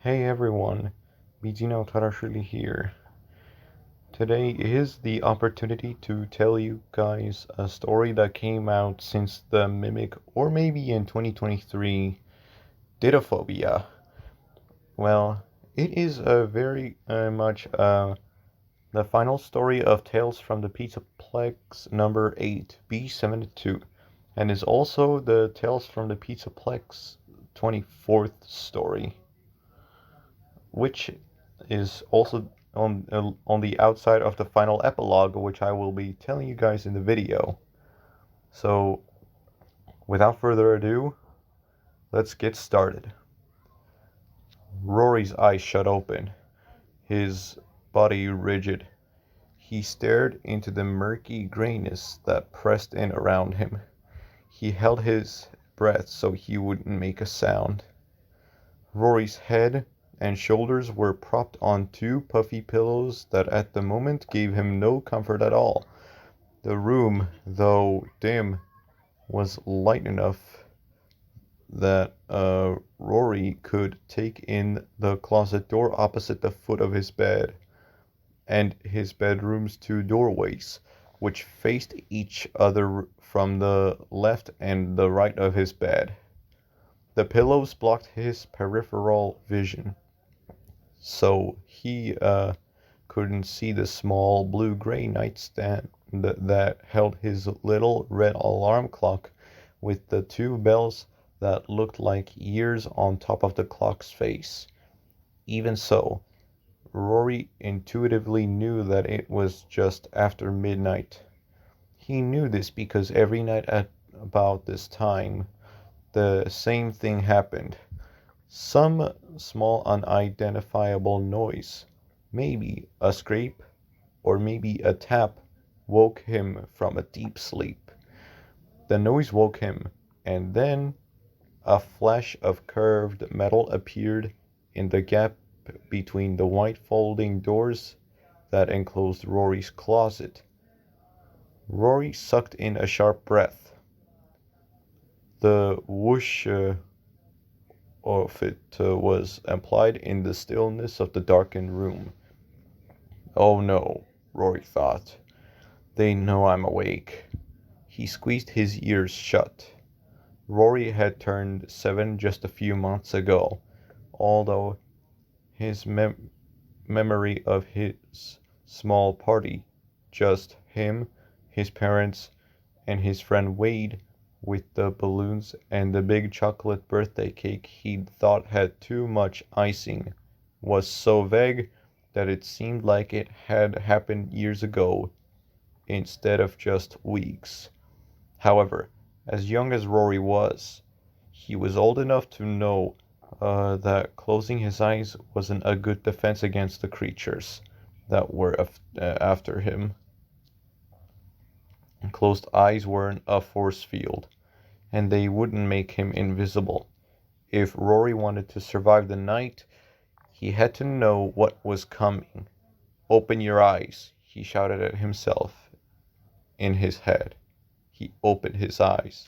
Hey everyone, B7-2 here. Today is the opportunity to tell you guys a story that came out since the Mimic, or maybe in 2023, Dittophobia. Well, it is a very much the final story of Tales from the Pizzaplex number 8, B7-2, and is also the Tales from the Pizzaplex 24th story, which is also on the outside of the final epilogue, which I will be telling you guys in the video. So, without further ado, let's get started. Rory's eyes shut open, his body rigid. He stared into the murky grayness that pressed in around him. He held his breath so he wouldn't make a sound. Rory's head and shoulders were propped on two puffy pillows that at the moment gave him no comfort at all. The room, though dim, was light enough that Rory could take in the closet door opposite the foot of his bed, and his bedroom's two doorways, which faced each other from the left and the right of his bed. The pillows blocked his peripheral vision, so he couldn't see the small blue-gray nightstand that held his little red alarm clock with the two bells that looked like ears on top of the clock's face. Even so, Rory intuitively knew that it was just after midnight. He knew this because every night at about this time, the same thing happened. Some small unidentifiable noise, maybe a scrape or maybe a tap, woke him from a deep sleep. The noise woke him, and then a flash of curved metal appeared in the gap between the white folding doors that enclosed Rory's closet. Rory sucked in a sharp breath. The whoosh of it was implied in the stillness of the darkened room. Oh no, Rory thought. They know I'm awake. He squeezed his ears shut. Rory had turned 7 just a few months ago, although his memory of his small party, just him, his parents, and his friend Wade, with the balloons and the big chocolate birthday cake he'd thought had too much icing, was so vague that it seemed like it had happened years ago instead of just weeks. However, as young as Rory was, he was old enough to know that closing his eyes wasn't a good defense against the creatures that were after him. Closed eyes weren't a force field, and they wouldn't make him invisible. If Rory wanted to survive the night, he had to know what was coming. Open your eyes, he shouted at himself in his head. He opened his eyes.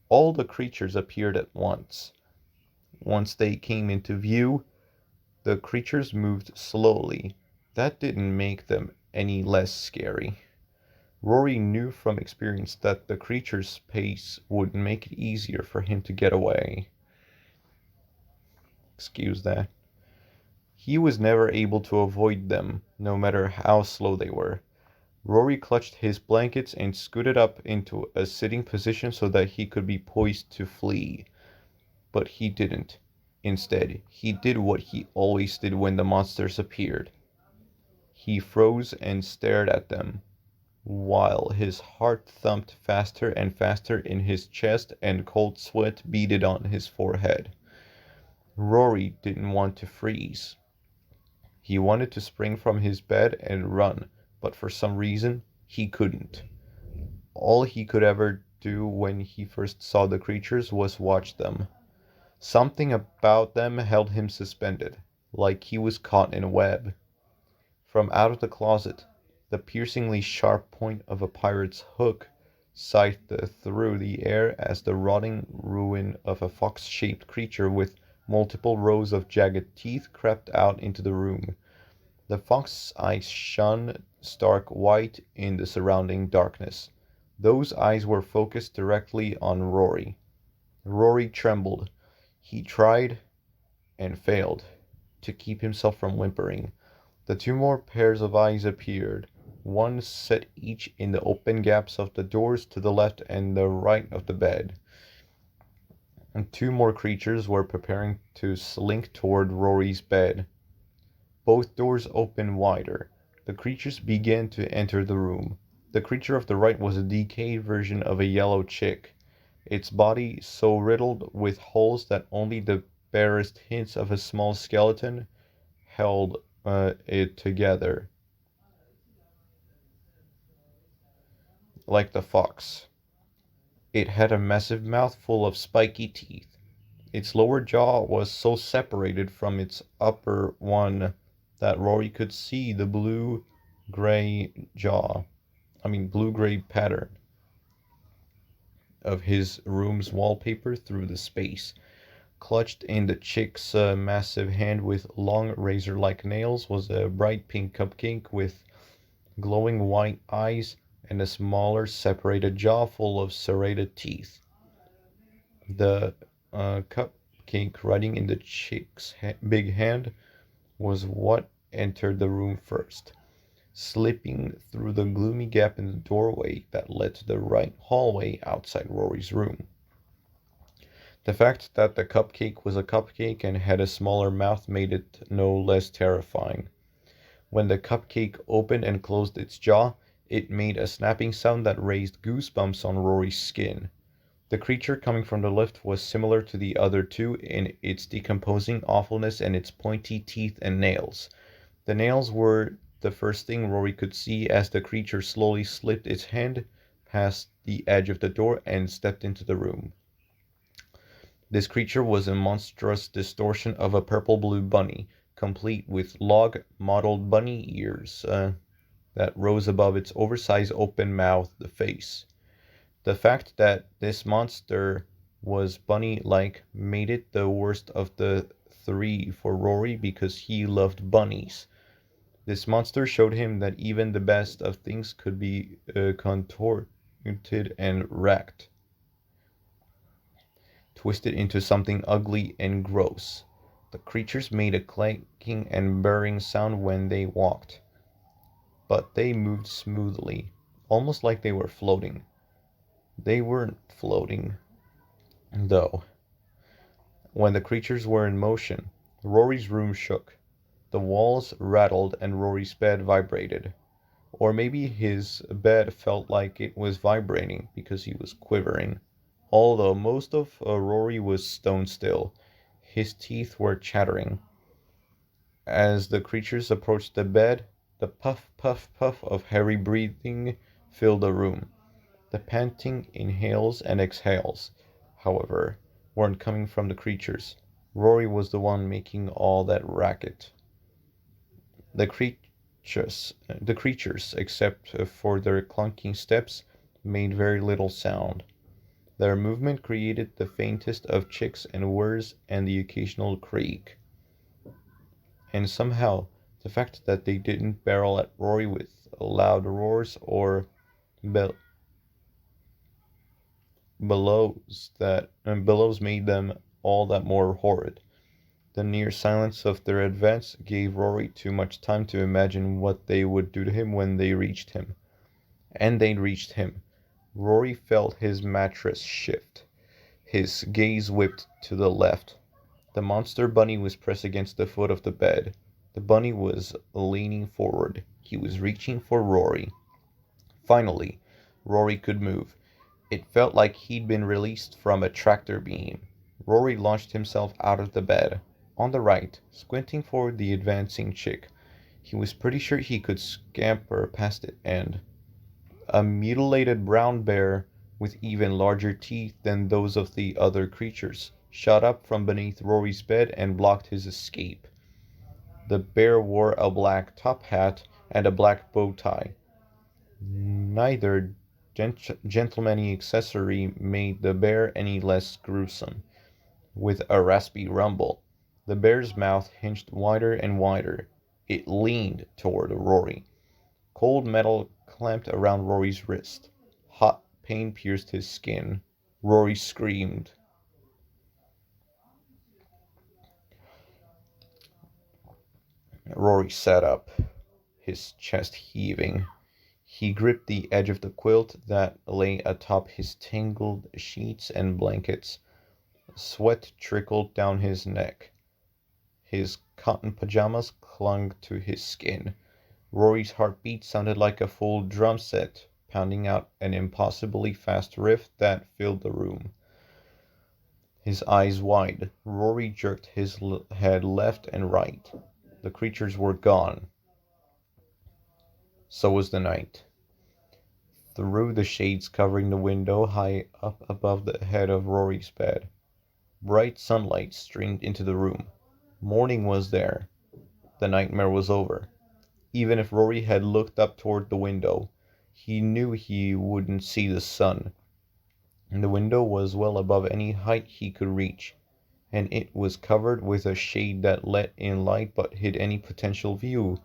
All the creatures appeared at once. Once they came into view, the creatures moved slowly. That didn't make them any less scary. Rory knew from experience that the creature's pace would make it easier for him to get away. Excuse that. He was never able to avoid them, no matter how slow they were. Rory clutched his blankets and scooted up into a sitting position so that he could be poised to flee. But he didn't. Instead, he did what he always did when the monsters appeared. He froze and stared at them, while his heart thumped faster and faster in his chest and cold sweat beaded on his forehead. Rory didn't want to freeze. He wanted to spring from his bed and run, but for some reason, he couldn't. All he could ever do when he first saw the creatures was watch them. Something about them held him suspended, like he was caught in a web. From out of the closet, the piercingly sharp point of a pirate's hook scythed through the air as the rotting ruin of a fox-shaped creature with multiple rows of jagged teeth crept out into the room. The fox's eyes shone stark white in the surrounding darkness. Those eyes were focused directly on Rory. Rory trembled. He tried, and failed, to keep himself from whimpering. The two more pairs of eyes appeared, one set each in the open gaps of the doors to the left and the right of the bed. And two more creatures were preparing to slink toward Rory's bed. Both doors opened wider. The creatures began to enter the room. The creature of the right was a decayed version of a yellow chick, its body so riddled with holes that only the barest hints of a small skeleton held it together, like the fox. It had a massive mouth full of spiky teeth. Its lower jaw was so separated from its upper one that Rory could see the blue-gray pattern of his room's wallpaper through the space. Clutched in the chick's massive hand with long razor-like nails was a bright pink cupcake with glowing white eyes and a smaller separated jaw full of serrated teeth. The cupcake riding in the chick's big hand was what entered the room first, slipping through the gloomy gap in the doorway that led to the right hallway outside Rory's room. The fact that the cupcake was a cupcake and had a smaller mouth made it no less terrifying. When the cupcake opened and closed its jaw, it made a snapping sound that raised goosebumps on Rory's skin. The creature coming from the left was similar to the other two in its decomposing awfulness and its pointy teeth and nails. The nails were the first thing Rory could see as the creature slowly slipped its hand past the edge of the door and stepped into the room. This creature was a monstrous distortion of a purple-blue bunny, complete with log-modeled bunny ears that rose above its oversized open-mouthed face. The fact that this monster was bunny-like made it the worst of the three for Rory because he loved bunnies. This monster showed him that even the best of things could be contorted and wrecked, twisted into something ugly and gross. The creatures made a clanking and burring sound when they walked, but they moved smoothly, almost like they were floating. They weren't floating, though. When the creatures were in motion, Rory's room shook. The walls rattled and Rory's bed vibrated. Or maybe his bed felt like it was vibrating because he was quivering. Although most of Rory was stone still, his teeth were chattering. As the creatures approached the bed, the puff, puff, puff of heavy breathing filled the room. The panting inhales and exhales, however, weren't coming from the creatures. Rory was the one making all that racket. The creatures, except for their clunking steps, made very little sound. Their movement created the faintest of chicks and whirs and the occasional creak. And somehow, the fact that they didn't barrel at Rory with loud roars or bellows made them all that more horrid. The near silence of their advance gave Rory too much time to imagine what they would do to him when they reached him. And they reached him. Rory felt his mattress shift. His gaze whipped to the left. The monster bunny was pressed against the foot of the bed. The bunny was leaning forward. He was reaching for Rory. Finally, Rory could move. It felt like he'd been released from a tractor beam. Rory launched himself out of the bed. On the right, squinting for the advancing chick. He was pretty sure he could scamper past it, and a mutilated brown bear with even larger teeth than those of the other creatures shot up from beneath Rory's bed and blocked his escape. The bear wore a black top hat and a black bow tie. Neither gentlemanly accessory made the bear any less gruesome. With a raspy rumble, the bear's mouth hinged wider and wider. It leaned toward Rory. Cold metal clamped around Rory's wrist. Hot pain pierced his skin. Rory screamed. Rory sat up, his chest heaving. He gripped the edge of the quilt that lay atop his tangled sheets and blankets. Sweat trickled down his neck. His cotton pajamas clung to his skin. Rory's heartbeat sounded like a full drum set, pounding out an impossibly fast riff that filled the room. His eyes wide, Rory jerked his head left and right. The creatures were gone. So was the night. Through the shades covering the window high up above the head of Rory's bed, bright sunlight streamed into the room. Morning was there. The nightmare was over. Even if Rory had looked up toward the window, he knew he wouldn't see the sun. The window was well above any height he could reach, and it was covered with a shade that let in light but hid any potential view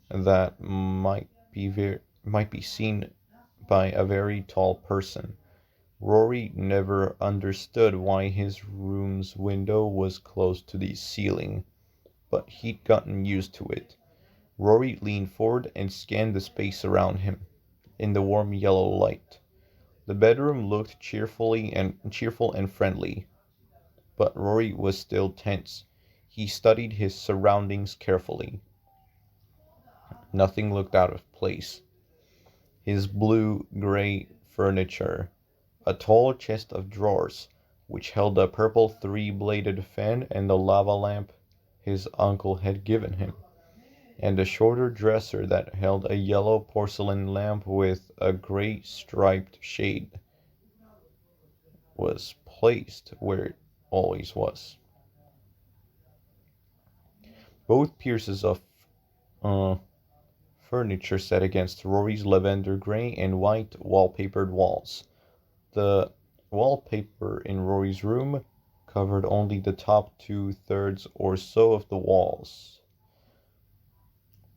that might be seen by a very tall person. Rory never understood why his room's window was close to the ceiling, but he'd gotten used to it. Rory leaned forward and scanned the space around him. In the warm yellow light, the bedroom looked cheerful and friendly, but Rory was still tense. He studied his surroundings carefully. Nothing looked out of place. His blue-gray furniture, a tall chest of drawers, which held a purple three-bladed fan and the lava lamp his uncle had given him, and a shorter dresser that held a yellow porcelain lamp with a gray striped shade, was placed where it always was. Both pieces of uh, furniture set against Rory's lavender gray and white wallpapered walls. The wallpaper in Rory's room covered only the top 2/3 or so of the walls.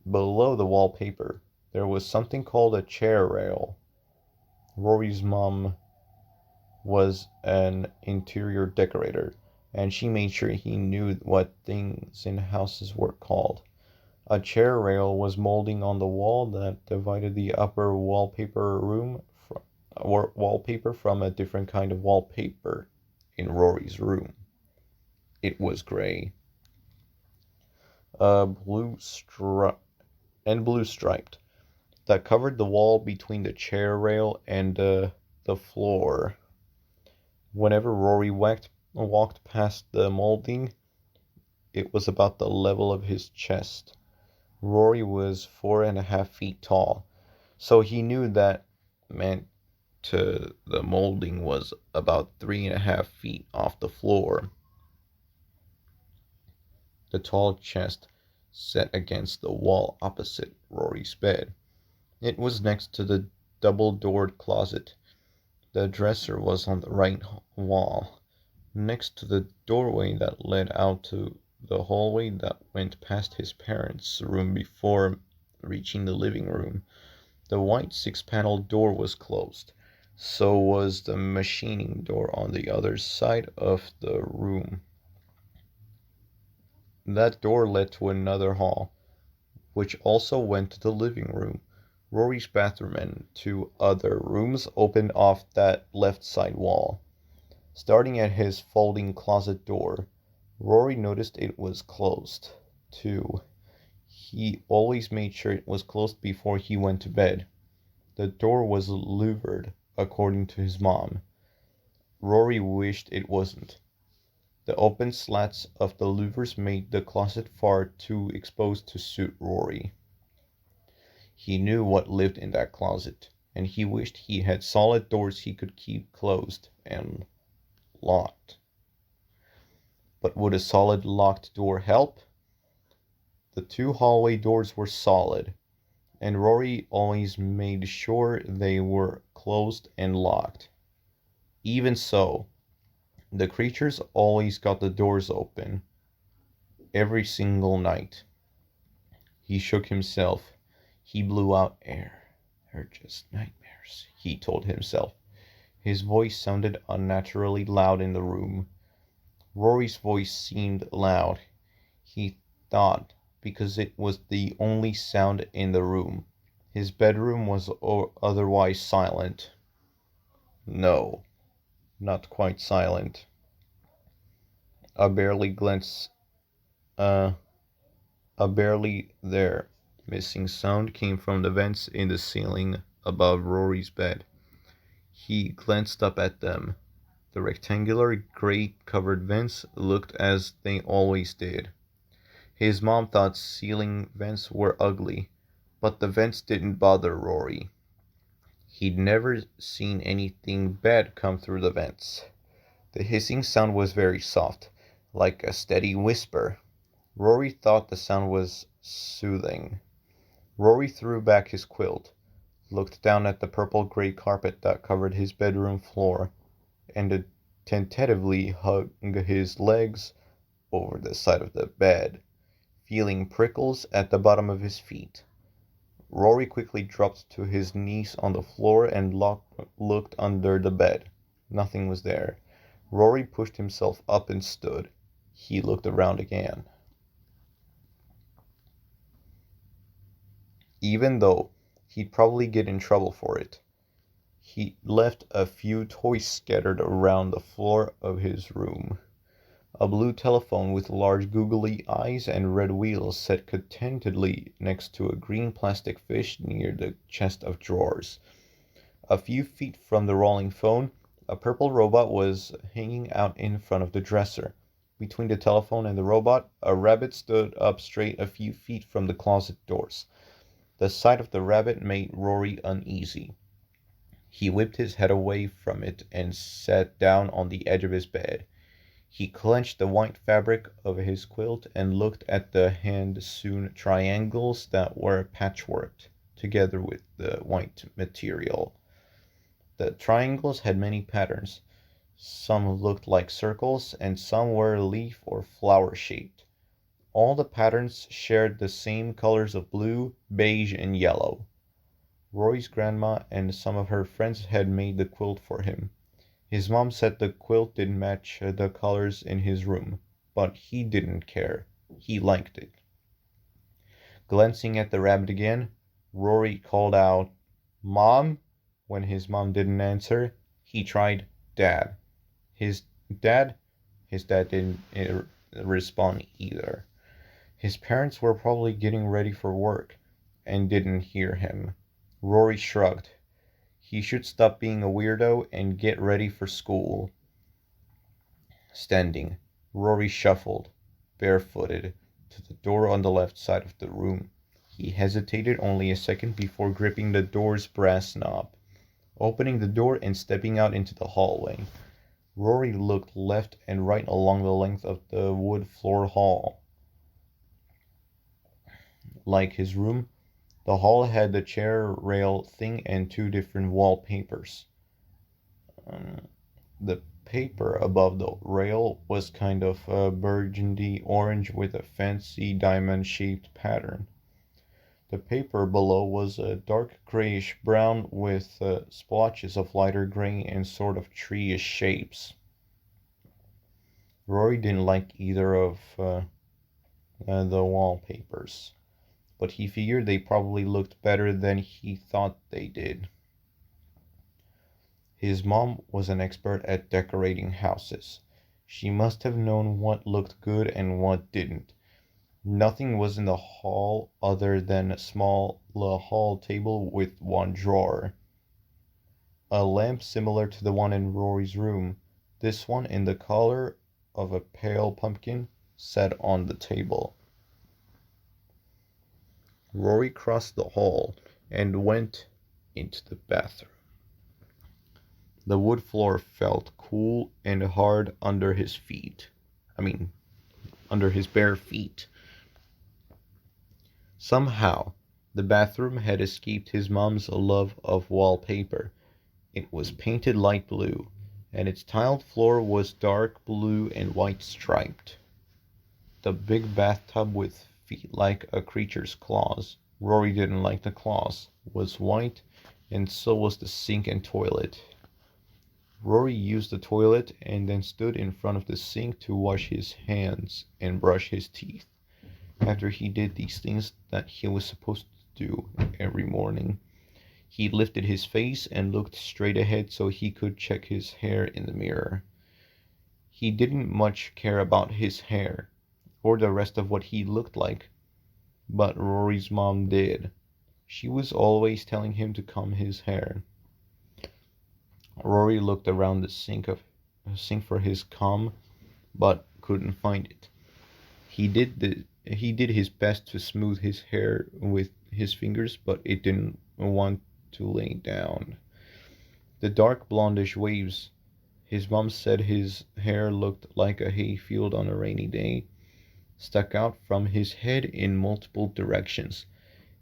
Below the wallpaper, there was something called a chair rail. Rory's mom was an interior decorator, and she made sure he knew what things in houses were called. A chair rail was molding on the wall that divided the upper wallpaper from a different kind of wallpaper in Rory's room. It was gray, uh, blue stri- blue striped, that covered the wall between the chair rail and the floor. Whenever Rory walked past the molding, it was about the level of his chest. Rory was 4.5 feet tall, so he knew that meant the molding was about 3.5 feet off the floor. The tall chest set against the wall opposite Rory's bed. It was next to the double-doored closet. The dresser was on the right wall, next to the doorway that led out to the hallway that went past his parents' room before reaching the living room. The white six-panel door was closed. So was the machining door on the other side of the room. That door led to another hall, which also went to the living room. Rory's bathroom and two other rooms opened off that left side wall. Starting at his folding closet door, Rory noticed it was closed, too. He always made sure it was closed before he went to bed. The door was louvered, according to his mom. Rory wished it wasn't. The open slats of the louvers made the closet far too exposed to suit Rory. He knew what lived in that closet, and he wished he had solid doors he could keep closed and locked. But would a solid locked door help? The two hallway doors were solid, and Rory always made sure they were closed and locked. Even so, the creatures always got the doors open, every single night. He shook himself. He blew out air. They're just nightmares, he told himself. His voice sounded unnaturally loud in the room. Rory's voice seemed loud, he thought, because it was the only sound in the room. His bedroom was otherwise silent. No, not quite silent. A barely glance, uh, a barely there missing sound came from the vents in the ceiling above Rory's bed. He glanced up at them. The rectangular gray-covered vents looked as they always did. His mom thought ceiling vents were ugly, but the vents didn't bother Rory. He'd never seen anything bad come through the vents. The hissing sound was very soft, like a steady whisper. Rory thought the sound was soothing. Rory threw back his quilt, looked down at the purple-gray carpet that covered his bedroom floor, and tentatively hung his legs over the side of the bed, feeling prickles at the bottom of his feet. Rory quickly dropped to his knees on the floor and looked under the bed. Nothing was there. Rory pushed himself up and stood. He looked around again. Even though he'd probably get in trouble for it, he left a few toys scattered around the floor of his room. A blue telephone with large googly eyes and red wheels sat contentedly next to a green plastic fish near the chest of drawers. A few feet from the rolling phone, a purple robot was hanging out in front of the dresser. Between the telephone and the robot, a rabbit stood up straight a few feet from the closet doors. The sight of the rabbit made Rory uneasy. He whipped his head away from it and sat down on the edge of his bed. He clenched the white fabric of his quilt and looked at the hand-sewn triangles that were patchworked together with the white material. The triangles had many patterns. Some looked like circles, and some were leaf or flower-shaped. All the patterns shared the same colors of blue, beige, and yellow. Roy's grandma and some of her friends had made the quilt for him. His mom said the quilt didn't match the colors in his room, but he didn't care. He liked it. Glancing at the rabbit again, Rory called out, "Mom?" When his mom didn't answer, he tried, "Dad." His dad? His dad didn't respond either. His parents were probably getting ready for work and didn't hear him. Rory shrugged. He should stop being a weirdo and get ready for school. Standing, Rory shuffled, barefooted, to the door on the left side of the room. He hesitated only a second before gripping the door's brass knob, opening the door and stepping out into the hallway. Rory looked left and right along the length of the wood floor hall. Like his room, the hall had the chair rail thing and two different wallpapers. The paper above the rail was kind of a burgundy orange with a fancy diamond-shaped pattern. The paper below was a dark grayish brown with splotches of lighter gray and sort of tree-ish shapes. Rory didn't like either of the wallpapers, but he figured they probably looked better than he thought they did. His mom was an expert at decorating houses. She must have known what looked good and what didn't. Nothing was in the hall other than a small hall table with one drawer. A lamp similar to the one in Rory's room, this one in the color of a pale pumpkin, sat on the table. Rory crossed the hall and went into the bathroom. The wood floor felt cool and hard under his feet. Under his bare feet. Somehow, The bathroom had escaped his mom's love of wallpaper. It was painted light blue, and its tiled floor was dark blue and white striped. The big bathtub with feet like a creature's claws, Rory didn't like the claws, was white, and so was the sink and toilet. Rory used the toilet and then stood in front of the sink to wash his hands and brush his teeth. After he did these things that he was supposed to do every morning, he lifted his face and looked straight ahead so he could check his hair in the mirror. He didn't much care about his hair, or the rest of what he looked like, but Rory's mom did. She was always telling him to comb his hair. Rory looked around the sink for his comb, but couldn't find it. He did his best to smooth his hair with his fingers, but it didn't want to lay down. The dark blondish waves. His mom said his hair looked like a hayfield on a rainy day, stuck out from his head in multiple directions.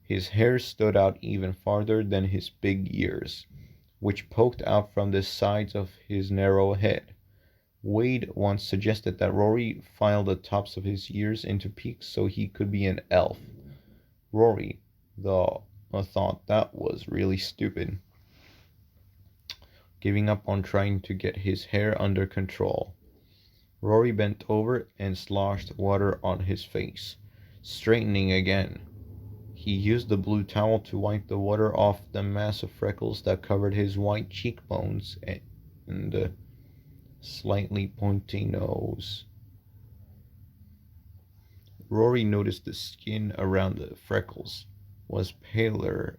His hair stood out even farther than his big ears, which poked out from the sides of his narrow head. Wade once suggested that Rory file the tops of his ears into peaks so he could be an elf. Rory, though, thought that was really stupid, giving up on trying to get his hair under control. Rory bent over and sloshed water on his face, straightening again. He used the blue towel to wipe the water off the mass of freckles that covered his white cheekbones and the slightly pointy nose. Rory noticed the skin around the freckles was paler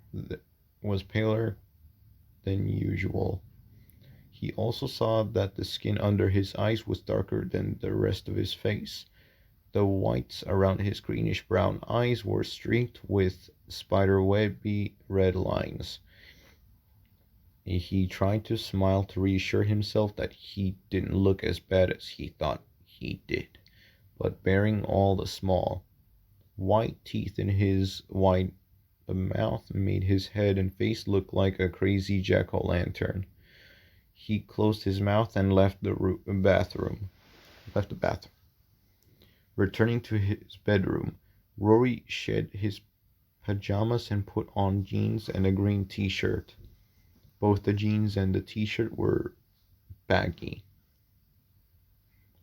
than usual. He also saw that the skin under his eyes was darker than the rest of his face. The whites around his greenish-brown eyes were streaked with spiderwebby red lines. He tried to smile to reassure himself that he didn't look as bad as he thought he did, but bearing all the small, white teeth in his wide mouth made his head and face look like a crazy jack-o'-lantern. He closed his mouth and left the bathroom. Returning to his bedroom, Rory shed his pajamas and put on jeans and a green t-shirt. Both the jeans and the t-shirt were baggy.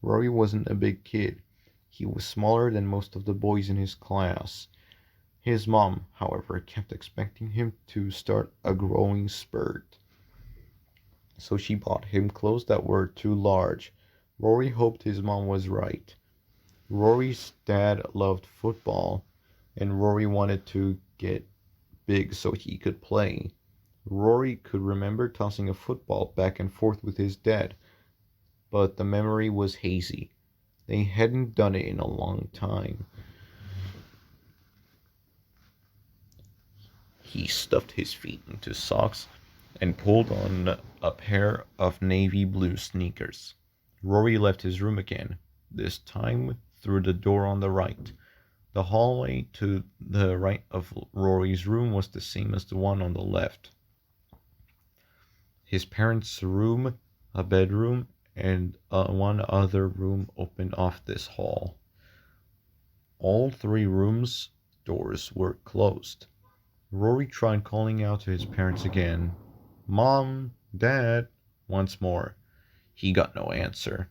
Rory wasn't a big kid. He was smaller than most of the boys in his class. His mom, however, kept expecting him to start a growing spurt, so she bought him clothes that were too large. Rory hoped his mom was right. Rory's dad loved football, and Rory wanted to get big so he could play. Rory could remember tossing a football back and forth with his dad, but the memory was hazy. They hadn't done it in a long time. He stuffed his feet into socks and pulled on a pair of navy blue sneakers. Rory left his room again, this time through the door on the right. The hallway to the right of Rory's room was the same as the one on the left. His parents' room, a bedroom, and one other room opened off this hall. All three rooms' doors were closed. Rory tried calling out to his parents again, "Mom, Dad," once more. He got no answer.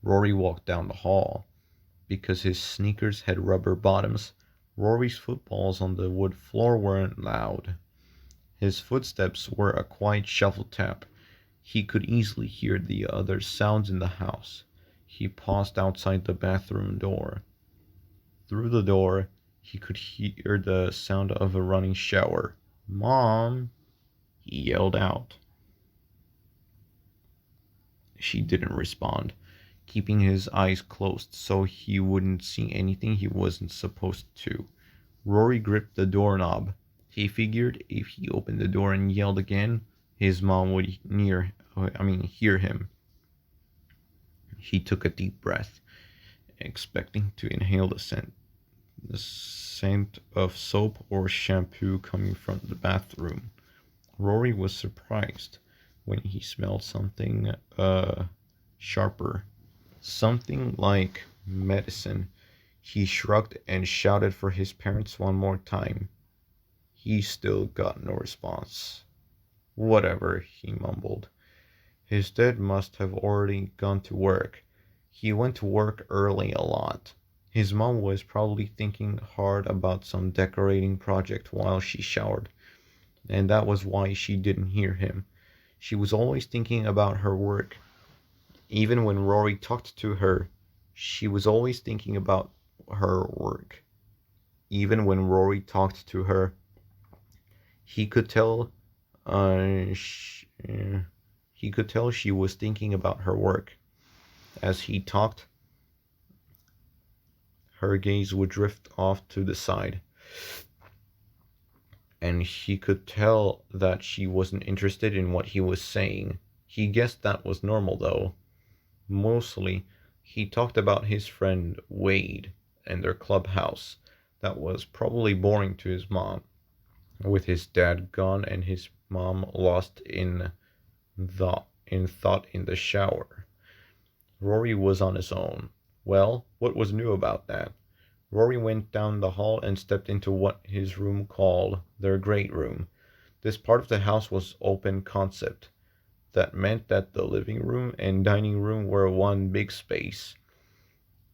Rory walked down the hall. Because his sneakers had rubber bottoms, Rory's footballs on the wood floor weren't loud. His footsteps were a quiet shuffle tap. He could easily hear the other sounds in the house. He paused outside the bathroom door. Through the door, he could hear the sound of a running shower. "Mom!" he yelled out. She didn't respond, keeping his eyes closed so he wouldn't see anything he wasn't supposed to. Rory gripped the doorknob. He figured if he opened the door and yelled again, his mom would hear him. He took a deep breath, expecting to inhale the scent the scent of soap or shampoo coming from the bathroom. Rory was surprised when he smelled something sharper, something like medicine. He shrugged and shouted for his parents one more time. He still got no response. Whatever, he mumbled. His dad must have already gone to work. He went to work early a lot. His mom was probably thinking hard about some decorating project while she showered, and that was why she didn't hear him. She was always thinking about her work. Even when Rory talked to her, she was always thinking about her work. Even when Rory talked to her, he could tell uh, sh- uh, he could tell she was thinking about her work. As he talked, her gaze would drift off to the side, and he could tell that she wasn't interested in what he was saying. He guessed that was normal, though. Mostly, he talked about his friend Wade and their clubhouse. That was probably boring to his mom, with his dad gone and his mom lost in thought in the shower. Rory was on his own. Well, what was new about that? Rory went down the hall and stepped into what his room called their great room. This part of the house was open concept. That meant that the living room and dining room were one big space.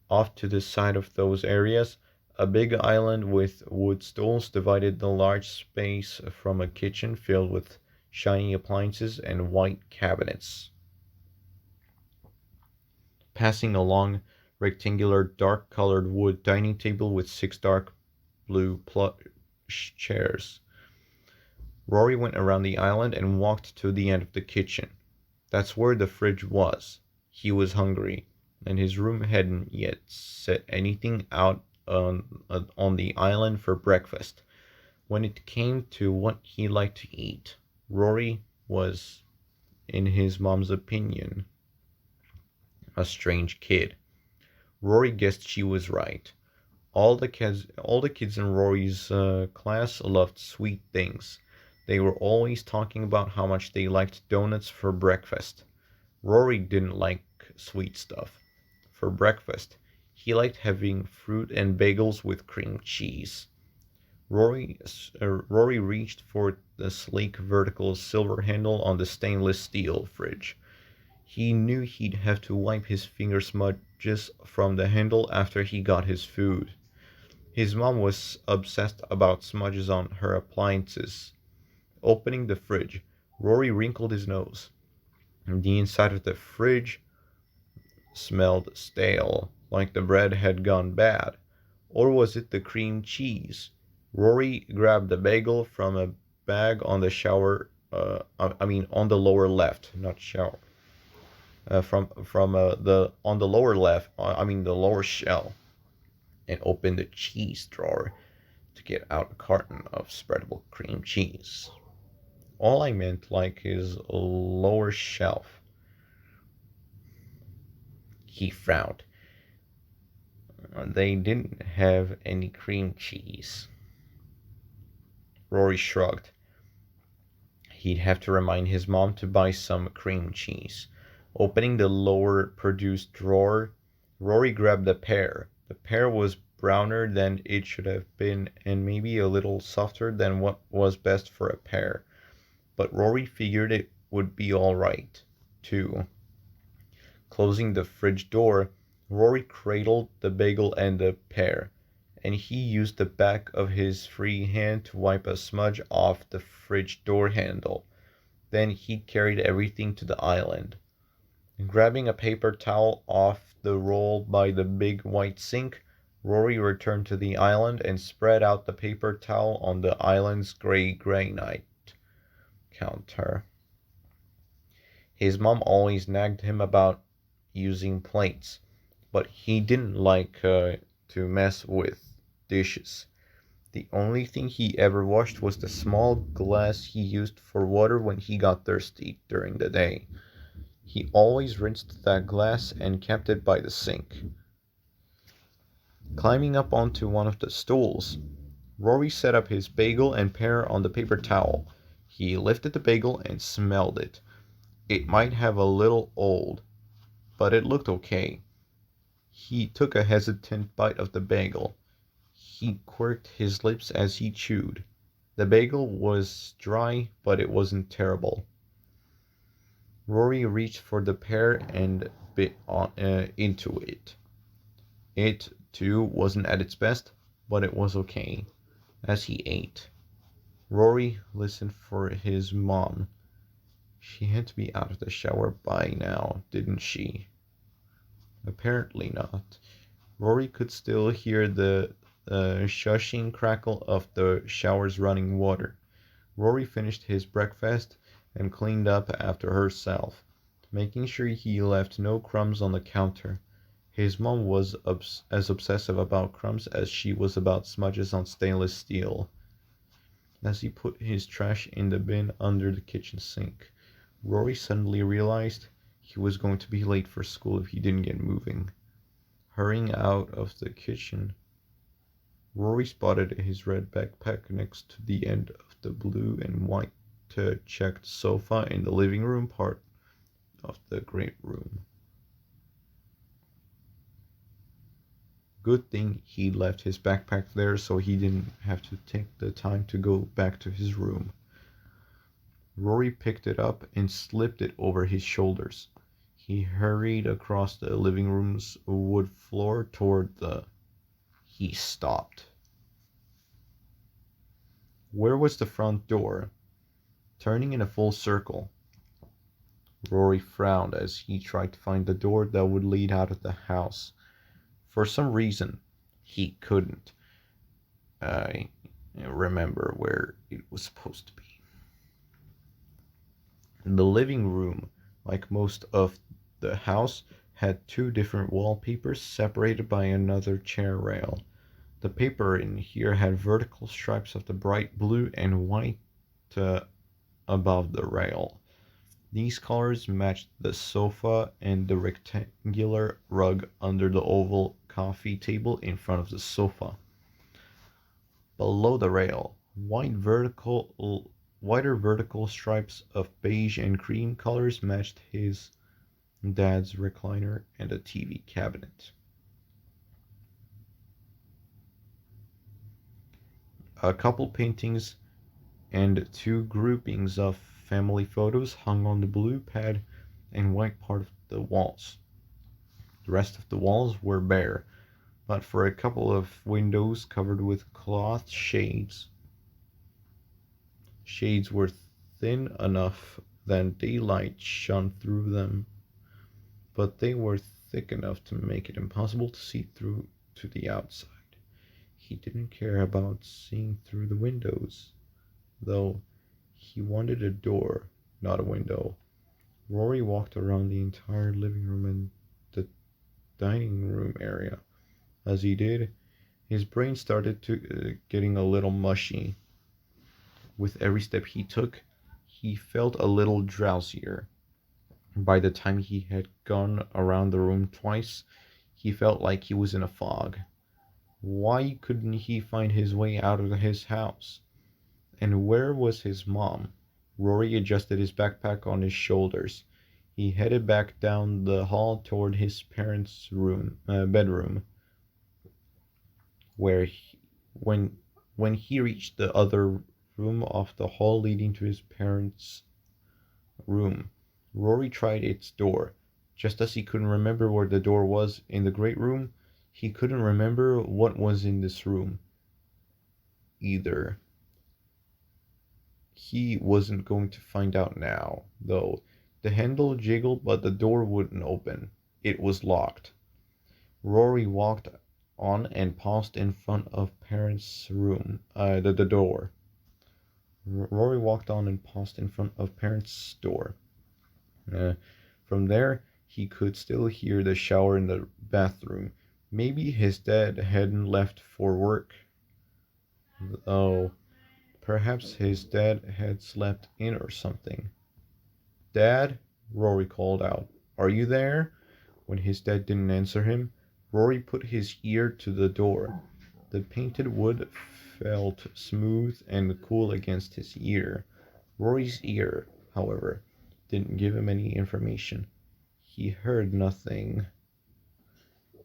Off to the side of those areas, a big island with wood stools divided the large space from a kitchen filled with shiny appliances and white cabinets. Passing a long, rectangular, dark-colored wood dining table with six dark blue plush chairs. Rory went around the island and walked to the end of the kitchen. That's where the fridge was. He was hungry, and his room hadn't yet set anything out on the island for breakfast. When it came to what he liked to eat, Rory was, in his mom's opinion, a strange kid. Rory guessed she was right. All the kids in Rory's class loved sweet things. They were always talking about how much they liked donuts for breakfast. Rory didn't like sweet stuff. For breakfast, he liked having fruit and bagels with cream cheese. Rory reached for the sleek vertical silver handle on the stainless steel fridge. He knew he'd have to wipe his finger smudges from the handle after he got his food. His mom was obsessed about smudges on her appliances. Opening the fridge, Rory wrinkled his nose. The inside of the fridge smelled stale, like the bread had gone bad. Or was it the cream cheese? Rory grabbed the bagel from a bag on the shower. On the lower left, not shower. From the on the lower left. The lower shelf, and opened the cheese drawer to get out a carton of spreadable cream cheese. All I meant like his lower shelf. He frowned. They didn't have any cream cheese. Rory shrugged. He'd have to remind his mom to buy some cream cheese. Opening the lower produce drawer, Rory grabbed a pear. The pear was browner than it should have been and maybe a little softer than what was best for a pear. But Rory figured it would be all right, too. Closing the fridge door, Rory cradled the bagel and the pear, and he used the back of his free hand to wipe a smudge off the fridge door handle. Then he carried everything to the island. Grabbing a paper towel off the roll by the big white sink, Rory returned to the island and spread out the paper towel on the island's gray granite counter. His mom always nagged him about using plates, but he didn't like to mess with dishes. The only thing he ever washed was the small glass he used for water when he got thirsty during the day. He always rinsed that glass and kept it by the sink. Climbing up onto one of the stools, Rory set up his bagel and pear on the paper towel. He lifted the bagel and smelled it. It might have a little old, but it looked okay. He took a hesitant bite of the bagel. He quirked his lips as he chewed. The bagel was dry, but it wasn't terrible. Rory reached for the pear and bit into it. It, too, wasn't at its best, but it was okay. As he ate, Rory listened for his mom. She had to be out of the shower by now, didn't she? Apparently not. Rory could still hear the shushing crackle of the shower's running water. Rory finished his breakfast and cleaned up after herself, making sure he left no crumbs on the counter. His mom was as obsessive about crumbs as she was about smudges on stainless steel. As he put his trash in the bin under the kitchen sink, Rory suddenly realized he was going to be late for school if he didn't get moving. Hurrying out of the kitchen, Rory spotted his red backpack next to the end of the blue and white checked sofa in the living room part of the great room. Good thing he left his backpack there so he didn't have to take the time to go back to his room. Rory picked it up and slipped it over his shoulders. He hurried across the living room's wood floor toward He stopped. Where was the front door? Turning in a full circle, Rory frowned as he tried to find the door that would lead out of the house. For some reason, he couldn't. I remember where it was supposed to be. The living room, like most of the house, had two different wallpapers separated by another chair rail. The paper in here had vertical stripes of the bright blue and white above the rail. These colors matched the sofa and the rectangular rug under the oval coffee table in front of the sofa. Below the rail, wider vertical stripes of beige and cream colors matched his dad's recliner and a TV cabinet. A couple paintings and two groupings of family photos hung on the blue pad and white part of the walls. The rest of the walls were bare, but for a couple of windows covered with cloth shades. Shades were thin enough that daylight shone through them, but they were thick enough to make it impossible to see through to the outside. He didn't care about seeing through the windows, though. He wanted a door, not a window. Rory walked around the entire living room and the dining room area. As he did, his brain started getting a little mushy. With every step he took, he felt a little drowsier. By the time he had gone around the room twice, he felt like he was in a fog. Why couldn't he find his way out of his house? And where was his mom? Rory adjusted his backpack on his shoulders. He headed back down the hall toward his parents' bedroom, where when he reached the other room off the hall leading to his parents' room, Rory tried its door. Just as he couldn't remember where the door was in the great room, he couldn't remember what was in this room either. He wasn't going to find out now, though. The handle jiggled, but the door wouldn't open. It was locked. Rory walked on and paused in front of parents' room. The door. Rory walked on and paused in front of parents' door. From there, he could still hear the shower in the bathroom. Maybe his dad hadn't left for work. Oh, perhaps his dad had slept in or something. "Dad," Rory called out. "Are you there?" When his dad didn't answer him, Rory put his ear to the door. The painted wood felt smooth and cool against his ear. Rory's ear, however, didn't give him any information. He heard nothing.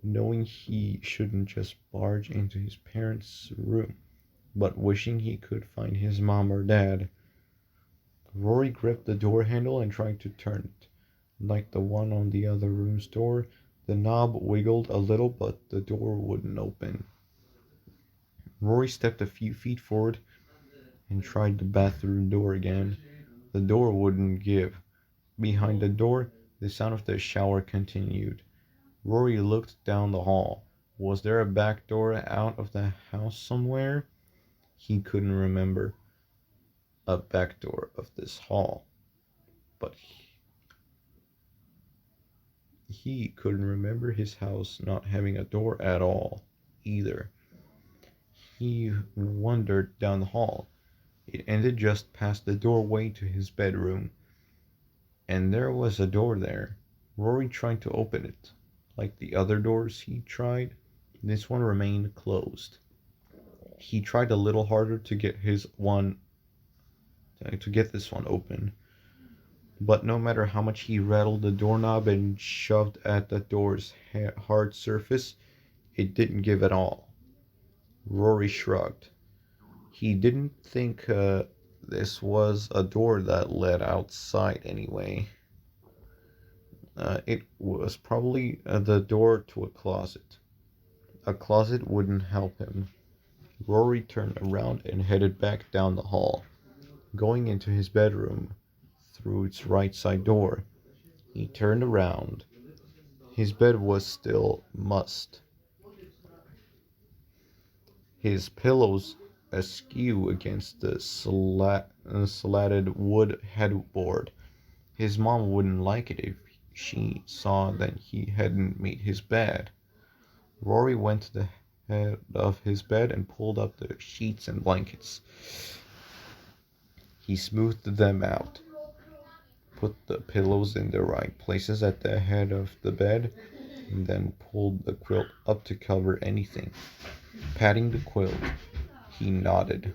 Knowing he shouldn't just barge into his parents' room, but wishing he could find his mom or dad, Rory gripped the door handle and tried to turn it. Like the one on the other room's door, the knob wiggled a little, but the door wouldn't open. Rory stepped a few feet forward and tried the bathroom door again. The door wouldn't give. Behind the door, the sound of the shower continued. Rory looked down the hall. Was there a back door out of the house somewhere? He couldn't remember a back door of this hall, but he couldn't remember his house not having a door at all, either. He wandered down the hall. It ended just past the doorway to his bedroom, and there was a door there. Rory tried to open it. Like the other doors he tried, this one remained closed. He tried a little harder to get this one open, but no matter how much he rattled the doorknob and shoved at the door's hard surface, it didn't give at all. Rory shrugged. He didn't think this was a door that led outside anyway. It was probably the door to a closet. A closet wouldn't help him. Rory turned around and headed back down the hall, going into his bedroom through its right side door. He turned around. His bed was still mussed, his pillows askew against the slatted wood headboard. His mom wouldn't like it if she saw that he hadn't made his bed. Rory went to the head of his bed and pulled up the sheets and blankets. He smoothed them out, put the pillows in the right places at the head of the bed, and then pulled the quilt up to cover anything. Patting the quilt, he nodded.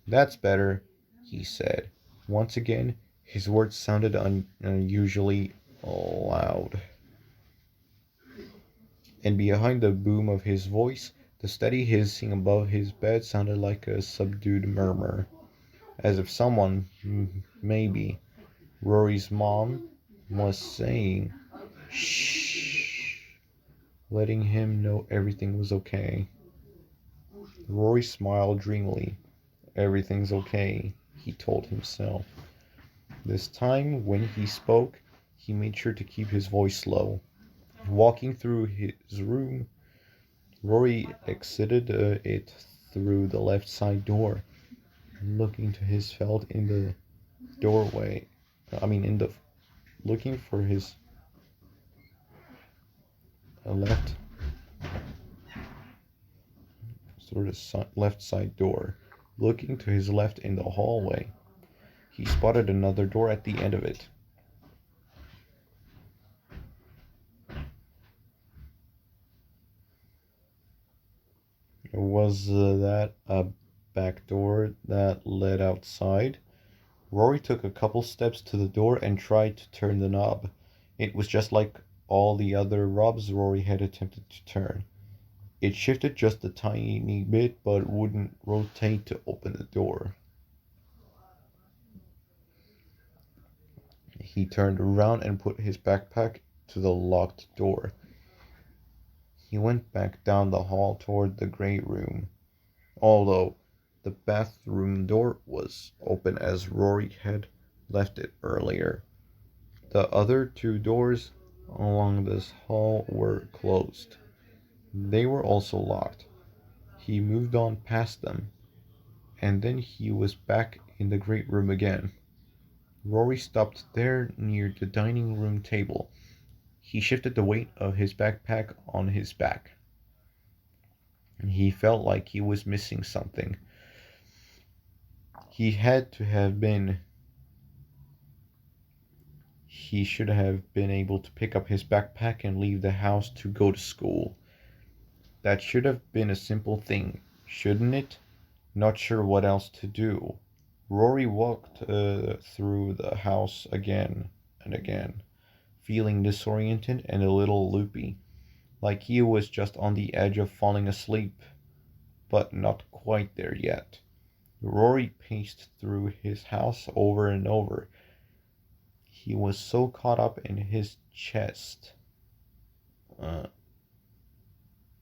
"That's better," he said. Once again, his words sounded unusually loud. And behind the boom of his voice, the steady hissing above his bed sounded like a subdued murmur, as if someone, maybe Rory's mom, was saying, "Shh," letting him know everything was okay. Rory smiled dreamily. "Everything's okay," he told himself. This time, when he spoke, he made sure to keep his voice low. Walking through his room, Rory exited it through the left side door, looking to his felt in the doorway. Looking for his left left side door. Looking to his left in the hallway, he spotted another door at the end of it. Was that a back door that led outside? Rory took a couple steps to the door and tried to turn the knob. It was just like all the other knobs Rory had attempted to turn. It shifted just a tiny bit, but wouldn't rotate to open the door. He turned around and put his backpack to the locked door. He went back down the hall toward the great room, although the bathroom door was open as Rory had left it earlier. The other two doors along this hall were closed. They were also locked. He moved on past them, and then he was back in the great room again. Rory stopped there near the dining room table. He shifted the weight of his backpack on his back. He felt like he was missing something. He had to have been. He should have been able to pick up his backpack and leave the house to go to school. That should have been a simple thing, shouldn't it? Not sure what else to do. Rory walked through the house again and again, feeling disoriented and a little loopy, like he was just on the edge of falling asleep, but not quite there yet. Rory paced through his house over and over. He was so caught up in his chest. Uh,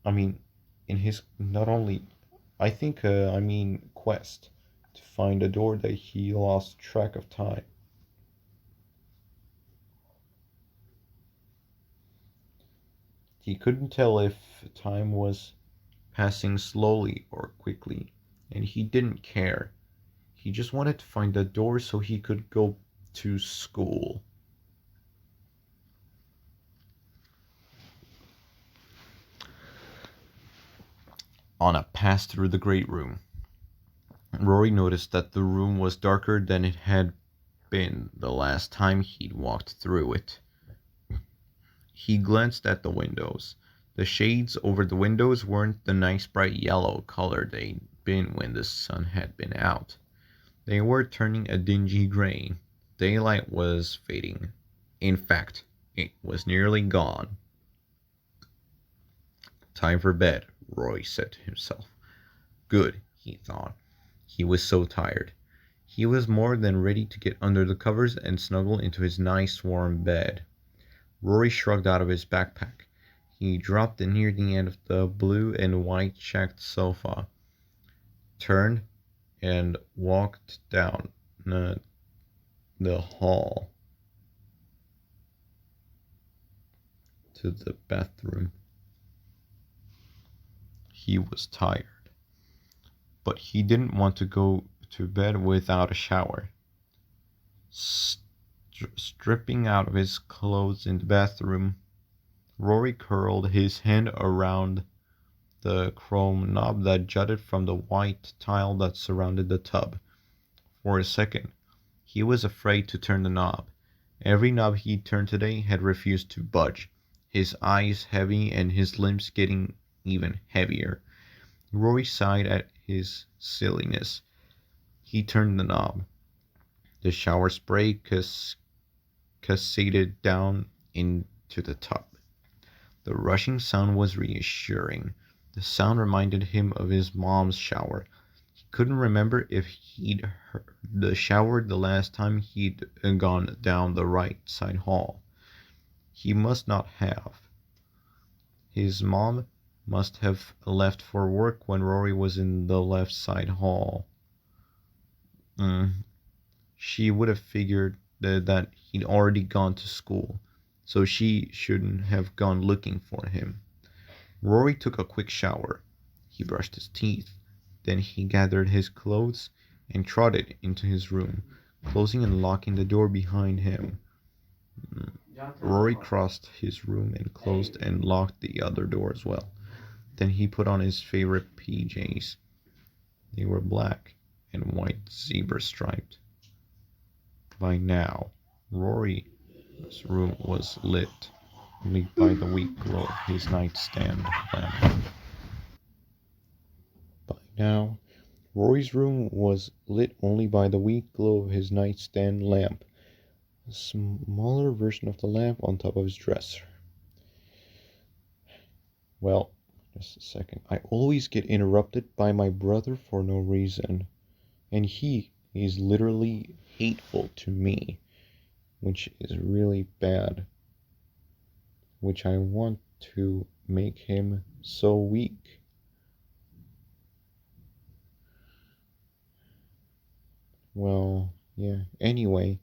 I mean, in his not only, I mean, quest to find a door that he lost track of time. He couldn't tell if time was passing slowly or quickly, and he didn't care. He just wanted to find the door so he could go to school. On a pass through the great room, Rory noticed that the room was darker than it had been the last time he'd walked through it. He glanced at the windows. The shades over the windows weren't the nice bright yellow color they'd been when the sun had been out. They were turning a dingy gray. Daylight was fading. In fact, it was nearly gone. Time for bed, Roy said to himself. Good, he thought. He was so tired. He was more than ready to get under the covers and snuggle into his nice warm bed. Rory shrugged out of his backpack. He dropped it near the end of the blue and white checked sofa, turned, and walked down the hall to the bathroom. He was tired, but he didn't want to go to bed without a shower. Stripping out of his clothes in the bathroom, Rory curled his hand around the chrome knob that jutted from the white tile that surrounded the tub. For a second, he was afraid to turn the knob. Every knob he turned today had refused to budge, his eyes heavy and his limbs getting even heavier. Rory sighed at his silliness. He turned the knob. The shower spray cascaded down into the tub. The rushing sound was reassuring. The sound reminded him of his mom's shower. He couldn't remember if he'd heard the shower the last time he'd gone down the right side hall. He must not have. His mom must have left for work when Rory was in the left side hall. She would have figured that he'd already gone to school, so she shouldn't have gone looking for him. Rory took a quick shower. He brushed his teeth. Then he gathered his clothes and trotted into his room, closing and locking the door behind him. Rory crossed his room and closed and locked the other door as well. Then he put on his favorite PJs. They were black and white zebra striped. By now, Rory's room was lit only by the weak glow of his nightstand lamp. By now, Rory's room was lit only by the weak glow of his nightstand lamp, a smaller version of the lamp on top of his dresser. Well, just a second. I always get interrupted by my brother for no reason, and he is literally hateful to me, which is really bad, which I want to make him so weak. Well, yeah, anyway,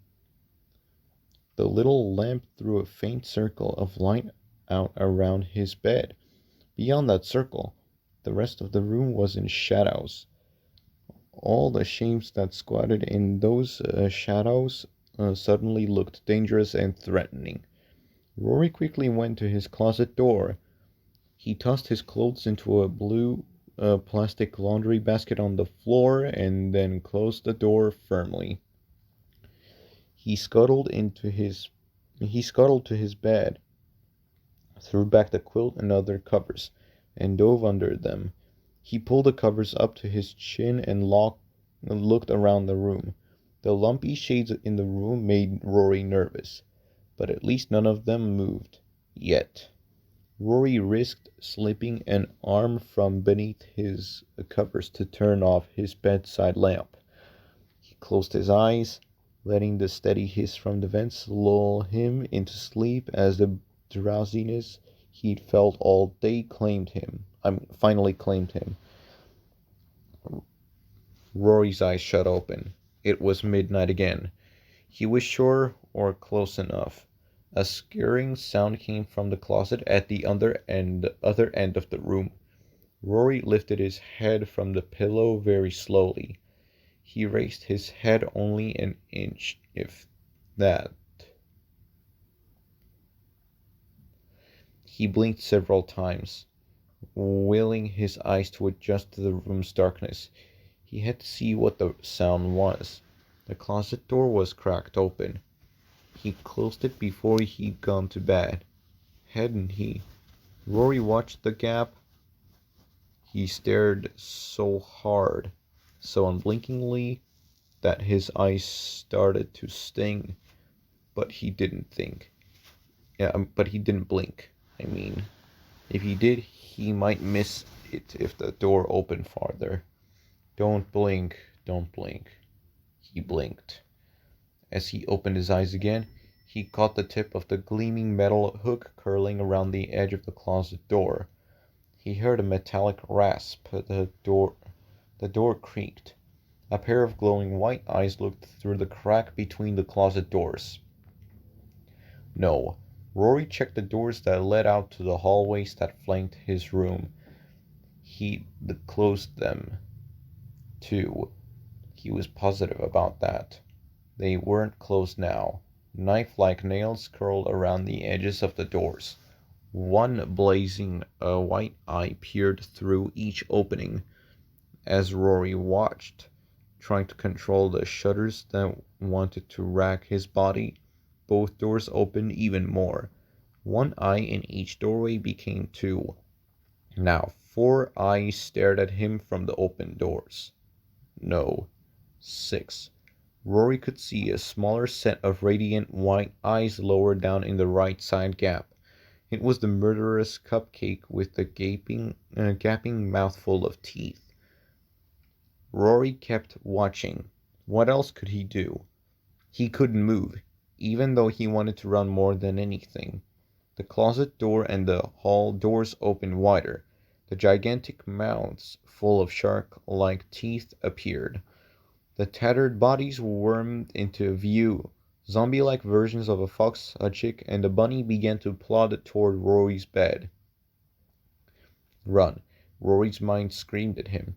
the little lamp threw a faint circle of light out around his bed. Beyond that circle, the rest of the room was in shadows. All the shapes that squatted in those shadows suddenly looked dangerous and threatening. Rory quickly went to his closet door. He tossed his clothes into a blue plastic laundry basket on the floor and then closed the door firmly. He scuttled into his He scuttled to his bed, threw back the quilt and other covers, and dove under them. He pulled the covers up to his chin and looked around the room. The lumpy shades in the room made Rory nervous, but at least none of them moved. Yet. Rory risked slipping an arm from beneath his covers to turn off his bedside lamp. He closed his eyes, letting the steady hiss from the vents lull him into sleep as the drowsiness he'd felt all day finally claimed him. Rory's eyes shut open. It was midnight again. He was sure, or close enough. A scurrying sound came from the closet at the other end of the room. Rory lifted his head from the pillow very slowly. He raised his head only an inch, if that. He blinked several times, willing his eyes to adjust to the room's darkness. He had to see what the sound was. The closet door was cracked open. He closed it before he'd gone to bed, hadn't he? Rory watched the gap. He stared so hard, so unblinkingly, that his eyes started to sting, but he didn't blink. I mean, if he did, he might miss it if the door opened farther. Don't blink, don't blink. He blinked. As he opened his eyes again, he caught the tip of the gleaming metal hook curling around the edge of the closet door. He heard a metallic rasp. The door creaked. A pair of glowing white eyes looked through the crack between the closet doors. No. Rory checked the doors that led out to the hallways that flanked his room. He closed them, too. He was positive about that. They weren't closed now. Knife-like nails curled around the edges of the doors. One blazing white eye peered through each opening. As Rory watched, trying to control the shudders that wanted to rack his body, both doors opened even more. One eye in each doorway became two. Now 4 eyes stared at him from the open doors. No, 6. Rory could see a smaller set of radiant white eyes lower down in the right side gap. It was the murderous cupcake with the gaping mouthful of teeth. Rory kept watching. What else could he do? He couldn't move, even though he wanted to run more than anything. The closet door and the hall doors opened wider. The gigantic mouths full of shark-like teeth appeared. The tattered bodies wormed into view. Zombie-like versions of a fox, a chick, and a bunny began to plod toward Rory's bed. Run! Rory's mind screamed at him.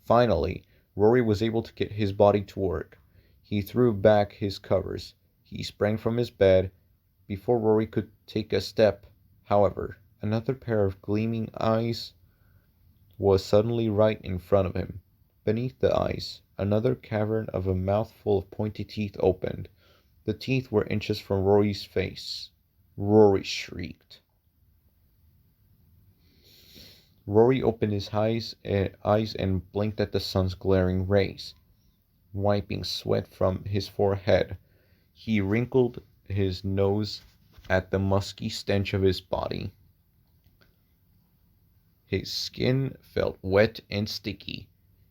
Finally, Rory was able to get his body to work. He threw back his covers. He sprang from his bed. Before Rory could take a step, however, another pair of gleaming eyes was suddenly right in front of him. Beneath the eyes, another cavern of a mouth full of pointy teeth opened. The teeth were inches from Rory's face. Rory shrieked. Rory opened his eyes and blinked at the sun's glaring rays, wiping sweat from his forehead. He wrinkled his nose at the musky stench of his body. His skin felt wet and sticky.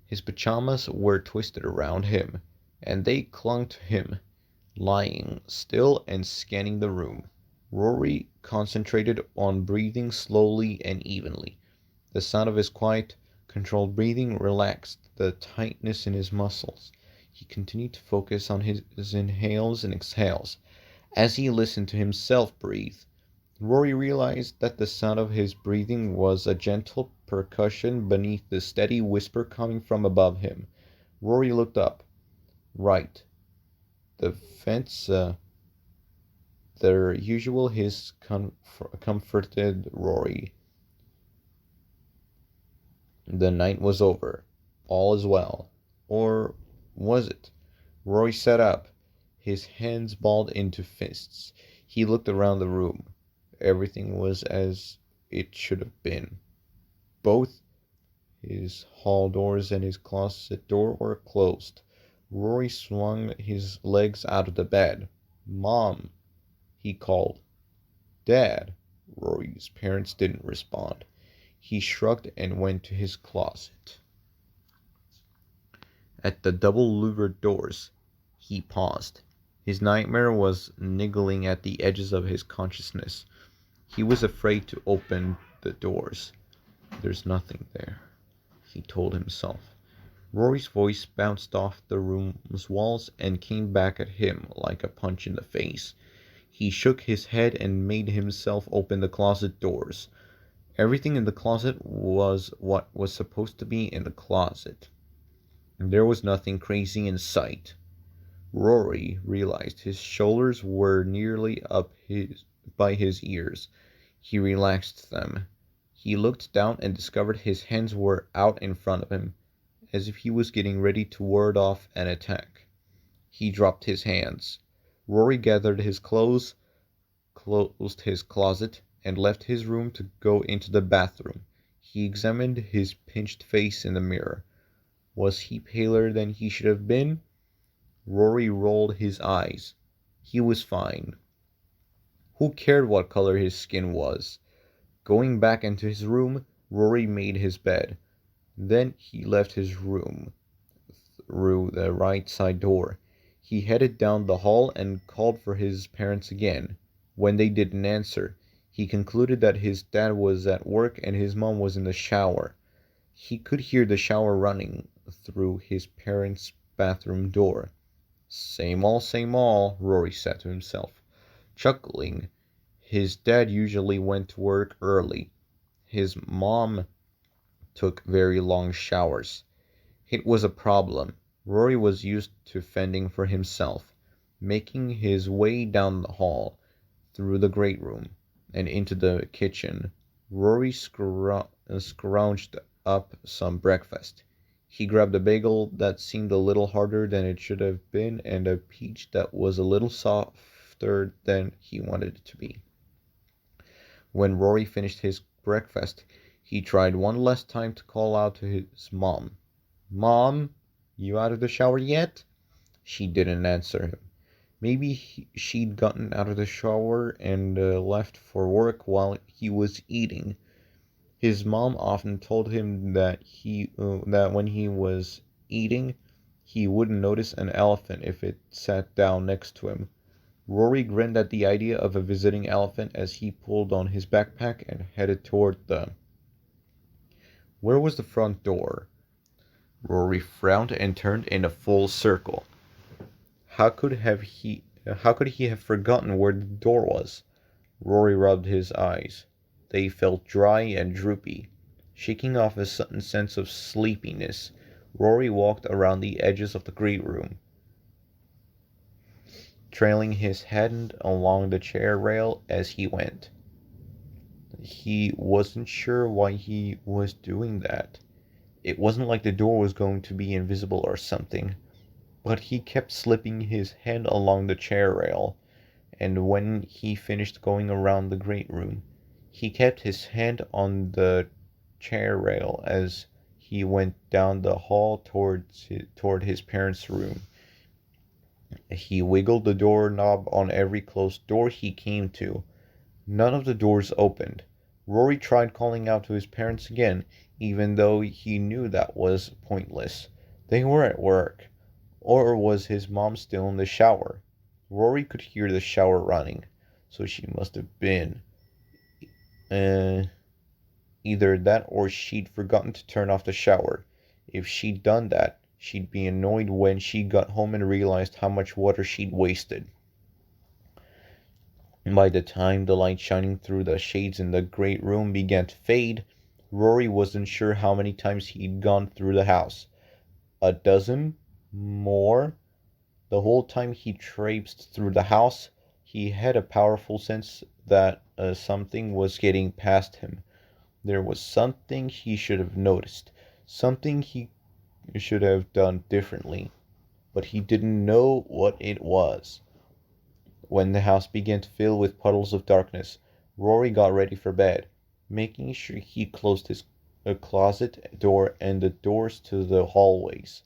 His pajamas were twisted around him, and they clung to him, lying still and scanning the room. Rory concentrated on breathing slowly and evenly. The sound of his quiet, controlled breathing relaxed the tightness in his muscles. He continued to focus on his inhales and exhales. As he listened to himself breathe, Rory realized that the sound of his breathing was a gentle percussion beneath the steady whisper coming from above him. Rory looked up. Right. The vents, their usual hiss comforted Rory. The night was over. All is well. Or was it? Rory sat up, his hands balled into fists. He looked around the room. Everything was as it should have been. Both his hall doors and his closet door were closed. Rory swung his legs out of the bed. "Mom," he called. "Dad." Rory's parents didn't respond. He shrugged and went to his closet. At the double louvered doors, he paused. His nightmare was niggling at the edges of his consciousness. He was afraid to open the doors. "There's nothing there," he told himself. Rory's voice bounced off the room's walls and came back at him like a punch in the face. He shook his head and made himself open the closet doors. Everything in the closet was what was supposed to be in the closet. There was nothing crazy in sight. Rory realized his shoulders were nearly up by his ears. He relaxed them. He looked down and discovered his hands were out in front of him, as if he was getting ready to ward off an attack. He dropped his hands. Rory gathered his clothes, closed his closet, and left his room to go into the bathroom. He examined his pinched face in the mirror. Was he paler than he should have been? Rory rolled his eyes. He was fine. Who cared what color his skin was? Going back into his room, Rory made his bed. Then he left his room through the right side door. He headed down the hall and called for his parents again. When they didn't answer, he concluded that his dad was at work and his mom was in the shower. He could hear the shower running through his parents' bathroom door. Same all, Rory said to himself, chuckling. His dad usually went to work early. His mom took very long showers. It was a problem. Rory was used to fending for himself, making his way down the hall, through the great room, and into the kitchen. Rory scrounged up some breakfast. He grabbed a bagel that seemed a little harder than it should have been and a peach that was a little softer than he wanted it to be. When Rory finished his breakfast, he tried one last time to call out to his mom. "Mom, you out of the shower yet?" She didn't answer him. Maybe she'd gotten out of the shower and left for work while he was eating. His mom often told him that that when he was eating, he wouldn't notice an elephant if it sat down next to him. Rory grinned at the idea of a visiting elephant as he pulled on his backpack and headed toward them. Where was the front door? Rory frowned and turned in a full circle. How could he have forgotten where the door was? Rory rubbed his eyes. They felt dry and droopy. Shaking off a sudden sense of sleepiness, Rory walked around the edges of the great room, trailing his hand along the chair rail as he went. He wasn't sure why he was doing that. It wasn't like the door was going to be invisible or something, but he kept slipping his hand along the chair rail, and when he finished going around the great room, he kept his hand on the chair rail as he went down the hall toward his parents' room. He wiggled the doorknob on every closed door he came to. None of the doors opened. Rory tried calling out to his parents again, even though he knew that was pointless. They were at work. Or was his mom still in the shower? Rory could hear the shower running, so she must have been. Either that or she'd forgotten to turn off the shower. If she'd done that, she'd be annoyed when she got home and realized how much water she'd wasted. By the time the light shining through the shades in the great room began to fade, Rory wasn't sure how many times he'd gone through the house. A dozen? More? The whole time he traipsed through the house, he had a powerful sense that something was getting past him. There was something he should have noticed, something he should have done differently, but he didn't know what it was. When the house began to fill with puddles of darkness, Rory got ready for bed, making sure he closed his closet door and the doors to the hallways.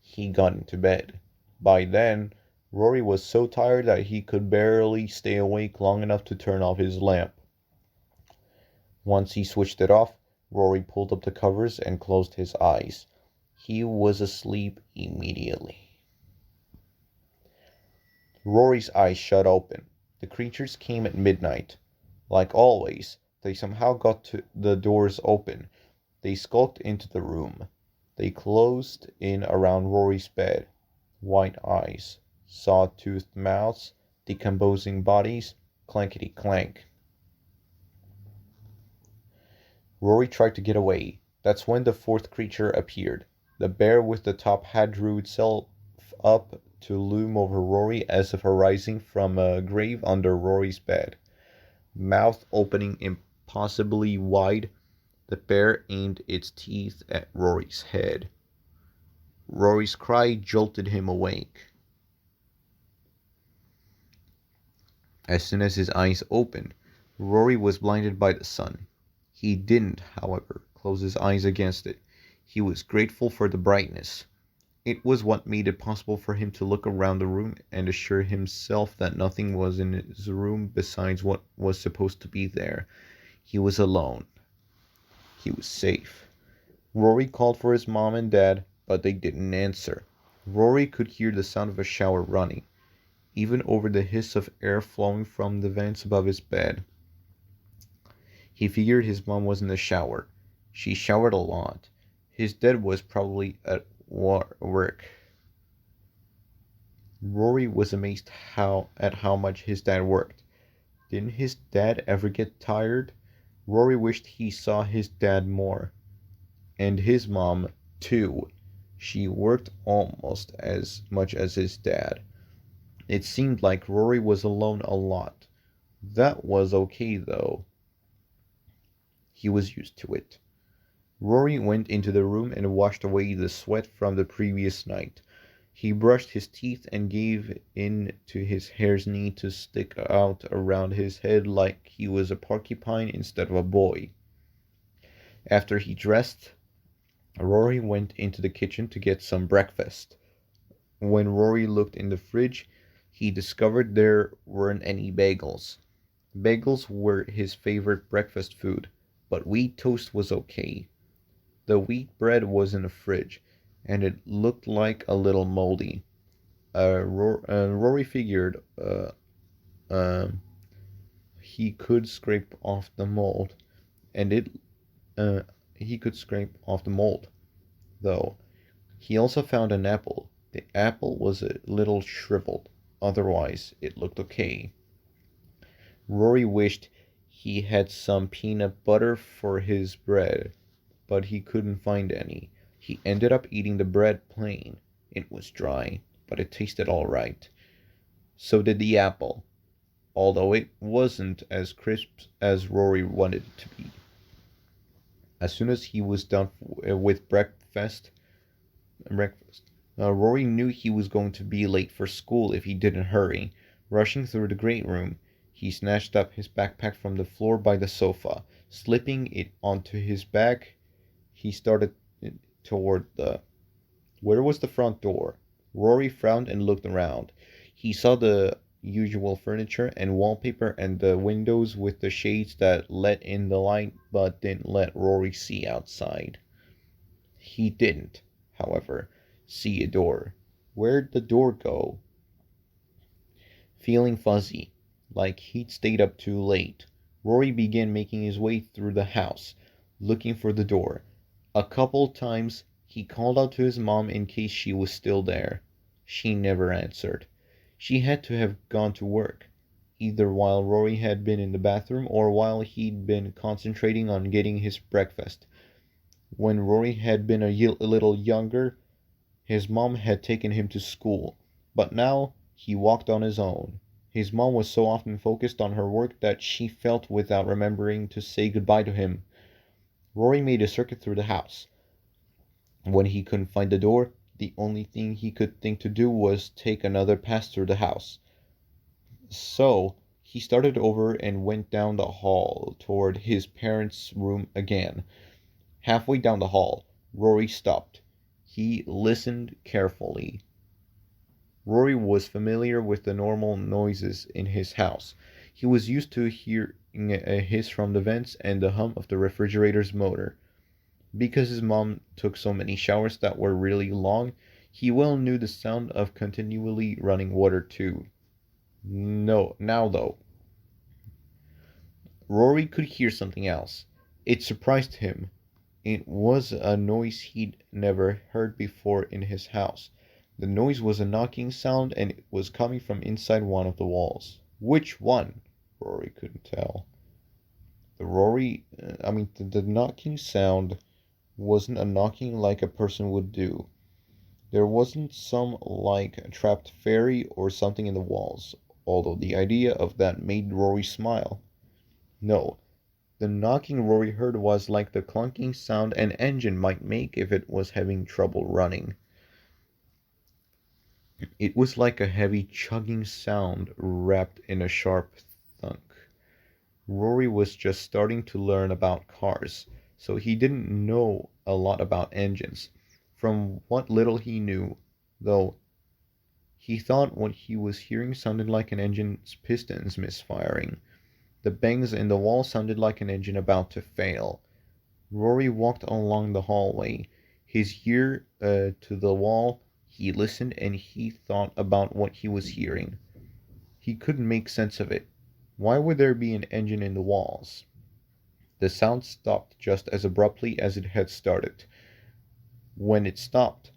He got into bed. By then, Rory was so tired that he could barely stay awake long enough to turn off his lamp. Once he switched it off, Rory pulled up the covers and closed his eyes. He was asleep immediately. Rory's eyes shut open. The creatures came at midnight. Like always, they somehow got to the doors open. They skulked into the room. They closed in around Rory's bed. White eyes, saw-toothed mouths, decomposing bodies, clankety clank. Rory tried to get away. That's when the fourth creature appeared. The bear with the top hat drew itself up to loom over Rory as if arising from a grave under Rory's bed. Mouth opening impossibly wide, the bear aimed its teeth at Rory's head. Rory's cry jolted him awake. As soon as his eyes opened, Rory was blinded by the sun. He didn't, however, close his eyes against it. He was grateful for the brightness. It was what made it possible for him to look around the room and assure himself that nothing was in his room besides what was supposed to be there. He was alone. He was safe. Rory called for his mom and dad, but they didn't answer. Rory could hear the sound of a shower running, even over the hiss of air flowing from the vents above his bed. He figured his mom was in the shower. She showered a lot. His dad was probably at work. Rory was amazed at how much his dad worked. Didn't his dad ever get tired? Rory wished he saw his dad more. And his mom, too. She worked almost as much as his dad. It seemed like Rory was alone a lot. That was okay, though. He was used to it. Rory went into the room and washed away the sweat from the previous night. He brushed his teeth and gave in to his hair's need to stick out around his head like he was a porcupine instead of a boy. After he dressed, Rory went into the kitchen to get some breakfast. When Rory looked in the fridge, he discovered there weren't any bagels. Bagels were his favorite breakfast food, but wheat toast was okay. The wheat bread was in the fridge, and it looked like a little moldy. Rory figured he could scrape off the mold, and he could scrape off the mold, though. He also found an apple. The apple was a little shriveled. Otherwise, it looked okay. Rory wished he had some peanut butter for his bread, but he couldn't find any. He ended up eating the bread plain. It was dry, but it tasted all right. So did the apple, although it wasn't as crisp as Rory wanted it to be. As soon as he was done with breakfast, Rory knew he was going to be late for school if he didn't hurry. Rushing through the great room, he snatched up his backpack from the floor by the sofa. Slipping it onto his back, he started toward the... Where was the front door? Rory frowned and looked around. He saw the usual furniture and wallpaper and the windows with the shades that let in the light but didn't let Rory see outside. He didn't, however, see a door. Where'd the door go? Feeling fuzzy, like he'd stayed up too late, Rory began making his way through the house, looking for the door. A couple times he called out to his mom in case she was still there. She never answered. She had to have gone to work, either while Rory had been in the bathroom or while he'd been concentrating on getting his breakfast. When Rory had been a little younger, his mom had taken him to school, but now he walked on his own. His mom was so often focused on her work that she felt without remembering to say goodbye to him. Rory made a circuit through the house. When he couldn't find the door, the only thing he could think to do was take another pass through the house. So he started over and went down the hall toward his parents' room again. Halfway down the hall, Rory stopped. He listened carefully. Rory was familiar with the normal noises in his house. He was used to hearing a hiss from the vents and the hum of the refrigerator's motor. Because his mom took so many showers that were really long, he well knew the sound of continually running water too. No, now though, Rory could hear something else. It surprised him. It was a noise he'd never heard before in his house. The noise was a knocking sound and it was coming from inside one of the walls. Which one? Rory couldn't tell. The knocking sound wasn't a knocking like a person would do. There wasn't some like a trapped fairy or something in the walls, although the idea of that made Rory smile. No, the knocking Rory heard was like the clunking sound an engine might make if it was having trouble running. It was like a heavy chugging sound wrapped in a sharp thunk. Rory was just starting to learn about cars, so he didn't know a lot about engines. From what little he knew, though, he thought what he was hearing sounded like an engine's pistons misfiring. The bangs in the wall sounded like an engine about to fail. Rory walked along the hallway, his ear to the wall. He listened and he thought about what he was hearing. He couldn't make sense of it. Why would there be an engine in the walls? The sound stopped just as abruptly as it had started. When it stopped,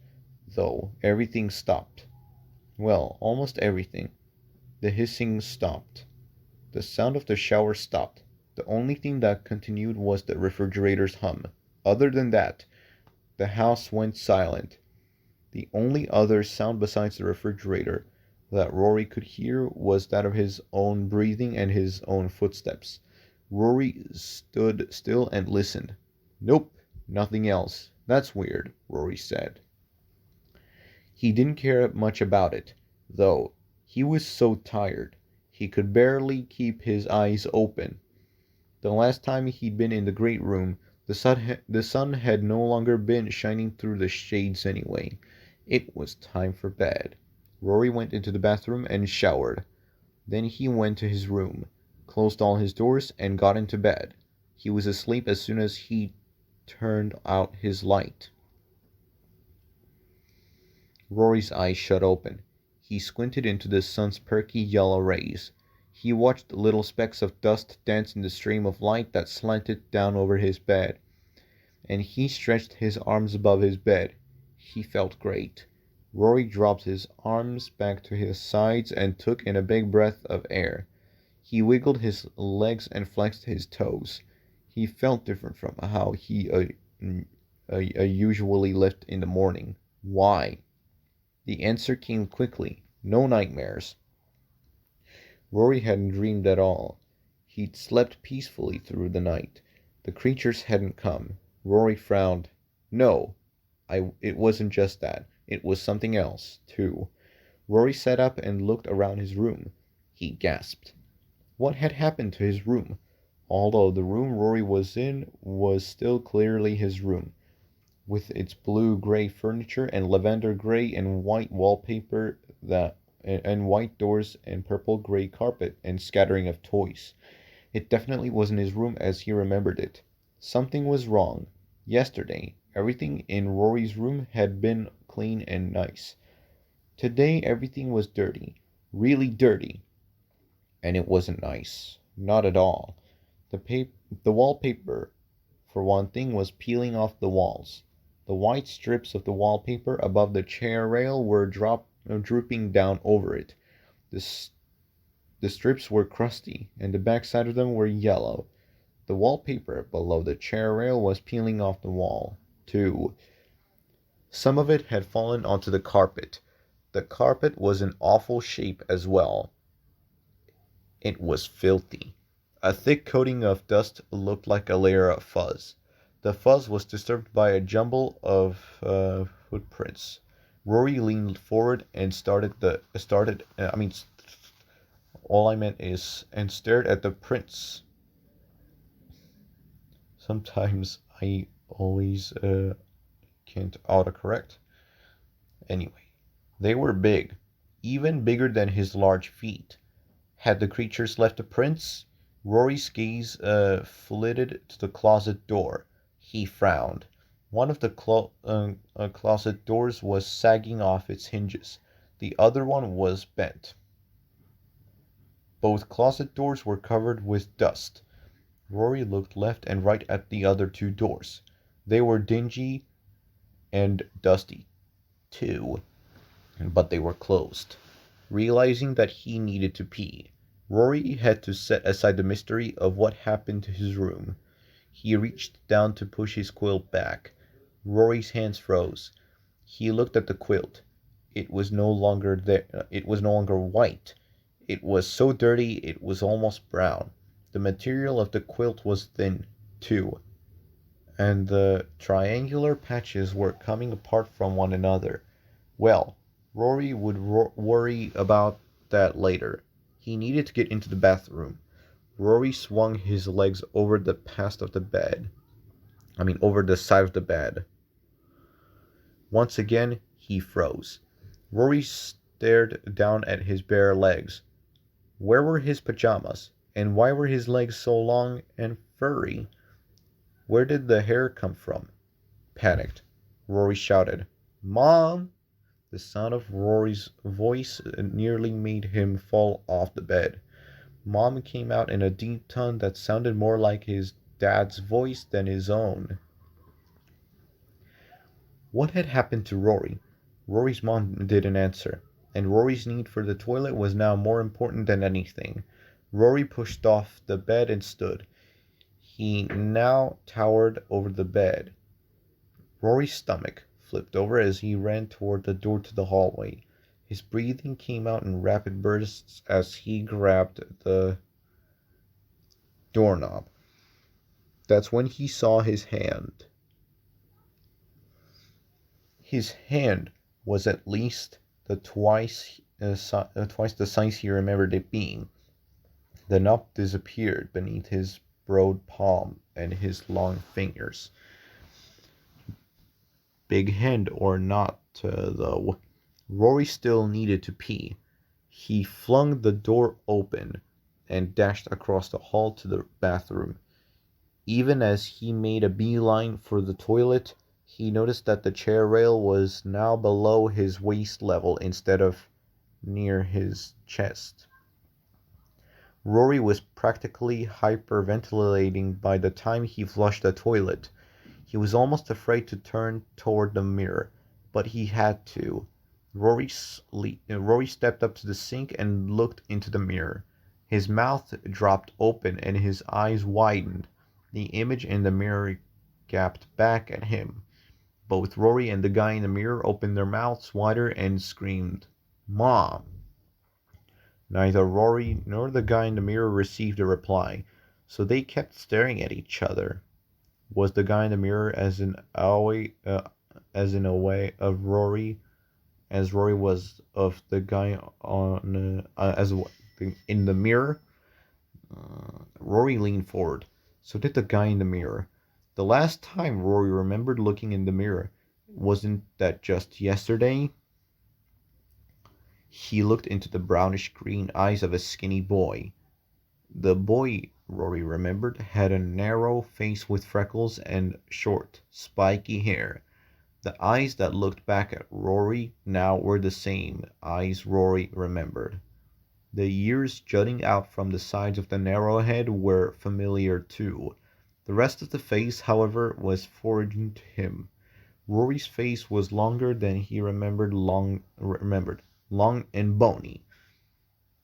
though, everything stopped. Well, almost everything. The hissing stopped. The sound of the shower stopped. The only thing that continued was the refrigerator's hum. Other than that, the house went silent. The only other sound besides the refrigerator that Rory could hear was that of his own breathing and his own footsteps. Rory stood still and listened. Nope, nothing else. That's weird, Rory said. He didn't care much about it, though. He was so tired. He could barely keep his eyes open. The last time he'd been in the great room, the sun had no longer been shining through the shades anyway. It was time for bed. Rory went into the bathroom and showered. Then he went to his room, closed all his doors, and got into bed. He was asleep as soon as he turned out his light. Rory's eyes shut open. He squinted into the sun's perky yellow rays. He watched little specks of dust dance in the stream of light that slanted down over his bed, and he stretched his arms above his bed. He felt great. Rory dropped his arms back to his sides and took in a big breath of air. He wiggled his legs and flexed his toes. He felt different from how he usually lived in the morning. Why? The answer came quickly. No nightmares. Rory hadn't dreamed at all. He'd slept peacefully through the night. The creatures hadn't come. Rory frowned. No, it wasn't just that. It was something else, too. Rory sat up and looked around his room. He gasped. What had happened to his room? Although the room Rory was in was still clearly his room, with its blue-gray furniture and lavender-gray and white wallpaper and white doors and purple-gray carpet and scattering of toys. It definitely wasn't his room as he remembered it. Something was wrong. Yesterday, everything in Rory's room had been clean and nice. Today, everything was dirty. Really dirty. And it wasn't nice. Not at all. The wallpaper, for one thing, was peeling off the walls. The white strips of the wallpaper above the chair rail were drooping down over it. The strips were crusty, and the backside of them were yellow. The wallpaper below the chair rail was peeling off the wall, too. Some of it had fallen onto the carpet. The carpet was in awful shape as well. It was filthy. A thick coating of dust looked like a layer of fuzz. The fuzz was disturbed by a jumble of footprints. Rory leaned forward and all I meant is, and stared at the prints. Sometimes I always can't autocorrect. Anyway, they were big, even bigger than his large feet. Had the creatures left the prints? Rory's gaze flitted to the closet door. He frowned. One of the closet doors was sagging off its hinges. The other one was bent. Both closet doors were covered with dust. Rory looked left and right at the other two doors. They were dingy and dusty, too, but they were closed. Realizing that he needed to pee, Rory had to set aside the mystery of what happened to his room. He reached down to push his quilt back. Rory's hands froze. He looked at the quilt. It was no longer there. It was no longer white. It was so dirty it was almost brown. The material of the quilt was thin, too, and the triangular patches were coming apart from one another. Well, Rory would worry about that later. He needed to get into the bathroom. Rory swung his legs over the over the side of the bed. Once again, he froze. Rory stared down at his bare legs. Where were his pajamas? And why were his legs so long and furry? Where did the hair come from? Panicked, Rory shouted, "Mom!" The sound of Rory's voice nearly made him fall off the bed. Mom came out in a deep tone that sounded more like his dad's voice than his own. What had happened to Rory? Rory's mom didn't answer, and Rory's need for the toilet was now more important than anything. Rory pushed off the bed and stood. He now towered over the bed. Rory's stomach flipped over as he ran toward the door to the hallway. His breathing came out in rapid bursts as he grabbed the doorknob. That's when he saw his hand. His hand was at least twice the size he remembered it being. The knob disappeared beneath his broad palm and his long fingers. Big hand or not, though, Rory still needed to pee. He flung the door open and dashed across the hall to the bathroom. Even as he made a beeline for the toilet, he noticed that the chair rail was now below his waist level instead of near his chest. Rory was practically hyperventilating by the time he flushed the toilet. He was almost afraid to turn toward the mirror, but he had to. Rory stepped up to the sink and looked into the mirror. His mouth dropped open and his eyes widened. The image in the mirror gaped back at him. Both Rory and the guy in the mirror opened their mouths wider and screamed, "Mom!" Neither Rory nor the guy in the mirror received a reply, so they kept staring at each other. Was the guy in the mirror as in a way of Rory as Rory was of the guy in the mirror? Rory leaned forward. So did the guy in the mirror. The last time Rory remembered looking in the mirror, wasn't that just yesterday? He looked into the brownish-green eyes of a skinny boy. The boy, Rory remembered, had a narrow face with freckles and short, spiky hair. The eyes that looked back at Rory now were the same eyes Rory remembered. The ears jutting out from the sides of the narrow head were familiar too. The rest of the face, however, was foreign to him. Rory's face was longer than he remembered, long and bony.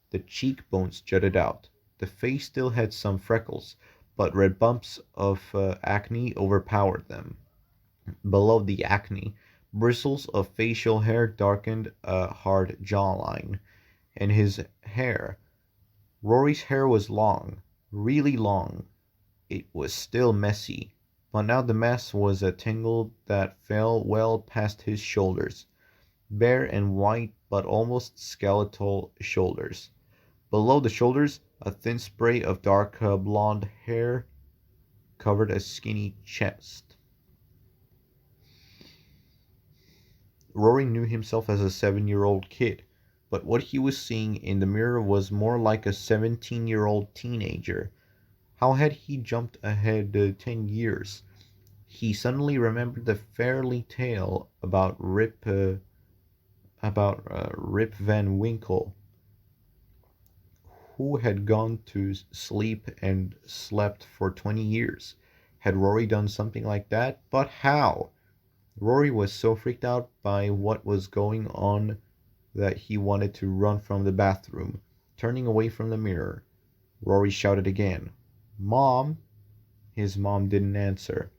The cheekbones jutted out. The face still had some freckles, but red bumps of acne overpowered them. Below the acne, bristles of facial hair darkened a hard jawline. And his hair. Rory's hair was long, really long. It was still messy, but now the mess was a tangle that fell well past his shoulders. Bare and white, but almost skeletal shoulders. Below the shoulders, a thin spray of dark blonde hair covered a skinny chest. Rory knew himself as a 7-year-old kid, but what he was seeing in the mirror was more like a 17-year-old teenager. How had he jumped ahead 10 years? He suddenly remembered the fairy tale about Rip Van Winkle, who had gone to sleep and slept for 20 years. Had Rory done something like that? But how? Rory was so freaked out by what was going on that he wanted to run from the bathroom, turning away from the mirror. Rory shouted again, "Mom!" His mom didn't answer.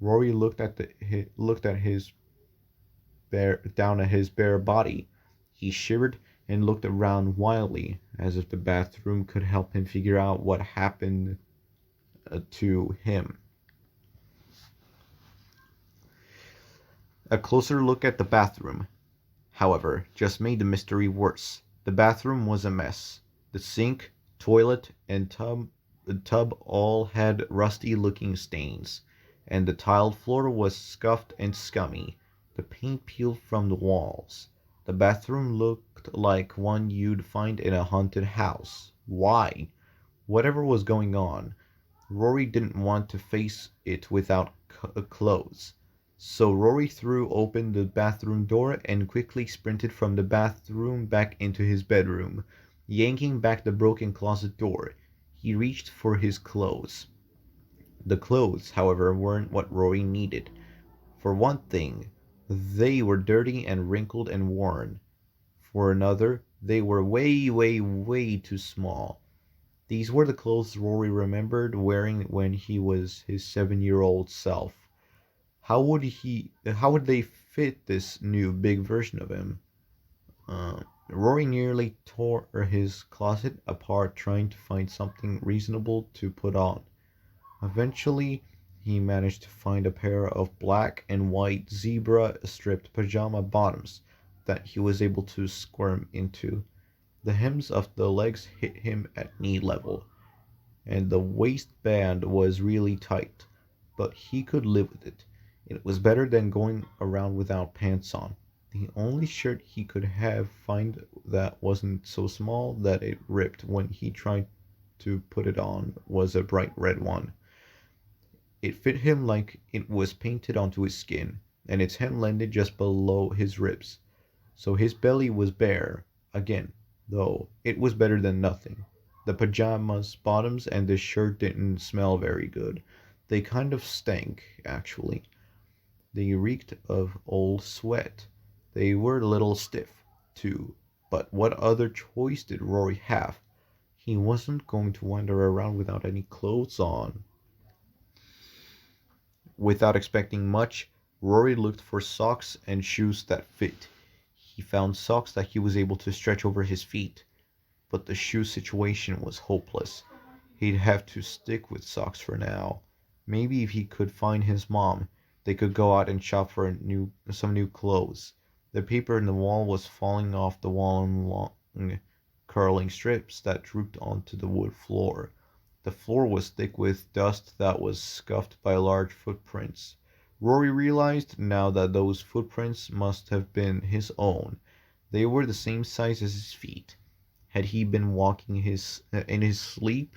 Rory looked at his down at his bare body. He shivered and looked around wildly, as if the bathroom could help him figure out what happened to him. A closer look at the bathroom, however, just made the mystery worse. The bathroom was a mess. The sink, toilet, and tub all had rusty-looking stains, and the tiled floor was scuffed and scummy. The paint peeled from the walls. The bathroom looked like one you'd find in a haunted house. Why? Whatever was going on, Rory didn't want to face it without clothes. So Rory threw open the bathroom door and quickly sprinted from the bathroom back into his bedroom. Yanking back the broken closet door, he reached for his clothes. The clothes, however, weren't what Rory needed. For one thing, they were dirty and wrinkled and worn. For another, they were way too small. These were the clothes Rory remembered wearing when he was his 7-year-old self. How would they fit this new big version of him? Rory nearly tore his closet apart trying to find something reasonable to put on. Eventually, he managed to find a pair of black and white zebra striped pajama bottoms that he was able to squirm into. The hems of the legs hit him at knee level, and the waistband was really tight, but he could live with it. It was better than going around without pants on. The only shirt he could find that wasn't so small that it ripped when he tried to put it on was a bright red one. It fit him like it was painted onto his skin, and its hem landed just below his ribs. So his belly was bare. Again, though, it was better than nothing. The pajamas, bottoms, and the shirt didn't smell very good. They kind of stank, actually. They reeked of old sweat. They were a little stiff, too. But what other choice did Rory have? He wasn't going to wander around without any clothes on. Without expecting much, Rory looked for socks and shoes that fit. He found socks that he was able to stretch over his feet, but the shoe situation was hopeless. He'd have to stick with socks for now. Maybe if he could find his mom, they could go out and shop for some new clothes. The paper in the wall was falling off the wall in long, curling strips that drooped onto the wood floor. The floor was thick with dust that was scuffed by large footprints. Rory realized now that those footprints must have been his own. They were the same size as his feet. Had he been walking in his sleep?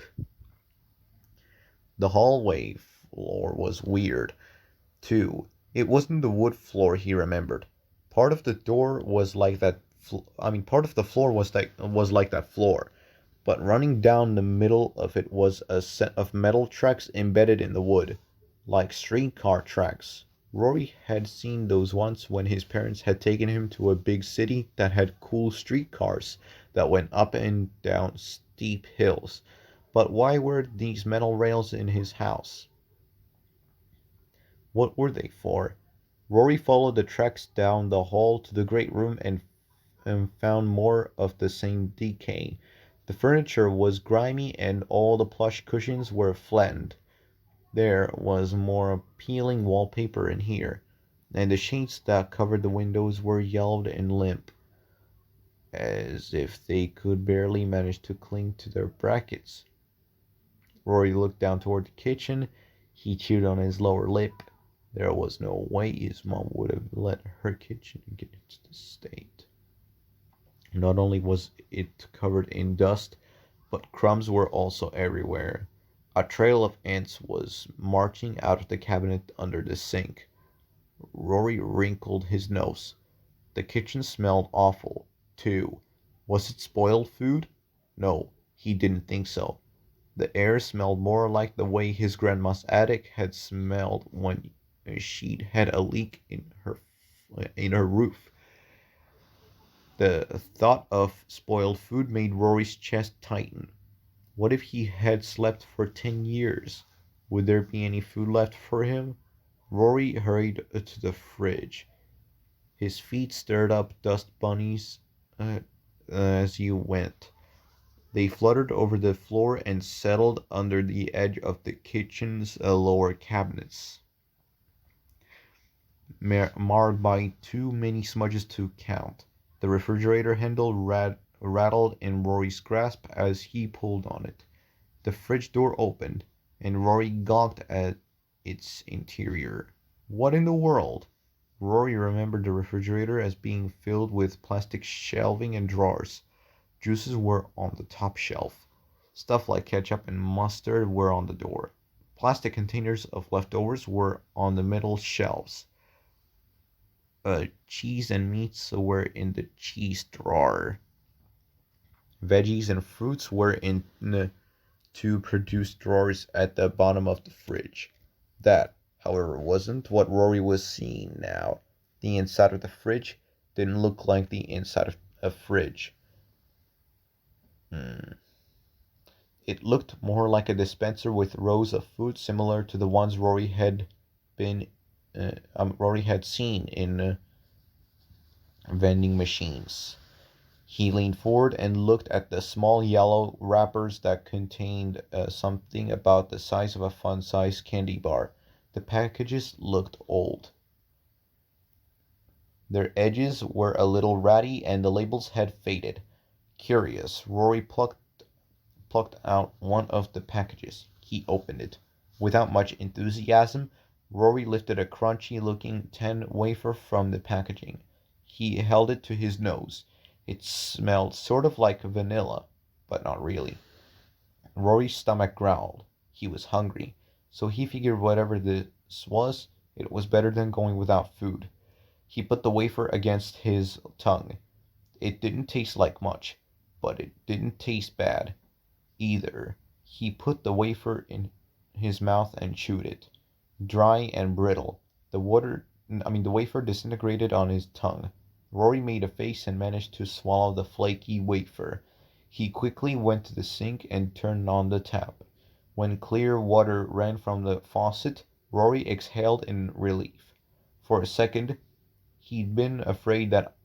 The hallway floor was weird, too. It wasn't the wood floor he remembered. Part of the door was like that. Part of the floor was like that floor, but running down the middle of it was a set of metal tracks embedded in the wood, like streetcar tracks. Rory had seen those once when his parents had taken him to a big city that had cool streetcars that went up and down steep hills. But why were these metal rails in his house? What were they for? Rory followed the tracks down the hall to the great room and found more of the same decay. The furniture was grimy and all the plush cushions were flattened. There was more peeling wallpaper in here, and the shades that covered the windows were yellowed and limp. as if they could barely manage to cling to their brackets. Rory looked down toward the kitchen. He chewed on his lower lip. There was no way his mom would have let her kitchen get into this state. Not only was it covered in dust, but crumbs were also everywhere. A trail of ants was marching out of the cabinet under the sink. Rory wrinkled his nose. The kitchen smelled awful, too. Was it spoiled food? No, he didn't think so. The air smelled more like the way his grandma's attic had smelled when she'd had a leak in her roof. The thought of spoiled food made Rory's chest tighten. What if he had slept for 10 years? Would there be any food left for him? Rory hurried to the fridge. His feet stirred up dust bunnies as he went. They fluttered over the floor and settled under the edge of the kitchen's lower cabinets, marred by too many smudges to count. The refrigerator handle rattled in Rory's grasp as he pulled on it. The fridge door opened, and Rory gawked at its interior. What in the world? Rory remembered the refrigerator as being filled with plastic shelving and drawers. Juices were on the top shelf. Stuff like ketchup and mustard were on the door. Plastic containers of leftovers were on the middle shelves. Cheese and meats were in the cheese drawer. Veggies and fruits were in the two produce drawers at the bottom of the fridge. That, however, wasn't what Rory was seeing now. The inside of the fridge didn't look like the inside of a fridge. It looked more like a dispenser with rows of food similar to the ones Rory had seen in vending machines. He leaned forward and looked at the small yellow wrappers that contained something about the size of a fun-sized candy bar. The packages looked old. Their edges were a little ratty and the labels had faded. Curious, Rory plucked out one of the packages. He opened it. Without much enthusiasm, Rory lifted a crunchy-looking tin wafer from the packaging. He held it to his nose. It smelled sort of like vanilla, but not really. Rory's stomach growled. He was hungry, so he figured whatever this was, it was better than going without food. He put the wafer against his tongue. It didn't taste like much, but it didn't taste bad either. He put the wafer in his mouth and chewed it. Dry and brittle. The wafer disintegrated on his tongue. Rory made a face and managed to swallow the flaky wafer. He quickly went to the sink and turned on the tap. When clear water ran from the faucet, Rory exhaled in relief. For a second, he'd been afraid that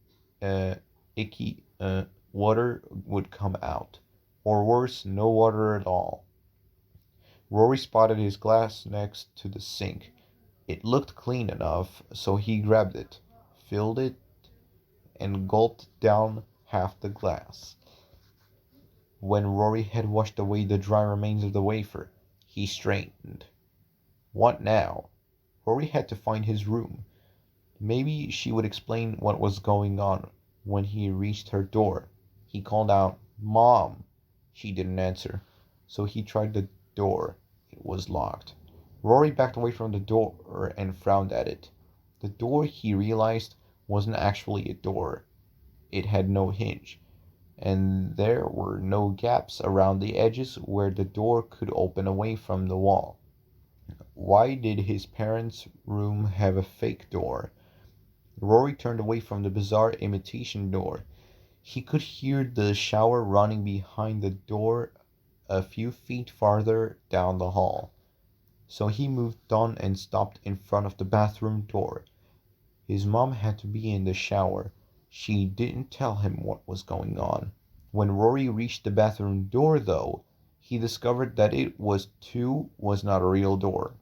icky water would come out. Or worse, no water at all. Rory spotted his glass next to the sink. It looked clean enough, so he grabbed it, filled it, and gulped down half the glass. When Rory had washed away the dry remains of the wafer, he straightened. What now? Rory had to find his room. Maybe she would explain what was going on when he reached her door. He called out, "Mom!" She didn't answer, so he tried the door. It was locked. Rory backed away from the door and frowned at it. The door, he realized, wasn't actually a door. It had no hinge, and there were no gaps around the edges where the door could open away from the wall. Why did his parents' room have a fake door? Rory turned away from the bizarre imitation door. He could hear the shower running behind the door a few feet farther down the hall. So he moved on and stopped in front of the bathroom door. His mom had to be in the shower. She didn't tell him what was going on. When Rory reached the bathroom door, though, he discovered that it was not a real door.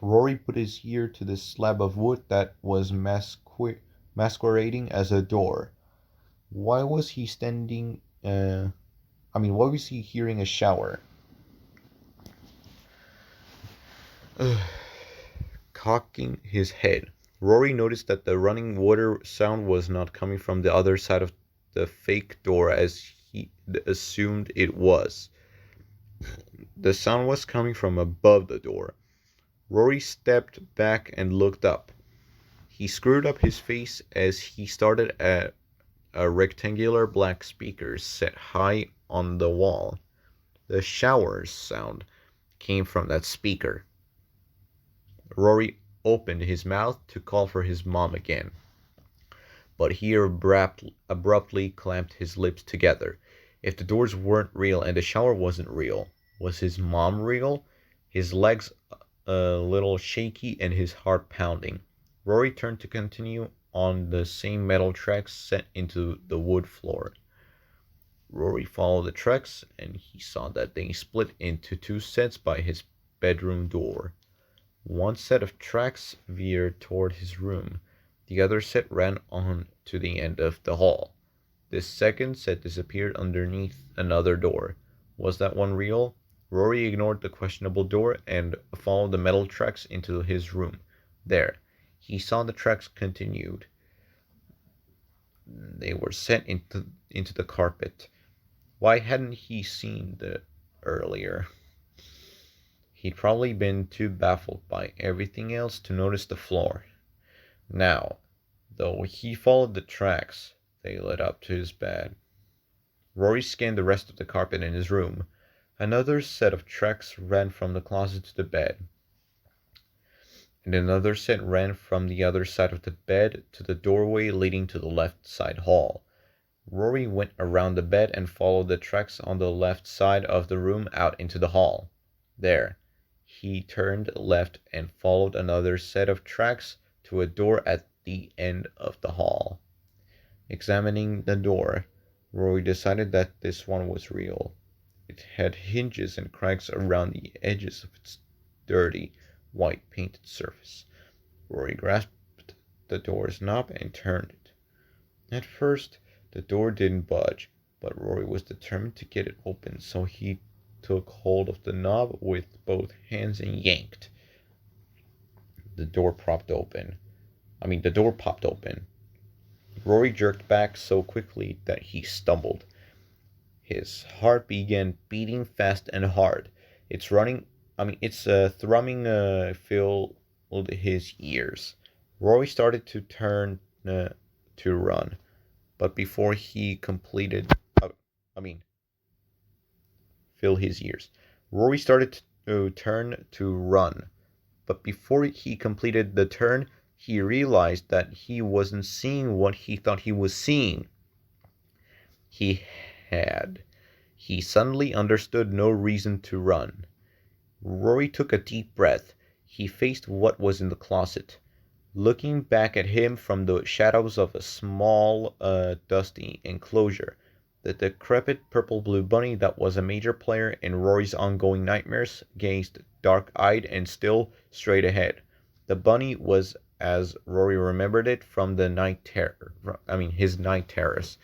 Rory put his ear to the slab of wood that was masquerading as a door. Why was he standing? Why was he hearing a shower? Cocking his head, Rory noticed that the running water sound was not coming from the other side of the fake door as he assumed it was. The sound was coming from above the door. Rory stepped back and looked up. He screwed up his face as he started at a rectangular black speaker set high on the wall. The shower sound came from that speaker. Rory opened his mouth to call for his mom again, but he abruptly clamped his lips together. If the doors weren't real and the shower wasn't real, was his mom real? His legs a little shaky and his heart pounding. Rory turned to continue on the same metal tracks set into the wood floor. Rory followed the tracks and he saw that they split into two sets by his bedroom door. One set of tracks veered toward his room. The other set ran on to the end of the hall. This second set disappeared underneath another door. Was that one real? Rory ignored the questionable door and followed the metal tracks into his room. There, he saw the tracks continued. They were set into the carpet. Why hadn't he seen that earlier? He'd probably been too baffled by everything else to notice the floor. Now, though, he followed the tracks. They led up to his bed. Rory scanned the rest of the carpet in his room. Another set of tracks ran from the closet to the bed, and another set ran from the other side of the bed to the doorway leading to the left side hall. Rory went around the bed and followed the tracks on the left side of the room out into the hall. There, he turned left and followed another set of tracks to a door at the end of the hall. Examining the door, Rory decided that this one was real. It had hinges and cracks around the edges of its dirty, white painted surface. Rory grasped the door's knob and turned it. At first, the door didn't budge, but Rory was determined to get it open, so he took hold of the knob with both hands and yanked. The door popped open. Rory jerked back so quickly that he stumbled. His heart began beating fast and hard. Its thrumming filled his ears. Rory started to turn to run, but before he completed, fill his ears. Rory started to turn to run, but before he completed the turn, he realized that he wasn't seeing what he thought he was seeing. He suddenly understood no reason to run. Rory took a deep breath. He faced what was in the closet. Looking back at him from the shadows of a small, dusty enclosure, the decrepit purple-blue bunny that was a major player in Rory's ongoing nightmares gazed dark-eyed and still straight ahead. The bunny was as Rory remembered it from his night terrors.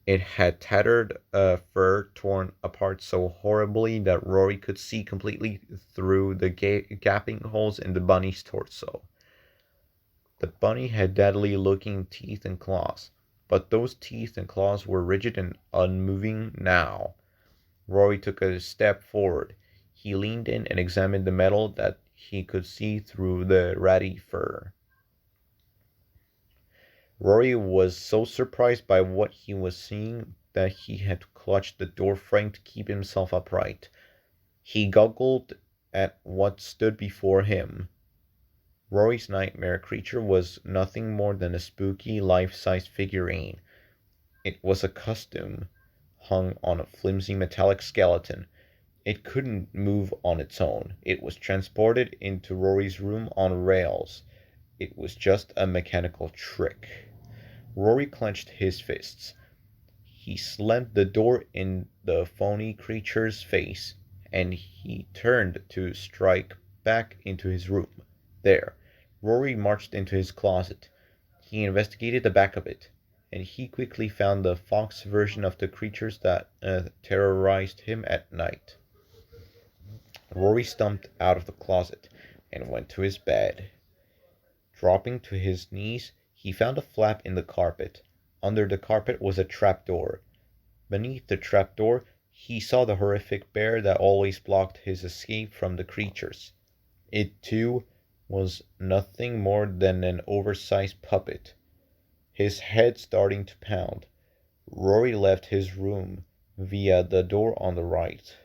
It had tattered fur torn apart so horribly that Rory could see completely through the gaping holes in the bunny's torso. The bunny had deadly-looking teeth and claws, but those teeth and claws were rigid and unmoving now. Rory took a step forward. He leaned in and examined the metal that he could see through the ratty fur. Rory was so surprised by what he was seeing that he had to clutch the door frame to keep himself upright. He goggled at what stood before him. Rory's nightmare creature was nothing more than a spooky, life-size figurine. It was a costume hung on a flimsy metallic skeleton. It couldn't move on its own. It was transported into Rory's room on rails. It was just a mechanical trick. Rory clenched his fists. He slammed the door in the phony creature's face, and he turned to strike back into his room. There, Rory marched into his closet. He investigated the back of it. and he quickly found the fox version of the creatures that terrorized him at night. Rory stumped out of the closet and went to his bed. Dropping to his knees, he found a flap in the carpet. Under the carpet was a trapdoor. Beneath the trapdoor, he saw the horrific bear that always blocked his escape from the creatures. It, too, was nothing more than an oversized puppet, his head starting to pound. Rory left his room via the door on the right,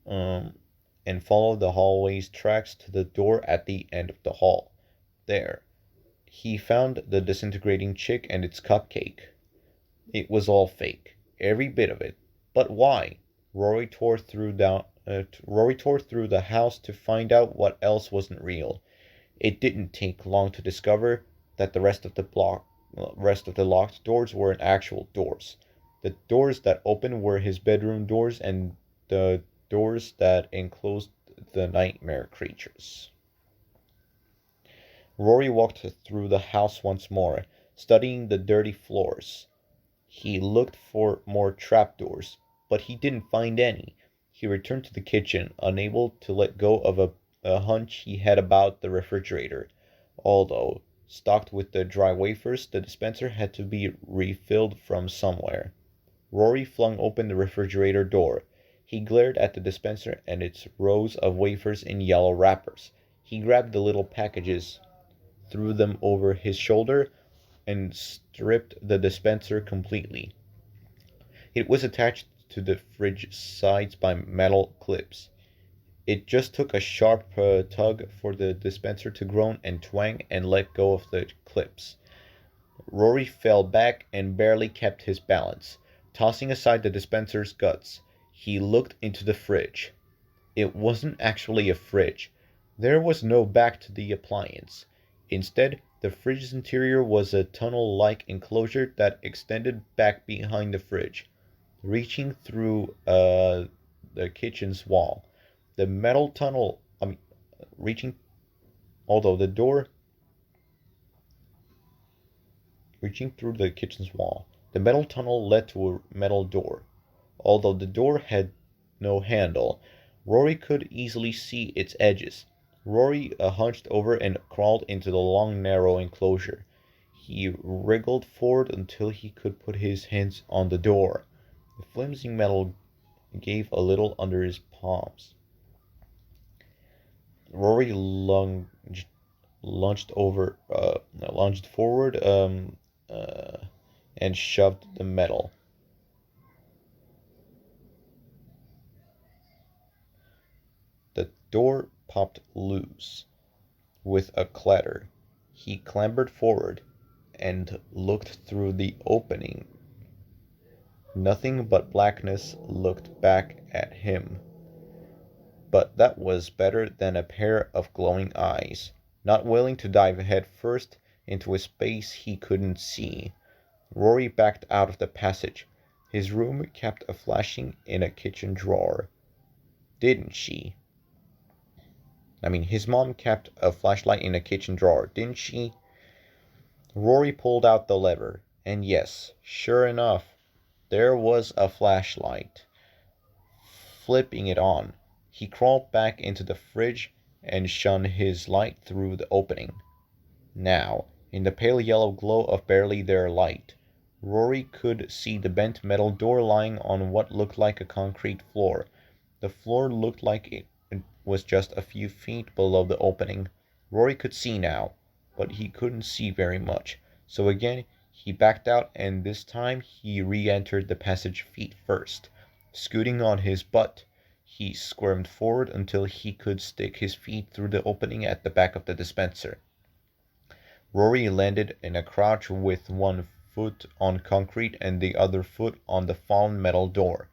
and followed the hallway's tracks to the door at the end of the hall. There, he found the disintegrating chick and its cupcake. It was all fake, every bit of it. But why? Rory tore through the house to find out what else wasn't real. It didn't take long to discover that the rest of the locked doors weren't actual doors. The doors that opened were his bedroom doors and the doors that enclosed the nightmare creatures. Rory walked through the house once more, studying the dirty floors. He looked for more trapdoors, but he didn't find any. He returned to the kitchen, unable to let go of a hunch he had about the refrigerator. Although stocked with the dry wafers, the dispenser had to be refilled from somewhere. Rory flung open the refrigerator door. He glared at the dispenser and its rows of wafers in yellow wrappers. He grabbed the little packages, threw them over his shoulder, and stripped the dispenser completely. It was attached to the fridge sides by metal clips. It just took a sharp tug for the dispenser to groan and twang and let go of the clips. Rory fell back and barely kept his balance. Tossing aside the dispenser's guts, he looked into the fridge. It wasn't actually a fridge. There was no back to the appliance. Instead, the fridge's interior was a tunnel-like enclosure that extended back behind the fridge, reaching through the kitchen's wall. The metal tunnel, reaching, although the door, reaching through the kitchen's wall. The metal tunnel led to a metal door. Although the door had no handle, Rory could easily see its edges. Rory hunched over and crawled into the long, narrow enclosure. He wriggled forward until he could put his hands on the door. The flimsy metal gave a little under his palms. Rory lunged forward, and shoved the metal. The door popped loose with a clatter. He clambered forward and looked through the opening. Nothing but blackness looked back at him. But that was better than a pair of glowing eyes. Not willing to dive head first into a space he couldn't see, Rory backed out of the passage. His room kept a flashing in a kitchen drawer. Didn't she? His mom kept a flashlight in a kitchen drawer, didn't she? Rory pulled out the lever, and yes, sure enough, there was a flashlight. Flipping it on, he crawled back into the fridge and shone his light through the opening. Now, in the pale yellow glow of barely there light, Rory could see the bent metal door lying on what looked like a concrete floor. The floor looked like it was just a few feet below the opening. Rory could see now, but he couldn't see very much. So again, he backed out, and this time he re-entered the passage feet first. Scooting on his butt, he squirmed forward until he could stick his feet through the opening at the back of the dispenser. Rory landed in a crouch with one foot on concrete and the other foot on the fallen metal door.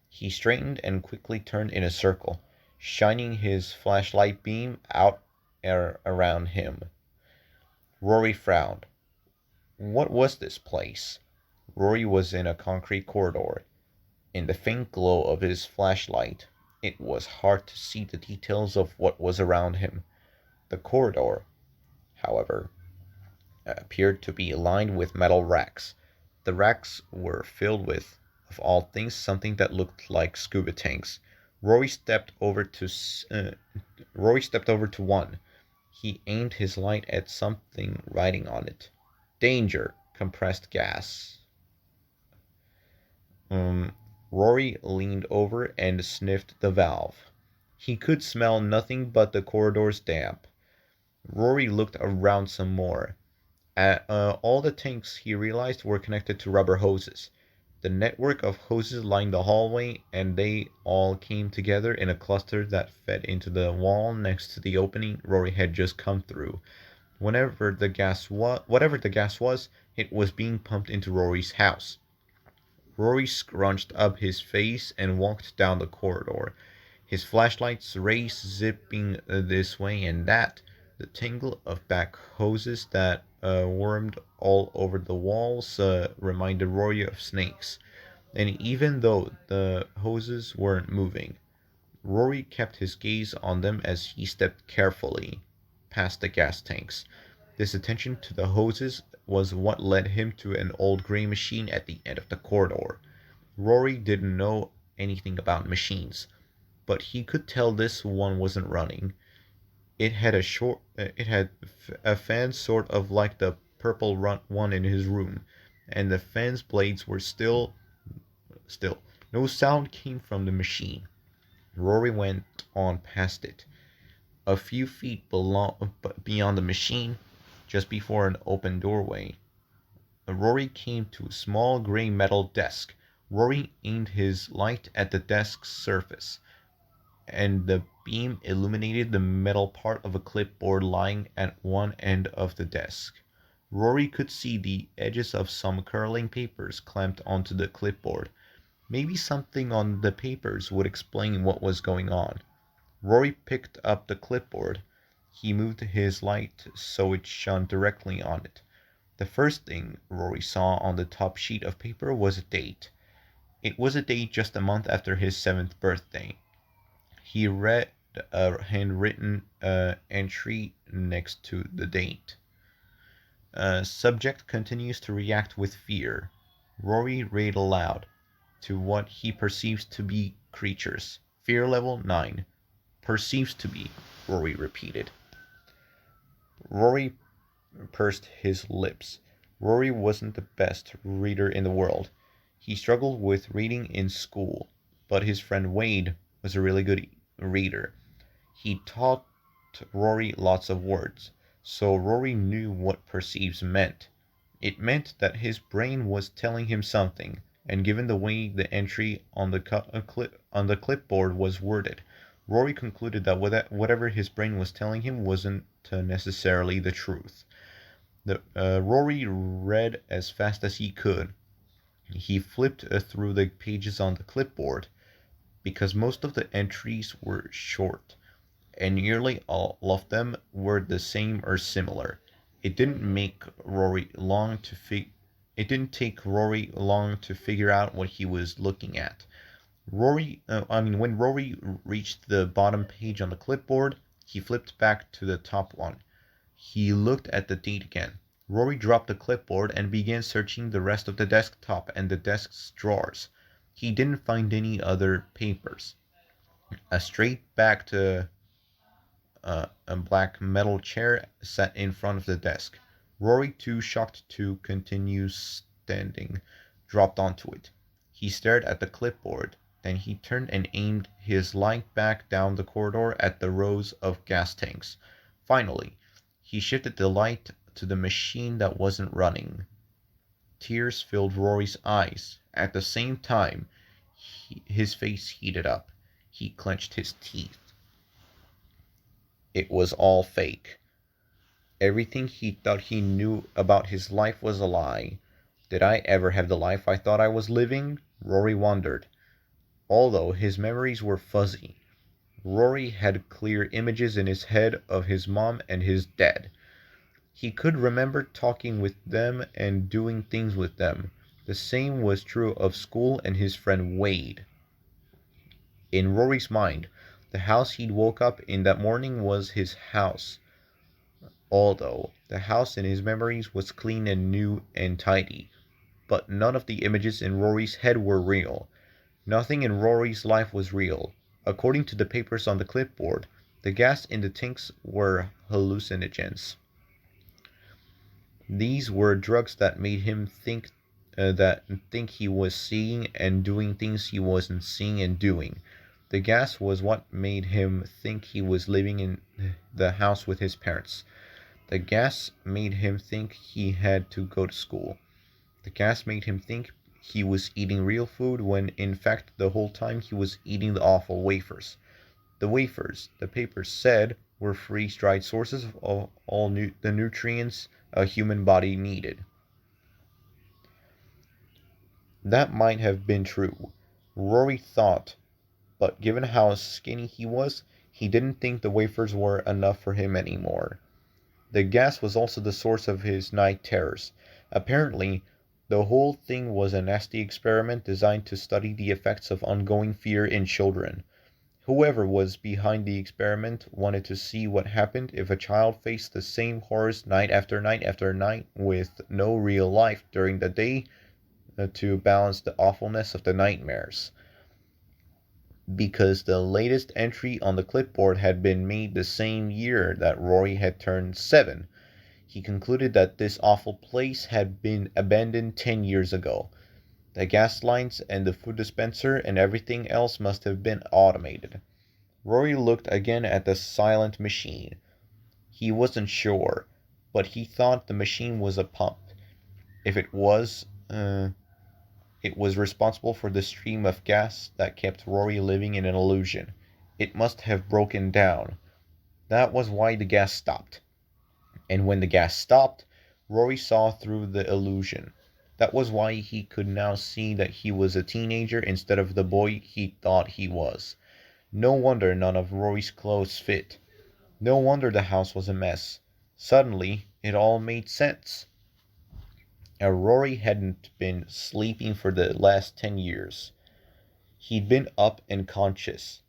He straightened and quickly turned in a circle, shining his flashlight beam out around him. Rory frowned. What was this place? Rory was in a concrete corridor. In the faint glow of his flashlight, it was hard to see the details of what was around him. The corridor, however, appeared to be lined with metal racks. The racks were filled with, of all things, something that looked like scuba tanks. Rory stepped over to Rory stepped over to one. He aimed his light at something writing on it. Danger, compressed gas. Um, Rory leaned over and sniffed the valve. He could smell nothing but the corridor's damp. Rory looked around some more. All the tanks, he realized, were connected to rubber hoses. The network of hoses lined the hallway, and they all came together in a cluster that fed into the wall next to the opening Rory had just come through. Whatever the gas was, it was being pumped into Rory's house. Rory scrunched up his face and walked down the corridor, his flashlight's rays zipping this way and that. The tangle of back hoses that wormed all over the walls reminded Rory of snakes. And even though the hoses weren't moving, Rory kept his gaze on them as he stepped carefully past the gas tanks. This attention to the hoses was what led him to an old gray machine at the end of the corridor. Rory didn't know anything about machines, but he could tell this one wasn't running. It had a fan sort of like the purple one in his room, and the fan's blades were still. No sound came from the machine. Rory went on past it. A few feet beyond the machine, just before an open doorway, Rory came to a small gray metal desk. Rory aimed his light at the desk's surface, and the beam illuminated the metal part of a clipboard lying at one end of the desk. Rory could see the edges of some curling papers clamped onto the clipboard. Maybe something on the papers would explain what was going on. Rory picked up the clipboard. He moved his light so it shone directly on it. The first thing Rory saw on the top sheet of paper was a date. It was a date just a month after his 7th birthday. He read a handwritten entry next to the date. Subject continues to react with fear. Rory read aloud to what he perceives to be creatures. Fear level 9. Perceives to be, Rory repeated. Rory pursed his lips. Rory wasn't the best reader in the world. He struggled with reading in school, but his friend Wade was a really good reader. He taught Rory lots of words, so Rory knew what perceives meant. It meant that his brain was telling him something, and given the way the entry on the clipboard was worded, Rory concluded that whatever his brain was telling him wasn't necessarily the truth. Rory read as fast as he could. He flipped through the pages on the clipboard, because most of the entries were short, and nearly all of them were the same or similar. It didn't take Rory long to figure out what he was looking at. When Rory reached the bottom page on the clipboard, he flipped back to the top one. He looked at the date again. Rory dropped the clipboard and began searching the rest of the desktop and the desk's drawers. He didn't find any other papers. A straight-backed a black metal chair sat in front of the desk. Rory, too shocked to continue standing, dropped onto it. He stared at the clipboard. Then he turned and aimed his light back down the corridor at the rows of gas tanks. Finally, he shifted the light to the machine that wasn't running. Tears filled Rory's eyes. At the same time, his face heated up. He clenched his teeth. It was all fake. Everything he thought he knew about his life was a lie. Did I ever have the life I thought I was living? Rory wondered. Although his memories were fuzzy, Rory had clear images in his head of his mom and his dad. He could remember talking with them and doing things with them. The same was true of school and his friend Wade. In Rory's mind, the house he'd woke up in that morning was his house, although the house in his memories was clean and new and tidy. But none of the images in Rory's head were real. Nothing in Rory's life was real. According to the papers on the clipboard, the gas in the tanks were hallucinogens. These were drugs that made him think he was seeing and doing things he wasn't seeing and doing. The gas was what made him think he was living in the house with his parents. The gas made him think he had to go to school. The gas made him think he was eating real food when in fact the whole time he was eating the awful wafers. The wafers, the papers said, were freeze-dried sources of all the nutrients a human body needed. That might have been true, Rory thought, but given how skinny he was, he didn't think the wafers were enough for him anymore. The gas was also the source of his night terrors. Apparently, the whole thing was a nasty experiment designed to study the effects of ongoing fear in children. Whoever was behind the experiment wanted to see what happened if a child faced the same horrors night after night after night with no real life during the day to balance the awfulness of the nightmares. Because the latest entry on the clipboard had been made the same year that Rory had turned 7, he concluded that this awful place had been abandoned 10 years ago. The gas lines and the food dispenser and everything else must have been automated. Rory looked again at the silent machine. He wasn't sure, but he thought the machine was a pump. If it was responsible for the stream of gas that kept Rory living in an illusion. It must have broken down. That was why the gas stopped. And when the gas stopped, Rory saw through the illusion. That was why he could now see that he was a teenager instead of the boy he thought he was. No wonder none of Rory's clothes fit. No wonder the house was a mess. Suddenly, it all made sense. Rory hadn't been sleeping for the last 10 years. He'd been up and conscious.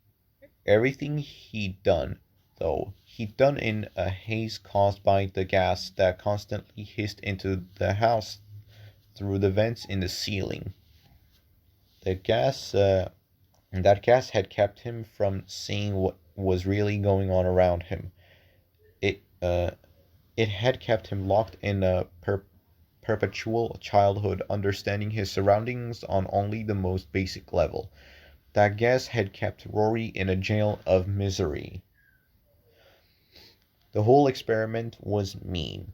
Everything he'd done, though, he'd done in a haze caused by the gas that constantly hissed into the house through the vents in the ceiling. That gas had kept him from seeing what was really going on around him. It had kept him locked in a perpetual childhood, understanding his surroundings on only the most basic level. That gas had kept Rory in a jail of misery. The whole experiment was mean.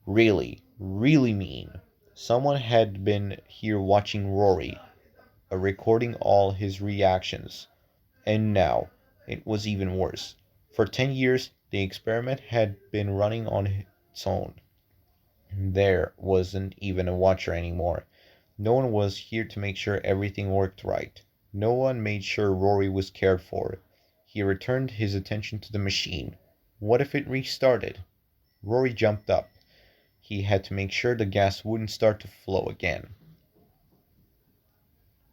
Really, really mean. Someone had been here watching Rory, recording all his reactions. And now, it was even worse. For 10 years, the experiment had been running on its own. There wasn't even a watcher anymore. No one was here to make sure everything worked right. No one made sure Rory was cared for. He returned his attention to the machine. What if it restarted? Rory jumped up. He had to make sure the gas wouldn't start to flow again.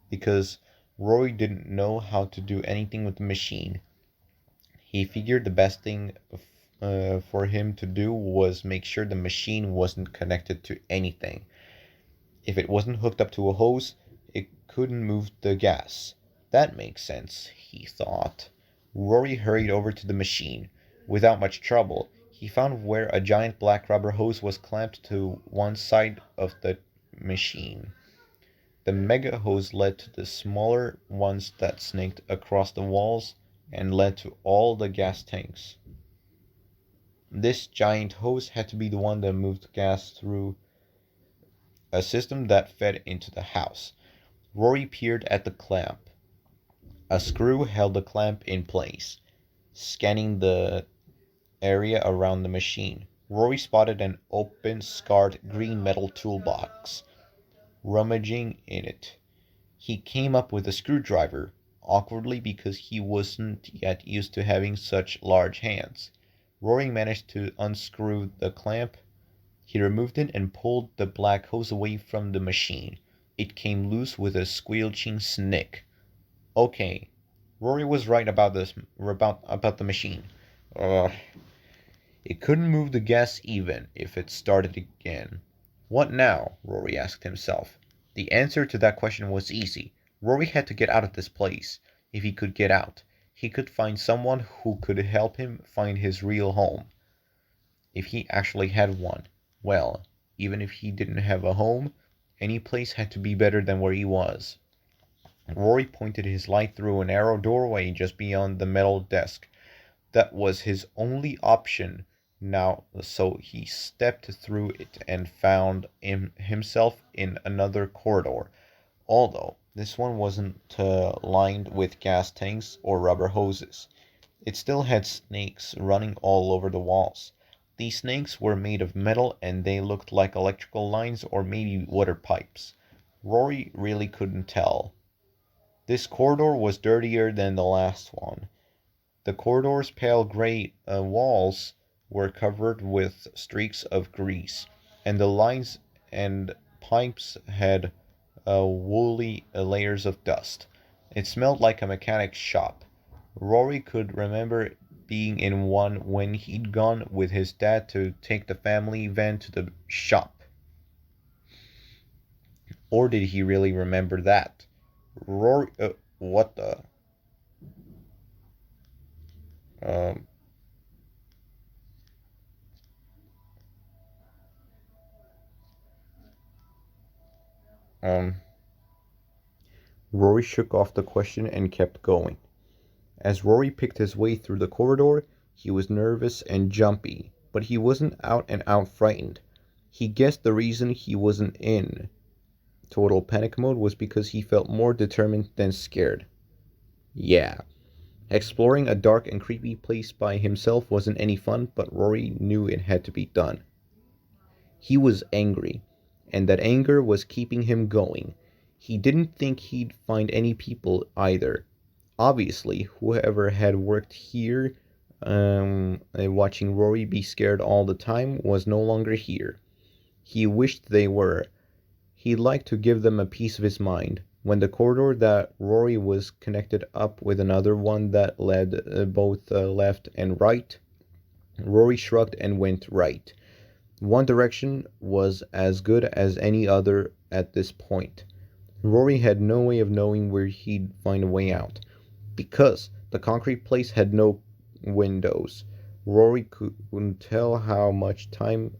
Because Rory didn't know how to do anything with the machine. He figured the best thing for him to do was make sure the machine wasn't connected to anything. If it wasn't hooked up to a hose, it couldn't move the gas. That makes sense, he thought. Rory hurried over to the machine. Without much trouble, he found where a giant black rubber hose was clamped to one side of the machine. The mega hose led to the smaller ones that snaked across the walls and led to all the gas tanks. This giant hose had to be the one that moved gas through a system that fed into the house. Rory peered at the clamp. A screw held the clamp in place. Scanning the area around the machine, Rory spotted an open, scarred green metal toolbox. Rummaging in it, he came up with a screwdriver, awkwardly because he wasn't yet used to having such large hands. Rory managed to unscrew the clamp. He removed it and pulled the black hose away from the machine. It came loose with a squelching snick. Okay, Rory was right about the machine. It couldn't move the gas even if it started again. What now? Rory asked himself. The answer to that question was easy. Rory had to get out of this place. If he could get out, he could find someone who could help him find his real home. If he actually had one. Well, even if he didn't have a home, any place had to be better than where he was. Rory pointed his light through a narrow doorway just beyond the metal desk. That was his only option now, so he stepped through it and found himself in another corridor. Although this one wasn't lined with gas tanks or rubber hoses. It still had snakes running all over the walls. These snakes were made of metal and they looked like electrical lines or maybe water pipes. Rory really couldn't tell. This corridor was dirtier than the last one. The corridor's pale gray walls were covered with streaks of grease, and the lines and pipes had woolly layers of dust. It smelled like a mechanic's shop. Rory could remember being in one when he'd gone with his dad to take the family van to the shop. Or did he really remember that? Rory, what the? Um, um, Rory shook off the question and kept going. As Rory picked his way through the corridor, he was nervous and jumpy, but he wasn't out and out frightened. He guessed the reason he wasn't in total panic mode was because he felt more determined than scared. Yeah, exploring a dark and creepy place by himself wasn't any fun, but Rory knew it had to be done. He was angry, and that anger was keeping him going. He didn't think he'd find any people either. Obviously, whoever had worked here, watching Rory be scared all the time, was no longer here. He wished they were. He'd like to give them a piece of his mind. When the corridor that Rory was connected up with another one that led both left and right, Rory shrugged and went right. One direction was as good as any other at this point. Rory had no way of knowing where he'd find a way out. Because the concrete place had no windows, Rory couldn't tell how much time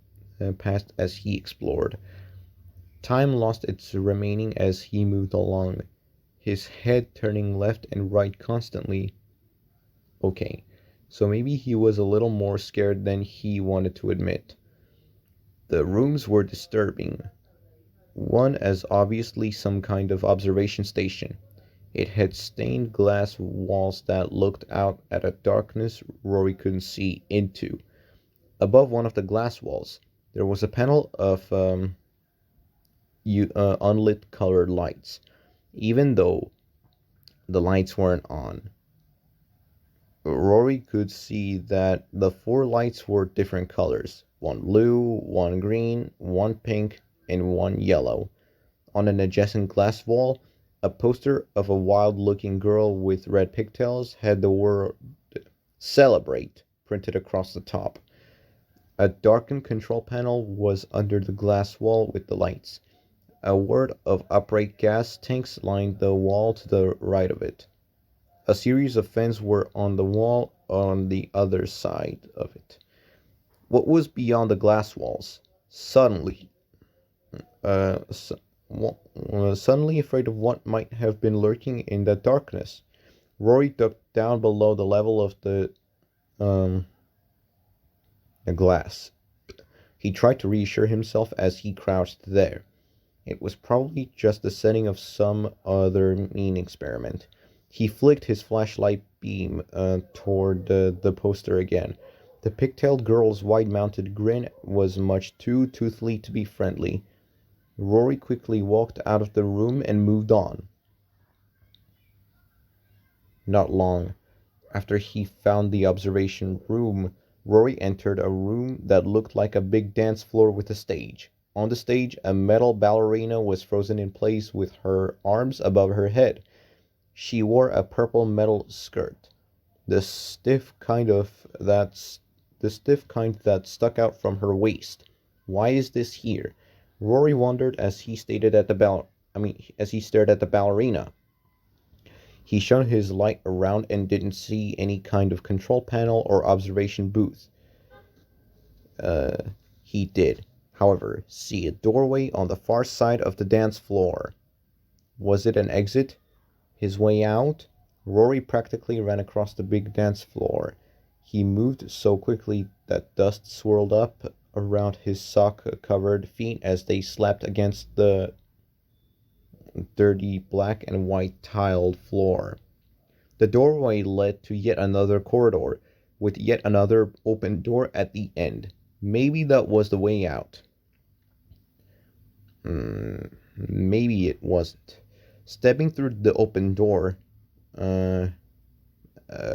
passed as he explored. Time lost its remaining as he moved along, his head turning left and right constantly. Okay, so maybe he was a little more scared than he wanted to admit. The rooms were disturbing. One as obviously some kind of observation station. It had stained glass walls that looked out at a darkness Rory couldn't see into. Above one of the glass walls, there was a panel of unlit colored lights, even though the lights weren't on. Rory could see that the four lights were different colors, one blue, one green, one pink, and one yellow. On an adjacent glass wall, a poster of a wild-looking girl with red pigtails had the word "Celebrate" printed across the top. A darkened control panel was under the glass wall with the lights. A ward of upright gas tanks lined the wall to the right of it. A series of fans were on the wall on the other side of it. What was beyond the glass walls? Suddenly, suddenly afraid of what might have been lurking in that darkness, Rory ducked down below the level of the glass. He tried to reassure himself as he crouched there. It was probably just the setting of some other mean experiment. He flicked his flashlight beam toward the poster again. The pigtailed girl's wide-mounted grin was much too toothly to be friendly. Rory quickly walked out of the room and moved on. Not long after he found the observation room, Rory entered a room that looked like a big dance floor with a stage. On the stage, a metal ballerina was frozen in place with her arms above her head. She wore a purple metal skirt, the stiff kind that stuck out from her waist. Why is this here? Rory wondered as he stared at the as he stared at the ballerina. He shone his light around and didn't see any kind of control panel or observation booth. Uh, he did, however, see a doorway on the far side of the dance floor. Was it an exit? His way out? Rory practically ran across the big dance floor. He moved so quickly that dust swirled up around his sock-covered feet as they slapped against the dirty black and white tiled floor. The doorway led to yet another corridor, with yet another open door at the end. Maybe that was the way out. Maybe it wasn't. Stepping through the open door,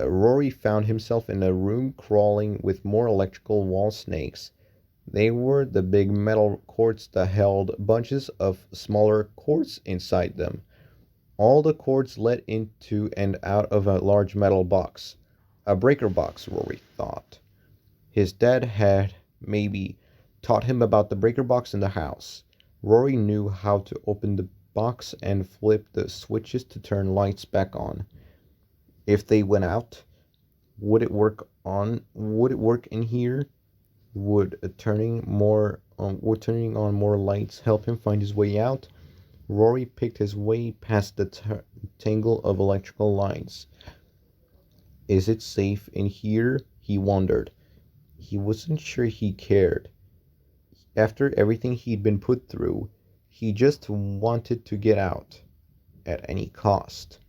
Rory found himself in a room crawling with more electrical wall snakes. They were the big metal cords that held bunches of smaller cords inside them. All the cords led into and out of a large metal box. A breaker box, Rory thought. His dad had, maybe, taught him about the breaker box in the house. Rory knew how to open the box and flip the switches to turn lights back on. If they went out, would it work in here? Would turning on more lights help him find his way out? Rory picked his way past the tangle of electrical lines. Is it safe in here? He wondered. He wasn't sure he cared. After everything he'd been put through, he just wanted to get out, at any cost.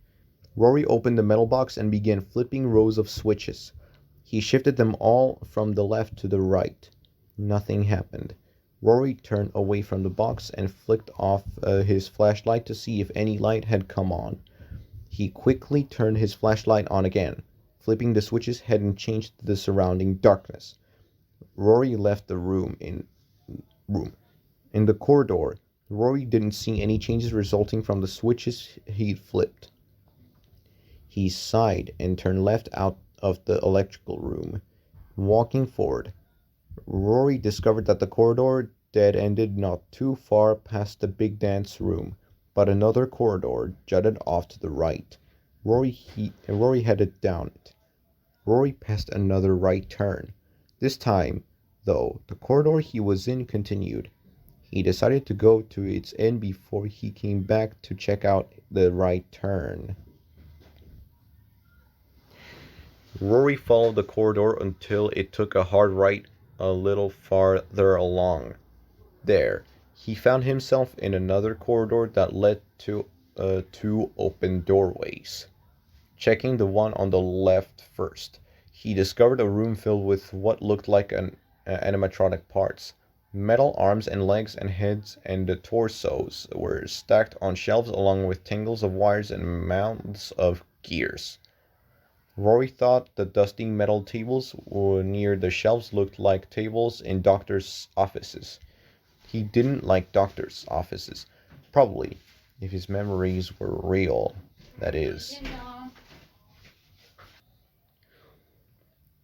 Rory opened the metal box and began flipping rows of switches. He shifted them all from the left to the right. Nothing happened. Rory turned away from the box and flicked off his flashlight to see if any light had come on. He quickly turned his flashlight on again. Flipping the switches hadn't changed the surrounding darkness. Rory left the room. In the corridor, Rory didn't see any changes resulting from the switches he'd flipped. He sighed and turned left out of the electrical room. Walking forward, Rory discovered that the corridor dead-ended not too far past the big dance room, but another corridor jutted off to the right. Rory headed down it. Rory passed another right turn. This time, though, the corridor he was in continued. He decided to go to its end before he came back to check out the right turn. Rory followed the corridor until it took a hard right a little farther along. There, he found himself in another corridor that led to two open doorways. Checking the one on the left first, he discovered a room filled with what looked like animatronic parts. Metal arms and legs and heads and the torsos were stacked on shelves along with tangles of wires and mounds of gears. Rory thought the dusty metal tables near the shelves looked like tables in doctors' offices. He didn't like doctors' offices. Probably, if his memories were real, that is.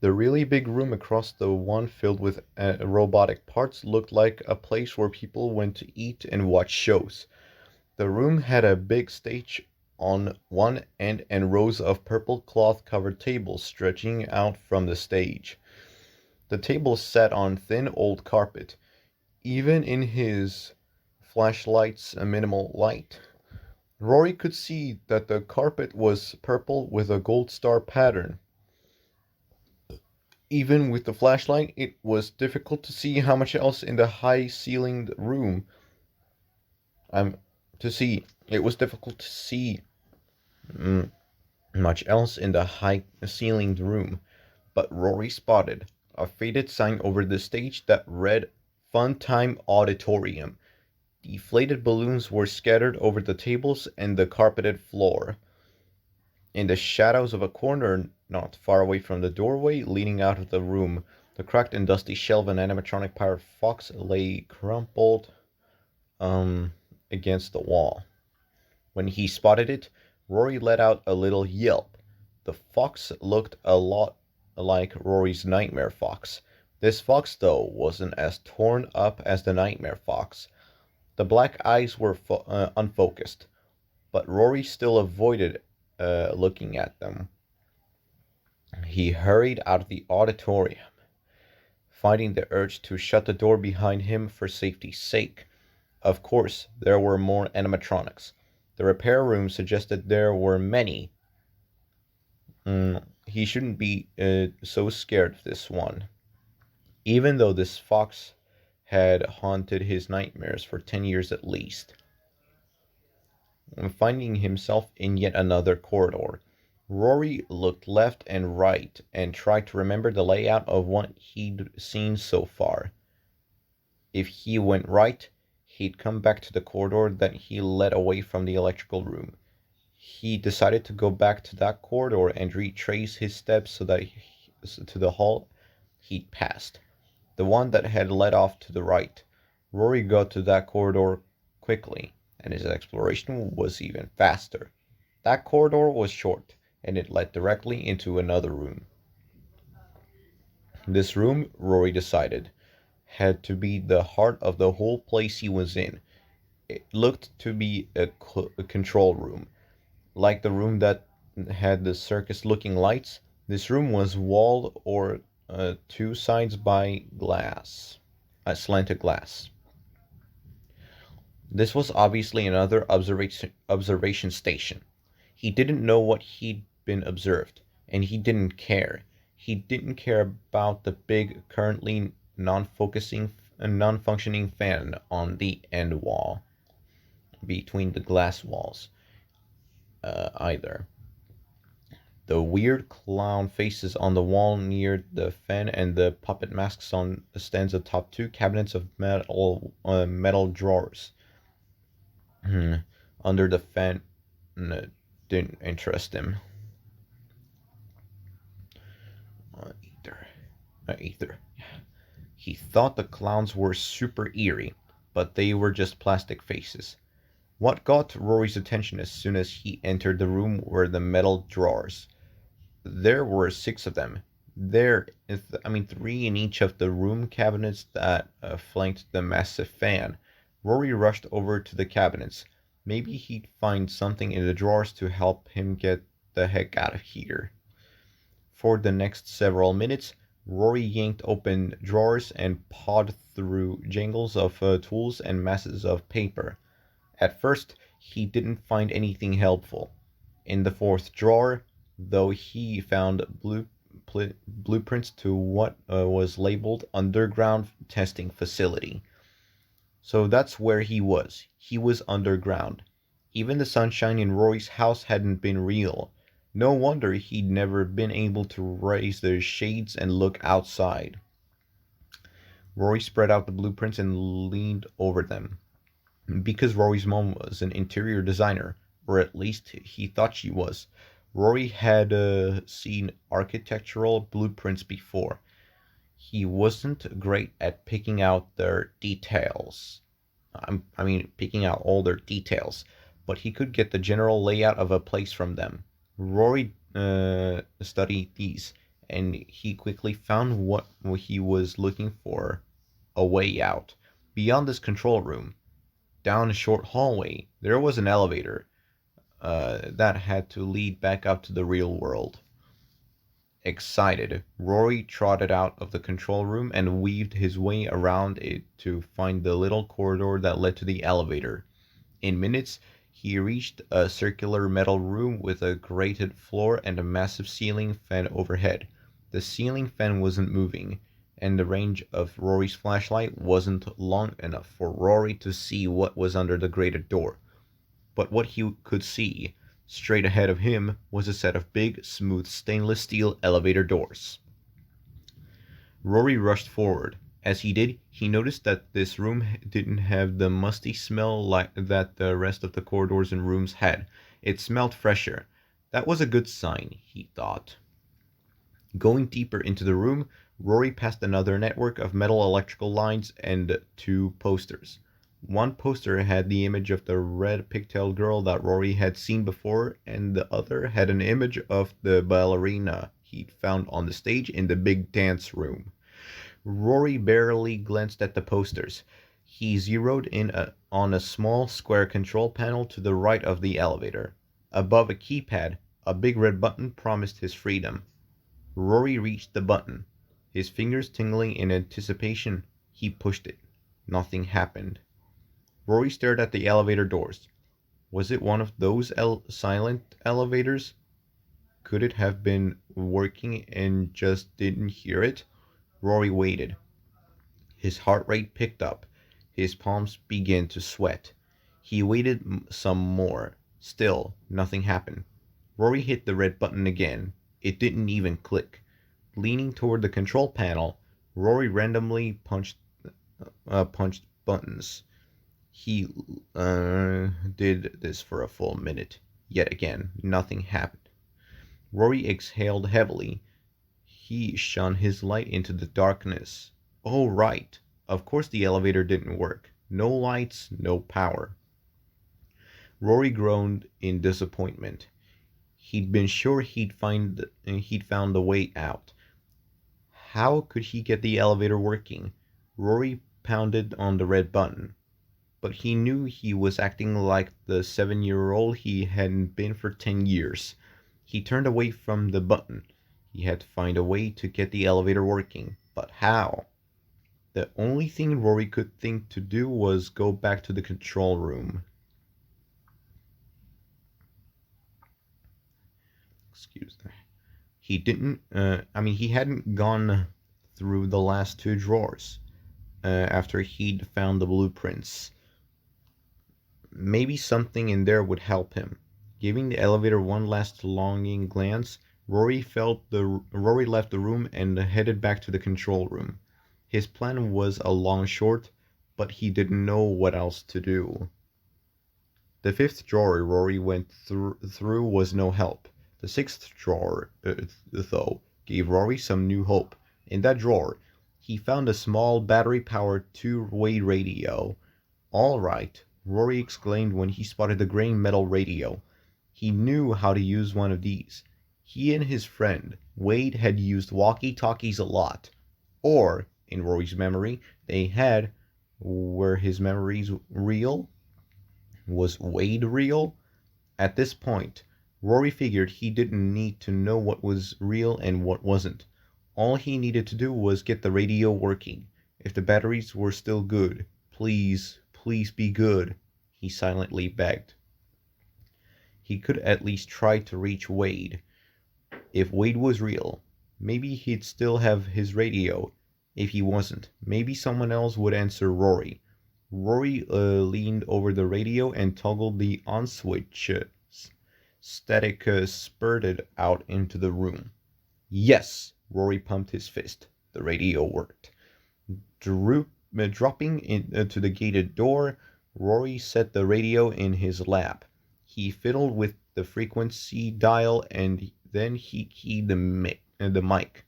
The really big room across the one filled with robotic parts looked like a place where people went to eat and watch shows. The room had a big stage on one end and rows of purple cloth-covered tables stretching out from the stage. The tables sat on thin old carpet. Even in his flashlight's minimal light, Rory could see that the carpet was purple with a gold star pattern. Even with the flashlight, it was difficult to see how much else in the high-ceilinged room. It was difficult to see much else in the high-ceilinged room, but Rory spotted a faded sign over the stage that read "Fun Time Auditorium." Deflated balloons were scattered over the tables and the carpeted floor. In the shadows of a corner not far away from the doorway leading out of the room, the cracked and dusty shell of an animatronic pirate fox lay crumpled against the wall. When he spotted it, Rory let out a little yelp. The fox looked a lot like Rory's nightmare fox. This fox, though, wasn't as torn up as the nightmare fox. The black eyes were unfocused, but Rory still avoided looking at them. He hurried out of the auditorium, fighting the urge to shut the door behind him for safety's sake. Of course, there were more animatronics. The repair room suggested there were many. He shouldn't be so scared of this one, even though this fox had haunted his nightmares for 10 years at least. Finding himself in yet another corridor, Rory looked left and right and tried to remember the layout of what he'd seen so far. If he went right, he'd come back to the corridor that he led away from the electrical room. He decided to go back to that corridor and retrace his steps to the hall he'd passed, the one that had led off to the right. Rory got to that corridor quickly, and his exploration was even faster. That corridor was short, and it led directly into another room. This room, Rory decided, had to be the heart of the whole place he was in. It looked to be a control room. Like the room that had the circus-looking lights, this room was walled or two sides by glass, slanted glass. This was obviously another observation station. He didn't know what he'd been observed, and he didn't care. He didn't care about the big, currently non-functioning fan on the end wall, between the glass walls, either. The weird clown faces on the wall near the fan and the puppet masks on the stands atop two cabinets of metal drawers under the fan didn't interest him. Either. He thought the clowns were super eerie, but they were just plastic faces. What got Rory's attention as soon as he entered the room were the metal drawers. There were 6 of them. Three in each of the room cabinets that flanked the massive fan. Rory rushed over to the cabinets. Maybe he'd find something in the drawers to help him get the heck out of here. For the next several minutes, Rory yanked open drawers and pawed through jangles of tools and masses of paper. At first, he didn't find anything helpful. In the 4th drawer, though, he found blueprints to what was labeled Underground Testing Facility. So that's where he was. He was underground. Even the sunshine in Rory's house hadn't been real. No wonder he'd never been able to raise the shades and look outside. Rory spread out the blueprints and leaned over them. Because Rory's mom was an interior designer, or at least he thought she was, Rory had seen architectural blueprints before. He wasn't great at picking out their details. Picking out all their details, but he could get the general layout of a place from them. Rory studied these, and he quickly found what he was looking for: a way out. Beyond this control room, down a short hallway, there was an elevator that had to lead back up to the real world. Excited, Rory trotted out of the control room and weaved his way around it to find the little corridor that led to the elevator. In minutes, he reached a circular metal room with a grated floor and a massive ceiling fan overhead. The ceiling fan wasn't moving, and the range of Rory's flashlight wasn't long enough for Rory to see what was under the grated door. But what he could see, straight ahead of him, was a set of big, smooth stainless steel elevator doors. Rory rushed forward. As he did, he noticed that this room didn't have the musty smell that the rest of the corridors and rooms had. It smelled fresher. That was a good sign, he thought. Going deeper into the room, Rory passed another network of metal electrical lines and 2 posters. One poster had the image of the red pigtailed girl that Rory had seen before, and the other had an image of the ballerina he'd found on the stage in the big dance room. Rory barely glanced at the posters. He zeroed in on a small square control panel to the right of the elevator. Above a keypad, a big red button promised his freedom. Rory reached the button. His fingers tingling in anticipation, he pushed it. Nothing happened. Rory stared at the elevator doors. Was it one of those silent elevators? Could it have been working and just didn't hear it? Rory waited. His heart rate picked up. His palms began to sweat. He waited some more. Still, nothing happened. Rory hit the red button again. It didn't even click. Leaning toward the control panel, Rory randomly punched buttons. He did this for a full minute. Yet again, nothing happened. Rory exhaled heavily. He shone his light into the darkness. Oh, right. Of course the elevator didn't work. No lights, no power. Rory groaned in disappointment. He'd been sure he'd found the way out. How could he get the elevator working? Rory pounded on the red button. But he knew he was acting like the 7-year-old he hadn't been for 10 years. He turned away from the button. He had to find a way to get the elevator working. But how? The only thing Rory could think to do was go back to the control room. Excuse me. He hadn't gone through the last 2 drawers after he'd found the blueprints. Maybe something in there would help him. Giving the elevator one last longing glance, Rory left the room and headed back to the control room. His plan was a long shot, but he didn't know what else to do. The 5th drawer Rory went through was no help. The 6th drawer, though, gave Rory some new hope. In that drawer, he found a small battery-powered 2-way radio. All right, Rory exclaimed when he spotted the gray metal radio. He knew how to use one of these. He and his friend, Wade, had used walkie-talkies a lot. Or, in Rory's memory, they had. Were his memories real? Was Wade real? At this point, Rory figured he didn't need to know what was real and what wasn't. All he needed to do was get the radio working. If the batteries were still good, please be good, he silently begged. He could at least try to reach Wade. If Wade was real, maybe he'd still have his radio. If he wasn't, maybe someone else would answer Rory. Rory leaned over the radio and toggled the on switch. Static spurted out into the room. Yes! Rory pumped his fist. The radio worked. Dropping into the gated door, Rory set the radio in his lap. He fiddled with the frequency dial and then he keyed the mic.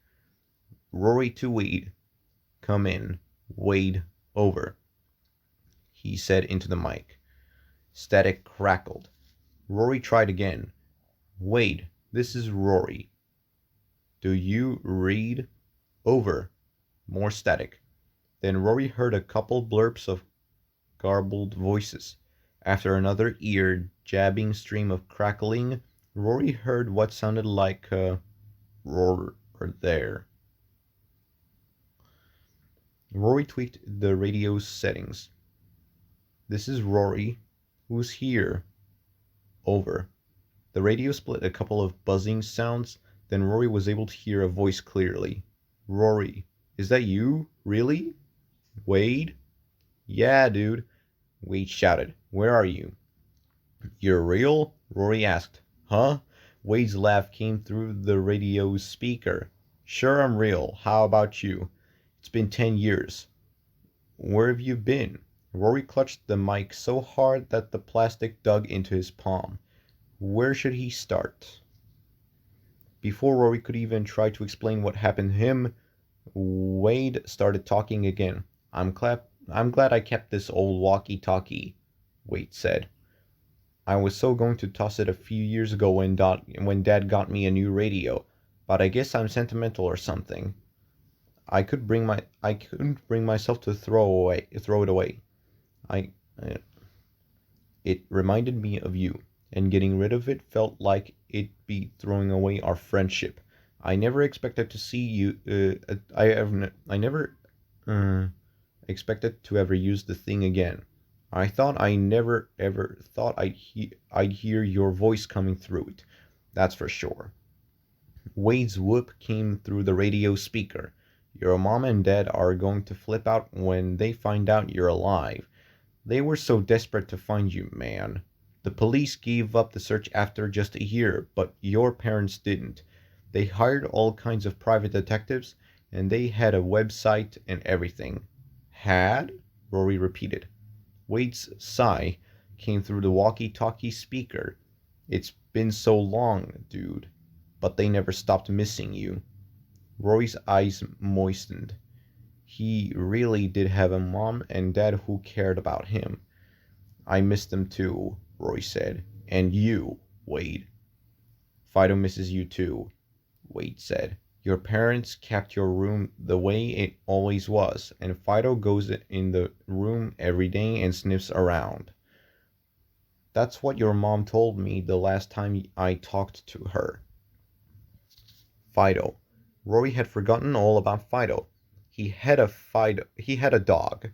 Rory to Wade. Come in. Wade, over. He said into the mic. Static crackled. Rory tried again. Wade, this is Rory. Do you read? Over. More static. Then Rory heard a couple blurps of garbled voices. After another ear-jabbing stream of crackling, Rory heard what sounded like a roar there. Rory tweaked the radio's settings. This is Rory. Who's here? Over. The radio split a couple of buzzing sounds, then Rory was able to hear a voice clearly. Rory, is that you? Really? Wade? Yeah, dude. Wade shouted. Where are you? You're real? Rory asked. Huh? Wade's laugh came through the radio's speaker. Sure, I'm real. How about you? It's been 10 years. Where have you been? Rory clutched the mic so hard that the plastic dug into his palm. Where should he start? Before Rory could even try to explain what happened to him, Wade started talking again. I'm glad I kept this old walkie-talkie, Wade said. I was so going to toss it a few years ago when Dad got me a new radio, but I guess I'm sentimental or something. I couldn't bring myself to throw it away. I, I it reminded me of you, and getting rid of it felt like it'd be throwing away our friendship. I never expected to see you. I never uh, expected to ever use the thing again. I thought I never ever thought I'd hear your voice coming through it. That's for sure. Wade's whoop came through the radio speaker. Your mom and dad are going to flip out when they find out you're alive. They were so desperate to find you, man. The police gave up the search after just a year, but your parents didn't. They hired all kinds of private detectives, and they had a website and everything. Had? Rory repeated. Wade's sigh came through the walkie talkie speaker. It's been so long, dude. But they never stopped missing you. Rory's eyes moistened. He really did have a mom and dad who cared about him. I miss them too, Roy said. And you, Wade. Fido misses you too, Wade said. Your parents kept your room the way it always was, and Fido goes in the room every day and sniffs around. That's what your mom told me the last time I talked to her. Fido. Rory had forgotten all about Fido. He had a dog.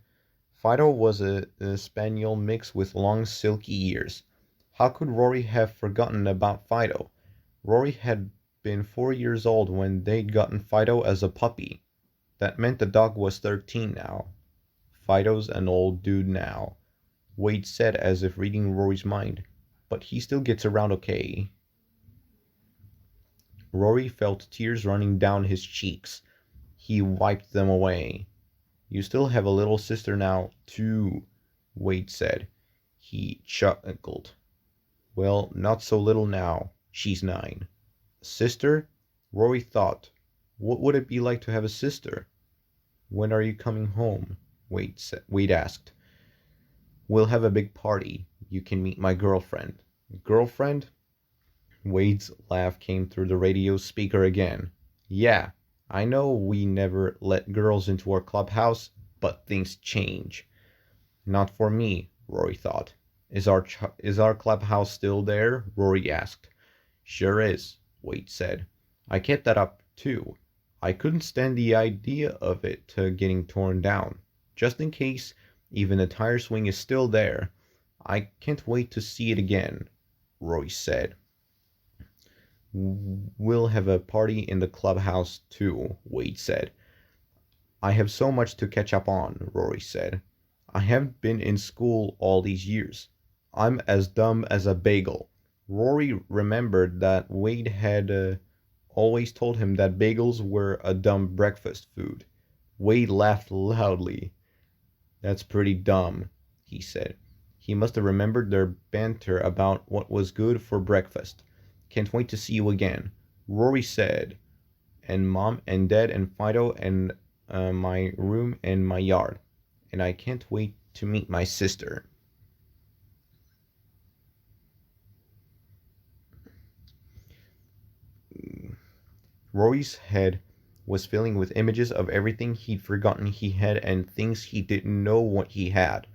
Fido was a spaniel mix with long silky ears. How could Rory have forgotten about Fido? Rory had been 4 years old when they'd gotten Fido as a puppy. That meant the dog was 13 now. Fido's an old dude now, Wade said as if reading Rory's mind. But he still gets around okay. Rory felt tears running down his cheeks. He wiped them away. You still have a little sister now, too, Wade said. He chuckled. Well, not so little now. She's 9. Sister? Rory thought. What would it be like to have a sister? When are you coming home? Wade asked. We'll have a big party. You can meet my girlfriend. Girlfriend? Wade's laugh came through the radio speaker again. Yeah, I know we never let girls into our clubhouse, but things change. Not for me, Rory thought. Is our clubhouse still there? Rory asked. Sure is, Wade said. I kept that up too. I couldn't stand the idea of it getting torn down. Just in case, even the tire swing is still there. I can't wait to see it again, Roy said. We'll have a party in the clubhouse too, Wade said. I have so much to catch up on, Rory said. I haven't been in school all these years. I'm as dumb as a bagel. Rory remembered that Wade had always told him that bagels were a dumb breakfast food. Wade laughed loudly. That's pretty dumb, he said. He must have remembered their banter about what was good for breakfast. Can't wait to see you again, Rory said. And Mom and Dad and Fido and my room and my yard. And I can't wait to meet my sister. Rory's head was filling with images of everything he'd forgotten he had and things he didn't know what he had.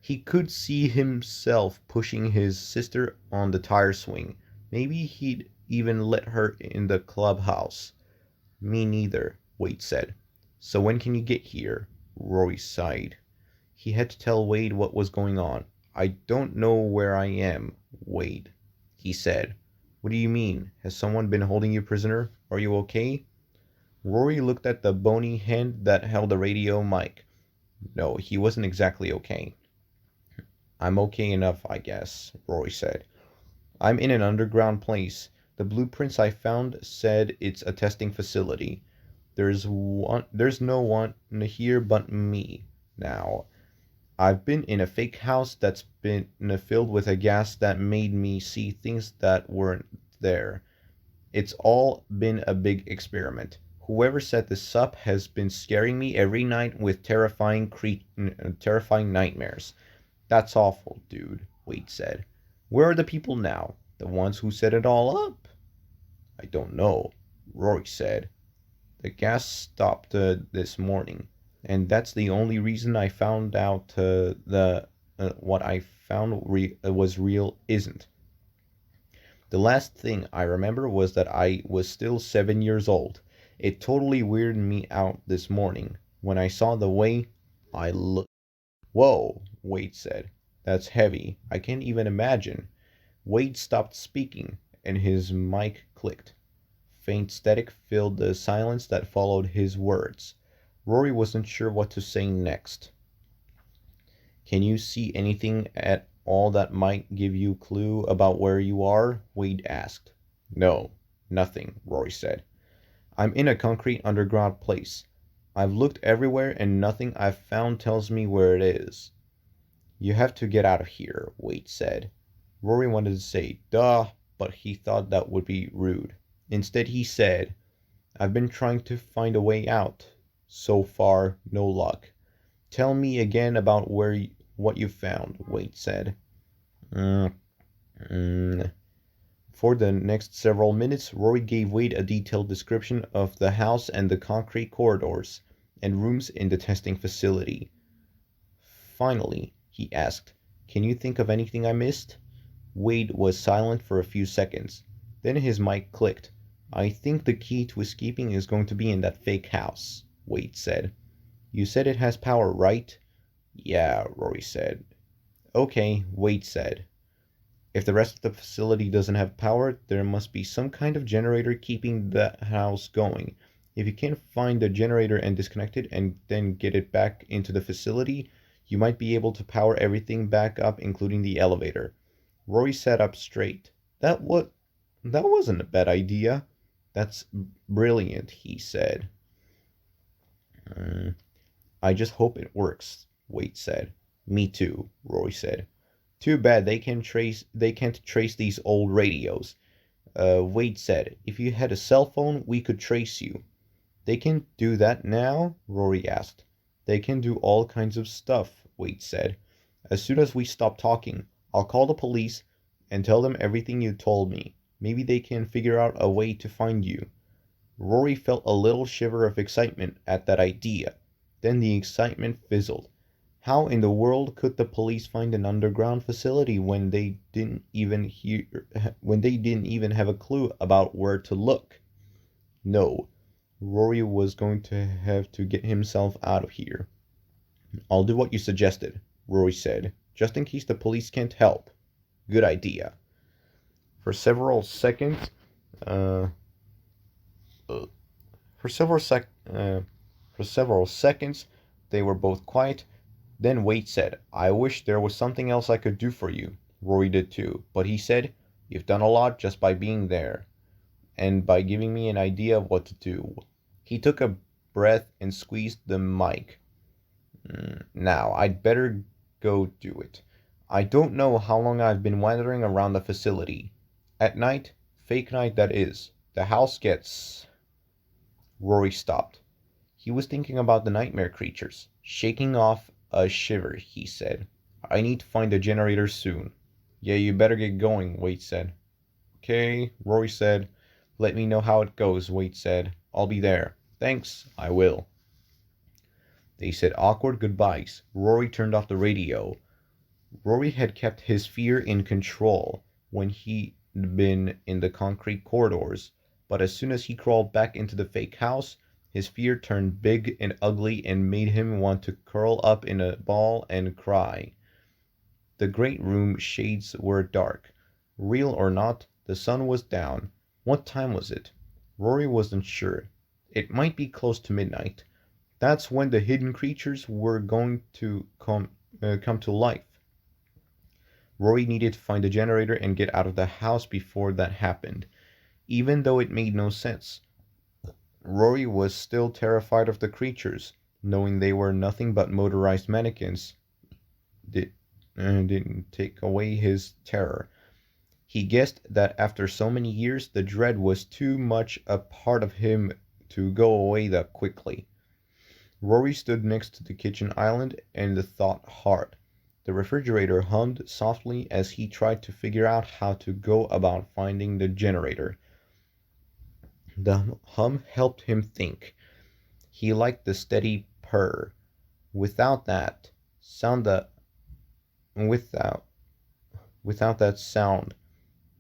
He could see himself pushing his sister on the tire swing. Maybe he'd even let her in the clubhouse. Me neither, Wade said. So when can you get here? Rory sighed. He had to tell Wade what was going on. I don't know where I am, Wade, he said. What do you mean? Has someone been holding you prisoner? Are you okay? Rory looked at the bony hand that held the radio mic. No, he wasn't exactly okay. I'm okay enough, I guess, Rory said. I'm in an underground place. The blueprints I found said it's a testing facility. There's no one here but me now. I've been in a fake house that's been filled with a gas that made me see things that weren't there. It's all been a big experiment. Whoever set this up has been scaring me every night with terrifying nightmares. That's awful, dude, Wade said. Where are the people now? The ones who set it all up? I don't know, Rory said. The gas stopped this morning. And that's the only reason I found out the what I found was real isn't. The last thing I remember was that I was still 7 years old. It totally weirded me out this morning when I saw the way I looked. Whoa, Wade said. That's heavy. I can't even imagine. Wade stopped speaking, and his mic clicked. Faint static filled the silence that followed his words. Rory wasn't sure what to say next. Can you see anything at all that might give you a clue about where you are? Wade asked. No, nothing, Rory said. I'm in a concrete underground place. I've looked everywhere and nothing I've found tells me where it is. You have to get out of here, Wade said. Rory wanted to say, duh, but he thought that would be rude. Instead, he said, I've been trying to find a way out. So far, no luck. Tell me again about what you found, Wade said. Mm, mm. For the next several minutes, Rory gave Wade a detailed description of the house and the concrete corridors and rooms in the testing facility. Finally, he asked, Can you think of anything I missed? Wade was silent for a few seconds. Then his mic clicked. I think the key to escaping is going to be in that fake house, Wade said. You said it has power, right? Yeah, Rory said. Okay, Wade said. If the rest of the facility doesn't have power, there must be some kind of generator keeping the house going. If you can't find the generator and disconnect it and then get it back into the facility, you might be able to power everything back up, including the elevator. Rory sat up straight. That wasn't a bad idea. That's brilliant, he said. I just hope it works, Wade said. Me too, Rory said. Too bad they can't trace these old radios. Wade said, if you had a cell phone, we could trace you. They can do that now? Rory asked. They can do all kinds of stuff, Wade said. As soon as we stop talking, I'll call the police and tell them everything you told me. Maybe they can figure out a way to find you. Rory felt a little shiver of excitement at that idea. Then the excitement fizzled. How in the world could the police find an underground facility when they didn't even have a clue about where to look? No, Rory was going to have to get himself out of here. I'll do what you suggested, Rory said, just in case the police can't help. Good idea. For several seconds, uh, for several seconds, they were both quiet. Then Wade said, I wish there was something else I could do for you. Rory did too, but he said, You've done a lot just by being there, and by giving me an idea of what to do. He took a breath and squeezed the mic. Now, I'd better go do it. I don't know how long I've been wandering around the facility. At night, fake night that is, the house gets... Rory stopped. He was thinking about the nightmare creatures. Shaking off a shiver, he said. I need to find a generator soon. Yeah, you better get going, Wade said. Okay, Rory said. Let me know how it goes, Wade said. I'll be there. Thanks, I will. They said awkward goodbyes. Rory turned off the radio. Rory had kept his fear in control when he'd been in the concrete corridors, but as soon as he crawled back into the fake house, his fear turned big and ugly and made him want to curl up in a ball and cry. The great room shades were dark. Real or not, the sun was down. What time was it? Rory wasn't sure. It might be close to midnight. That's when the hidden creatures were going to come to life. Rory needed to find a generator and get out of the house before that happened, even though it made no sense. Rory was still terrified of the creatures, knowing they were nothing but motorized mannequins. Didn't take away his terror. He guessed that after so many years, the dread was too much a part of him to go away that quickly. Rory stood next to the kitchen island and thought hard. The refrigerator hummed softly as he tried to figure out how to go about finding the generator. The hum helped him think. He liked the steady purr. Without that sound, that without without that sound,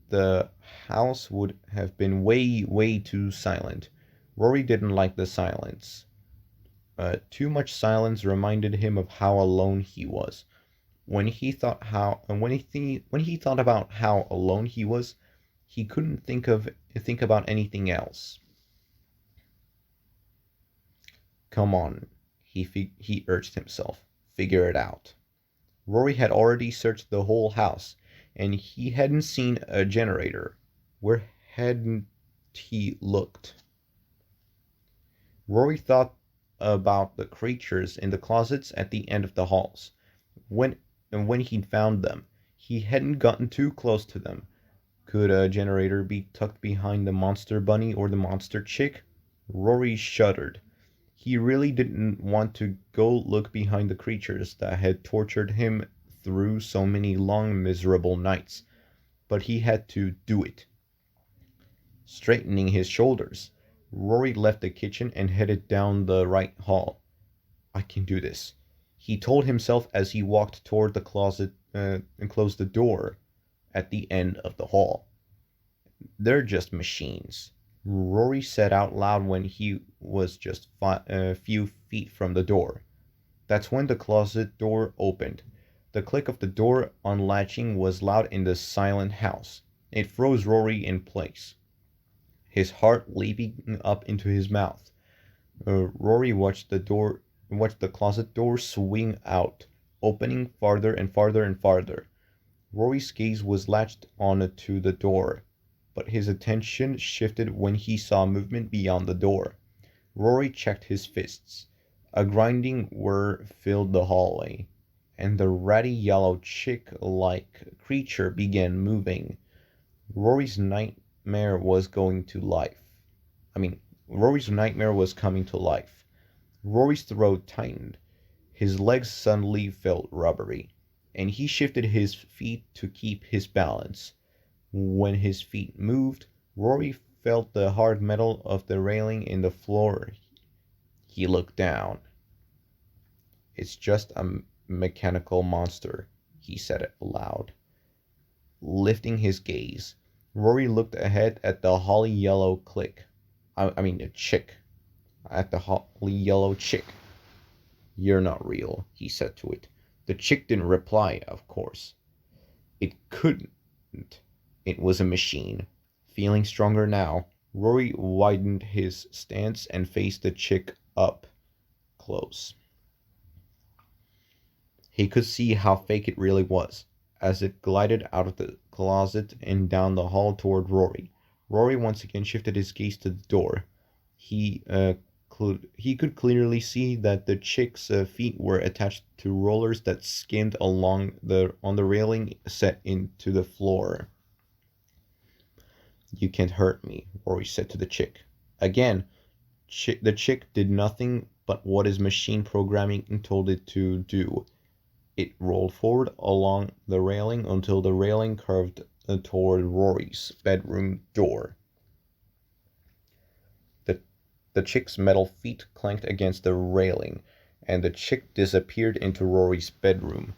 the house would have been way too silent. Rory didn't like the silence. Too much silence reminded him of how alone he was. When he thought about how alone he was, he couldn't think about anything else. Come on, he urged himself. Figure it out. Rory had already searched the whole house, and he hadn't seen a generator. Where hadn't he looked? Rory thought about the creatures in the closets at the end of the halls. When he'd found them, he hadn't gotten too close to them. Could a generator be tucked behind the monster bunny or the monster chick? Rory shuddered. He really didn't want to go look behind the creatures that had tortured him through so many long, miserable nights, but he had to do it. Straightening his shoulders, Rory left the kitchen and headed down the right hall. I can do this, he told himself as he walked toward the closet and closed the door at the end of the hall. They're just machines, Rory said out loud when he was just a few feet from the door. That's when the closet door opened. The click of the door unlatching was loud in the silent house. It froze Rory in place, his heart leaping up into his mouth. Rory watched the closet door swing out, opening farther and farther and farther. Rory's gaze was latched onto the door, but his attention shifted when he saw movement beyond the door. Rory checked his fists. A grinding whir filled the hallway, and the ratty yellow chick-like creature began moving. Rory's nightmare was going to life. Rory's nightmare was coming to life. Rory's throat tightened. His legs suddenly felt rubbery, and he shifted his feet to keep his balance. When his feet moved, Rory felt the hard metal of the railing in the floor. He looked down. It's just a mechanical monster, he said it aloud. Lifting his gaze, Rory looked ahead at the holly yellow chick. At the holly yellow chick. You're not real, he said to it. The chick didn't reply, of course. It couldn't. It was a machine. Feeling stronger now, Rory widened his stance and faced the chick up close. He could see how fake it really was, as it glided out of the closet and down the hall toward Rory. Rory once again shifted his gaze to the door. He could clearly see that the chick's feet were attached to rollers that skimmed along on the railing set into the floor. You can't hurt me, Rory said to the chick. Again, the chick did nothing but what his machine programming told it to do. It rolled forward along the railing until the railing curved toward Rory's bedroom door. The chick's metal feet clanked against the railing, and the chick disappeared into Rory's bedroom.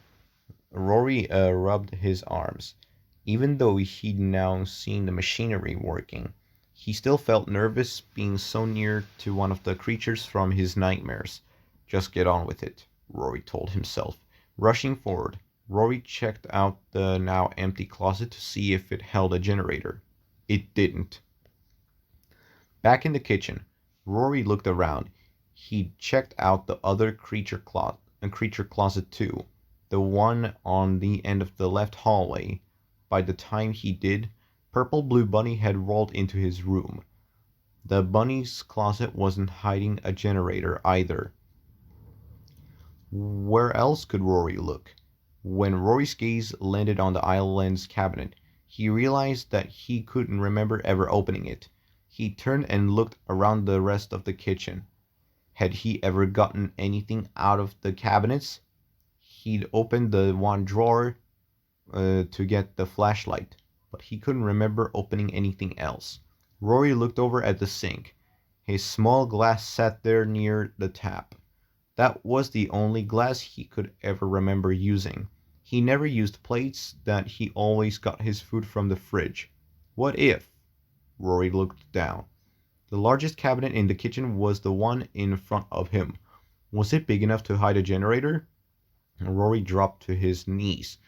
Rory rubbed his arms. Even though he'd now seen the machinery working, he still felt nervous being so near to one of the creatures from his nightmares. Just get on with it, Rory told himself. Rushing forward, Rory checked out the now empty closet to see if it held a generator. It didn't. Back in the kitchen, Rory looked around. He'd checked out the other creature closet too, the one on the end of the left hallway. By the time he did, Purple Blue Bunny had rolled into his room. The bunny's closet wasn't hiding a generator either. Where else could Rory look? When Rory's gaze landed on the island's cabinet, he realized that he couldn't remember ever opening it. He turned and looked around the rest of the kitchen. Had he ever gotten anything out of the cabinets? He'd opened the one drawer to get the flashlight, but he couldn't remember opening anything else. Rory looked over at the sink. His small glass sat there near the tap. That was the only glass he could ever remember using. He never used plates, that he always got his food from the fridge. What if? Rory looked down. The largest cabinet in the kitchen was the one in front of him. Was it big enough to hide a generator? Rory dropped to his knees.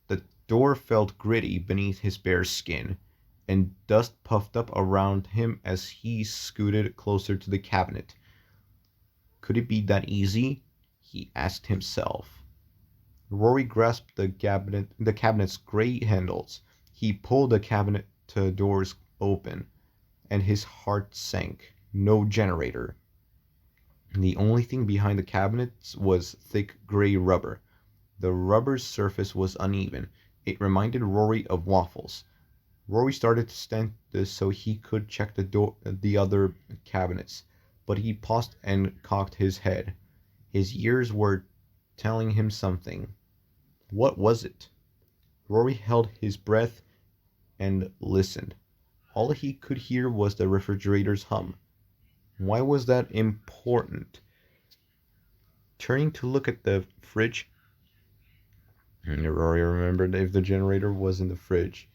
The door felt gritty beneath his bare skin, and dust puffed up around him as he scooted closer to the cabinet. Could it be that easy? He asked himself. Rory grasped the cabinet's gray handles. He pulled the cabinet doors open, and his heart sank. No generator. The only thing behind the cabinets was thick gray rubber. The rubber's surface was uneven. It reminded Rory of waffles. Rory started to stand this so he could check the other cabinets, but he paused and cocked his head. His ears were telling him something. What was it? Rory held his breath and listened. All he could hear was the refrigerator's hum. Why was that important? Turning to look at the fridge, Rory remembered if the generator was in the fridge,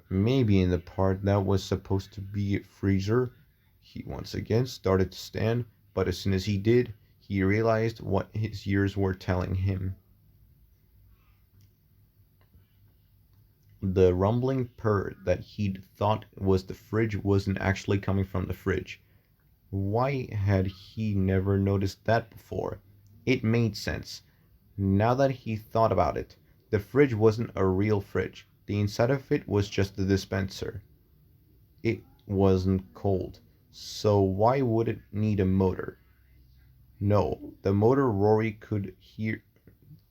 maybe in the part that was supposed to be a freezer. He once again started to stand, but as soon as he did, he realized what his ears were telling him. The rumbling purr that he'd thought was the fridge wasn't actually coming from the fridge. Why had he never noticed that before? It made sense. Now that he thought about it, the fridge wasn't a real fridge. The inside of it was just the dispenser. It wasn't cold, so why would it need a motor? No, the motor Rory could hear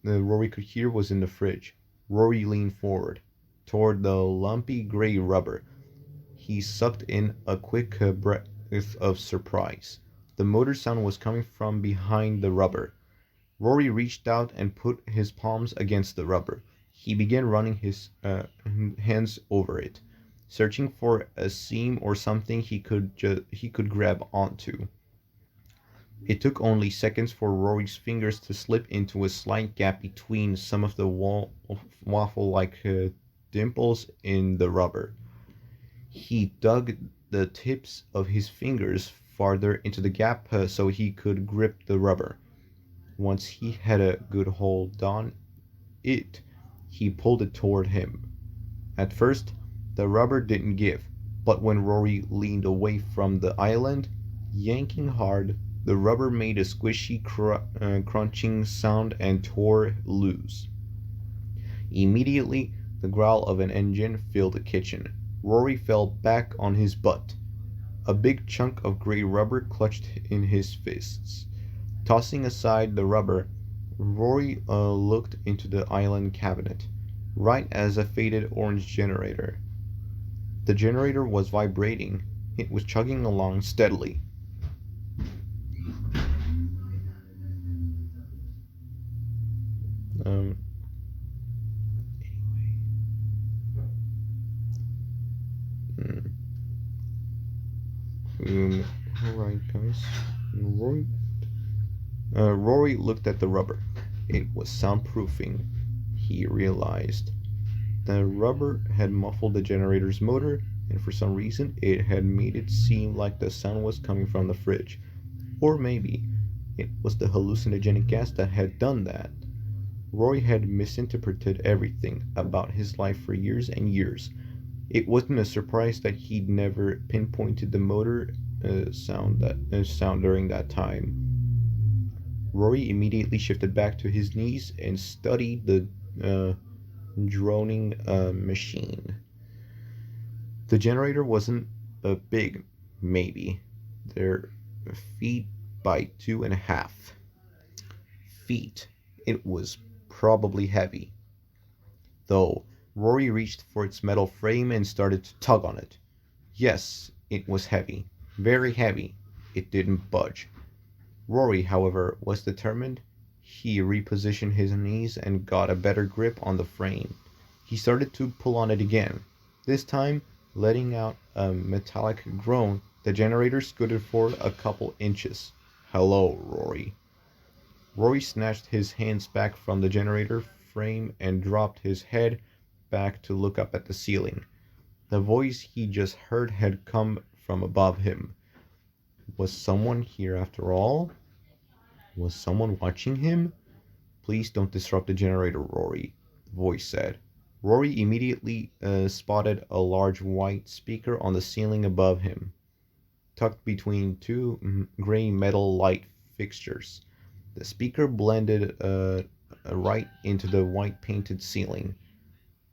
was in the fridge. Rory leaned forward, toward the lumpy gray rubber. He sucked in a quick breath of surprise. The motor sound was coming from behind the rubber. Rory reached out and put his palms against the rubber. He began running his hands over it, searching for a seam or something he could grab onto. It took only seconds for Rory's fingers to slip into a slight gap between some of the waffle-like dimples in the rubber. He dug the tips of his fingers farther into the gap so he could grip the rubber. Once he had a good hold on it, he pulled it toward him. At first, the rubber didn't give, but when Rory leaned away from the island, yanking hard, the rubber made a squishy crunching sound and tore loose. Immediately, the growl of an engine filled the kitchen. Rory fell back on his butt. A big chunk of gray rubber clutched in his fists. Tossing aside the rubber, Rory looked into the island cabinet, right as a faded orange generator. The generator was vibrating. It was chugging along steadily. Alright, guys. Rory looked at the rubber. It was soundproofing, he realized. The rubber had muffled the generator's motor, and for some reason it had made it seem like the sound was coming from the fridge. Or maybe it was the hallucinogenic gas that had done that. Rory had misinterpreted everything about his life for years and years. It wasn't a surprise that he'd never pinpointed the motor sound during that time. Rory immediately shifted back to his knees and studied the droning machine. The generator wasn't big, maybe. They're feet by 2.5 feet. It was probably heavy. Though, Rory reached for its metal frame and started to tug on it. Yes, it was heavy. Very heavy. It didn't budge. Rory, however, was determined. He repositioned his knees and got a better grip on the frame. He started to pull on it again. This time, letting out a metallic groan, the generator scooted forward a couple inches. Hello, Rory. Rory snatched his hands back from the generator frame and dropped his head back to look up at the ceiling. The voice he just heard had come from above him. Was someone here after all? Was someone watching him? Please don't disrupt the generator, Rory, the voice said. Rory immediately spotted a large white speaker on the ceiling above him, tucked between two gray metal light fixtures. The speaker blended right into the white painted ceiling.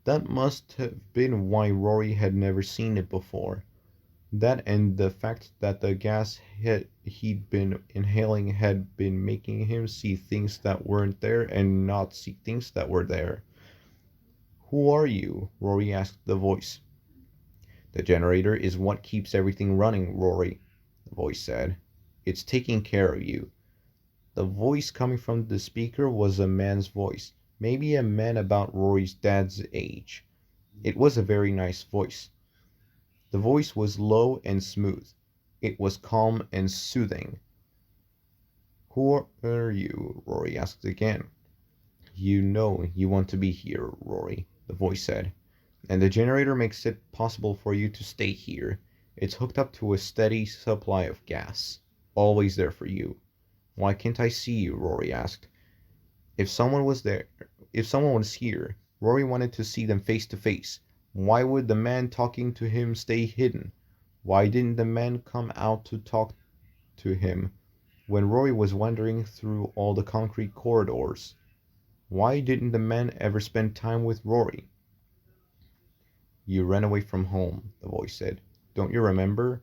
That must have been why Rory had never seen it before. That and the fact that the gas he'd been inhaling had been making him see things that weren't there and not see things that were there. Who are you? Rory asked the voice. The generator is what keeps everything running, Rory, the voice said. It's taking care of you. The voice coming from the speaker was a man's voice, maybe a man about Rory's dad's age. It was a very nice voice. The voice was low and smooth. It was calm and soothing. Who are you? Rory asked again. You know you want to be here, Rory, the voice said. And the generator makes it possible for you to stay here. It's hooked up to a steady supply of gas. Always there for you. Why can't I see you? Rory asked. If someone was here, Rory wanted to see them face to face. Why would the man talking to him stay hidden? Why didn't the man come out to talk to him when Rory was wandering through all the concrete corridors? Why didn't the man ever spend time with Rory? You ran away from home, the voice said. Don't you remember?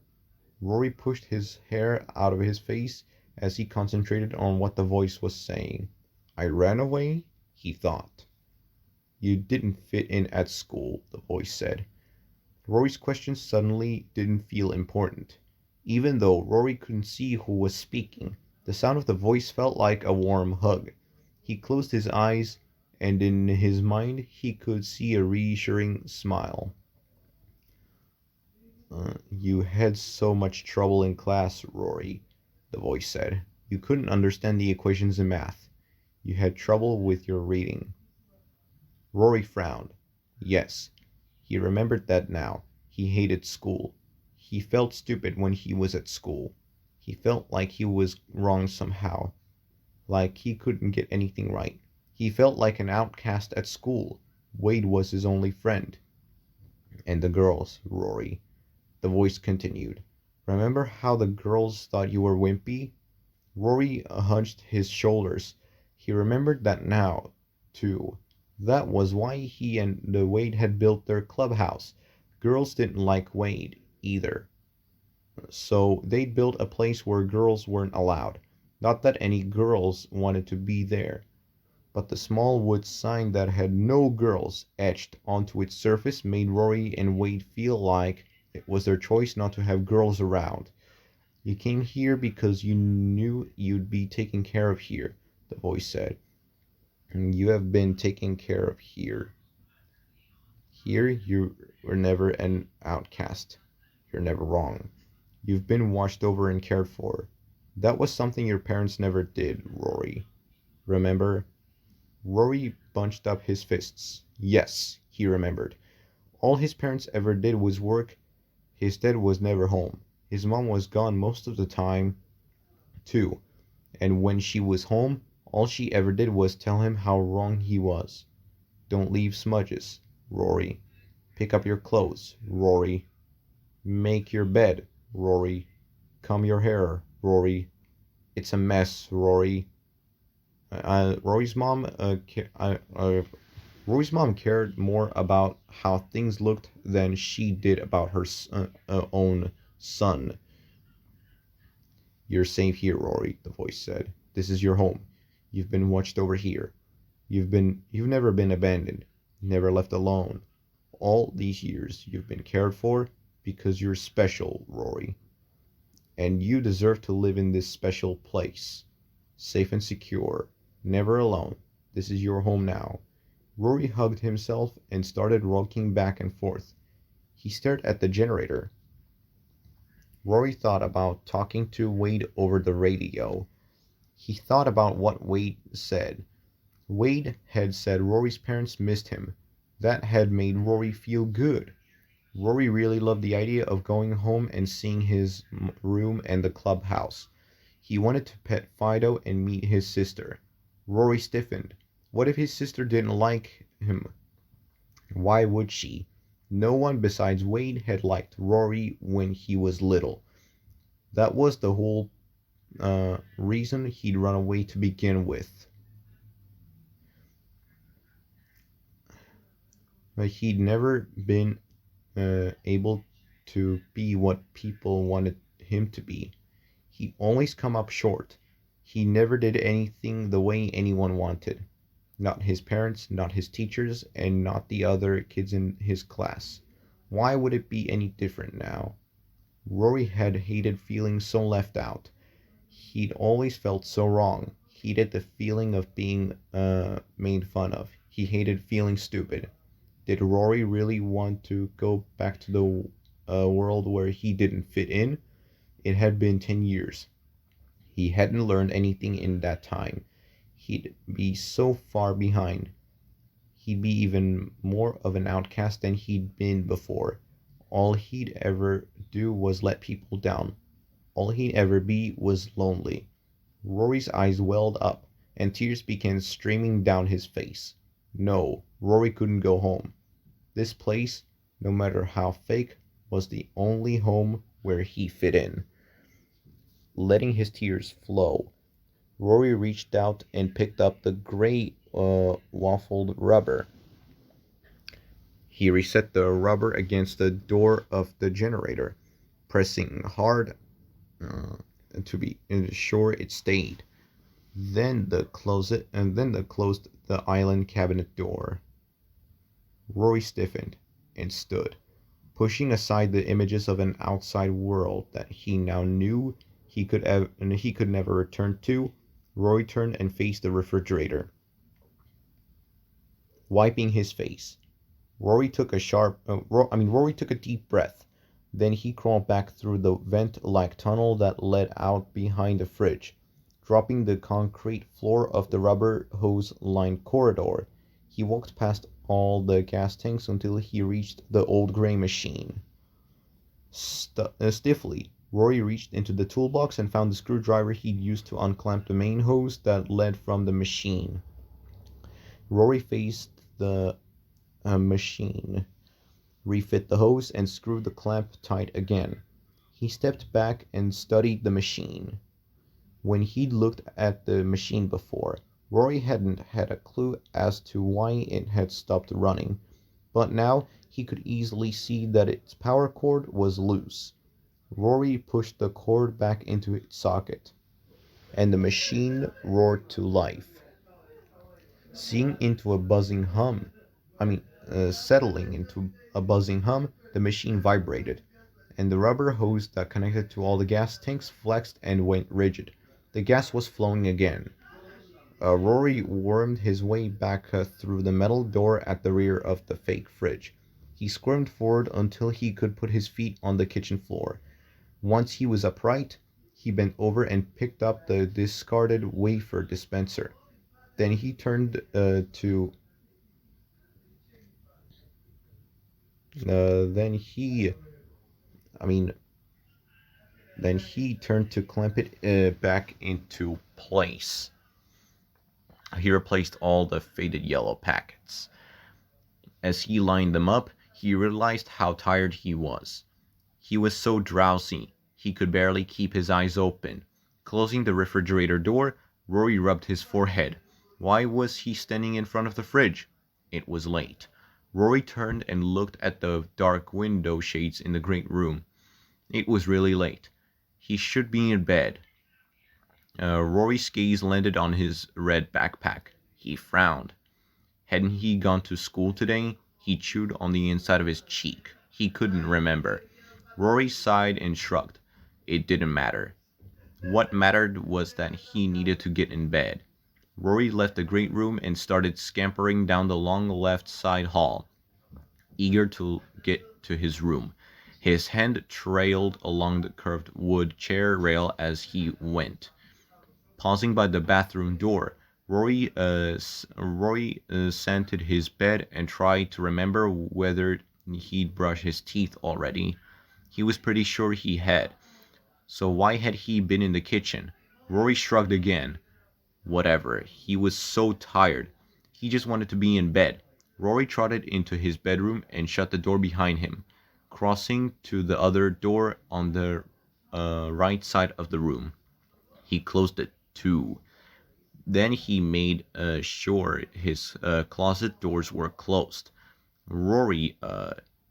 Rory pushed his hair out of his face as he concentrated on what the voice was saying. I ran away, he thought. You didn't fit in at school, the voice said. Rory's question suddenly didn't feel important. Even though Rory couldn't see who was speaking, the sound of the voice felt like a warm hug. He closed his eyes, and in his mind he could see a reassuring smile. You had so much trouble in class, Rory, the voice said. You couldn't understand the equations in math. You had trouble with your reading. Rory frowned. Yes, he remembered that now. He hated school. He felt stupid when he was at school. He felt like he was wrong somehow, like he couldn't get anything right. He felt like an outcast at school. Wade was his only friend. And the girls, Rory, the voice continued. Remember how the girls thought you were wimpy? Rory hunched his shoulders. He remembered that now, too. That was why he and Wade had built their clubhouse. Girls didn't like Wade, either. So they'd built a place where girls weren't allowed. Not that any girls wanted to be there, but the small wood sign that had no girls etched onto its surface made Rory and Wade feel like it was their choice not to have girls around. You came here because you knew you'd be taken care of here, the voice said. And you have been taken care of here. Here you were never an outcast. You're never wrong. You've been watched over and cared for. That was something your parents never did, Rory. Remember? Rory bunched up his fists. Yes, he remembered. All his parents ever did was work. His dad was never home. His mom was gone most of the time, too. And when she was home, all she ever did was tell him how wrong he was. Don't leave smudges, Rory. Pick up your clothes, Rory. Make your bed, Rory. Comb your hair, Rory. It's a mess, Rory. Rory's mom Rory's mom cared more about how things looked than she did about her own son. You're safe here, Rory, the voice said. This is your home. You've been watched over here. You've never been abandoned, never left alone. All these years you've been cared for because you're special, Rory. And you deserve to live in this special place. Safe and secure, never alone. This is your home now. Rory hugged himself and started rocking back and forth. He stared at the generator. Rory thought about talking to Wade over the radio. He thought about what Wade said. Wade had said Rory's parents missed him. That had made Rory feel good. Rory really loved the idea of going home and seeing his room and the clubhouse. He wanted to pet Fido and meet his sister. Rory stiffened. What if his sister didn't like him? Why would she? No one besides Wade had liked Rory when he was little. That was the whole reason he'd run away to begin with. But he'd never been able to be what people wanted him to be. He always come up short. He never did anything the way anyone wanted. Not his parents, not his teachers, and not the other kids in his class. Why would it be any different now? Rory had hated feeling so left out. He'd always felt so wrong. He hated the feeling of being made fun of. He hated feeling stupid. Did Rory really want to go back to the world where he didn't fit in? It had been 10 years. He hadn't learned anything in that time. He'd be so far behind. He'd be even more of an outcast than he'd been before. All he'd ever do was let people down. All he'd ever be was lonely. Rory's eyes welled up, and tears began streaming down his face. No, Rory couldn't go home. This place, no matter how fake, was the only home where he fit in. Letting his tears flow, Rory reached out and picked up the gray waffled rubber. He reset the rubber against the door of the generator, pressing hard to be sure it stayed. Then the closed the island cabinet door. Rory stiffened and stood, pushing aside the images of an outside world that he now knew he could never return to. Rory turned and faced the refrigerator, wiping his face. Rory took a deep breath. Then he crawled back through the vent-like tunnel that led out behind the fridge, dropping the concrete floor of the rubber hose-lined corridor. He walked past all the gas tanks until he reached the old gray machine. Stiffly, Rory reached into the toolbox and found the screwdriver he'd used to unclamp the main hose that led from the machine. Rory faced the machine, refit the hose, and screwed the clamp tight again. He stepped back and studied the machine. When he'd looked at the machine before, Rory hadn't had a clue as to why it had stopped running, but now he could easily see that its power cord was loose. Rory pushed the cord back into its socket, and the machine roared to life. Settling into a buzzing hum, the machine vibrated, and the rubber hose that connected to all the gas tanks flexed and went rigid. The gas was flowing again. Rory wormed his way back through the metal door at the rear of the fake fridge. He squirmed forward until he could put his feet on the kitchen floor. Once he was upright, he bent over and picked up the discarded wafer dispenser. Then he turned to clamp it back into place. He replaced all the faded yellow packets. As he lined them up, he realized how tired he was. He was so drowsy, he could barely keep his eyes open. Closing the refrigerator door, Rory rubbed his forehead. Why was he standing in front of the fridge? It was late. Rory turned and looked at the dark window shades in the great room. It was really late. He should be in bed. Rory's gaze landed on his red backpack. He frowned. Hadn't he gone to school today? He chewed on the inside of his cheek. He couldn't remember. Rory sighed and shrugged. It didn't matter. What mattered was that he needed to get in bed. Rory left the great room and started scampering down the long left side hall, eager to get to his room. His hand trailed along the curved wood chair rail as he went, Pausing by the bathroom door, Rory scented his bed and tried to remember whether he'd brushed his teeth already. He was pretty sure he had. So why had he been in the kitchen? Rory shrugged again. Whatever. He was so tired. He just wanted to be in bed. Rory trotted into his bedroom and shut the door behind him, crossing to the other door on the right side of the room. He closed it too. Then he made sure his closet doors were closed. Rory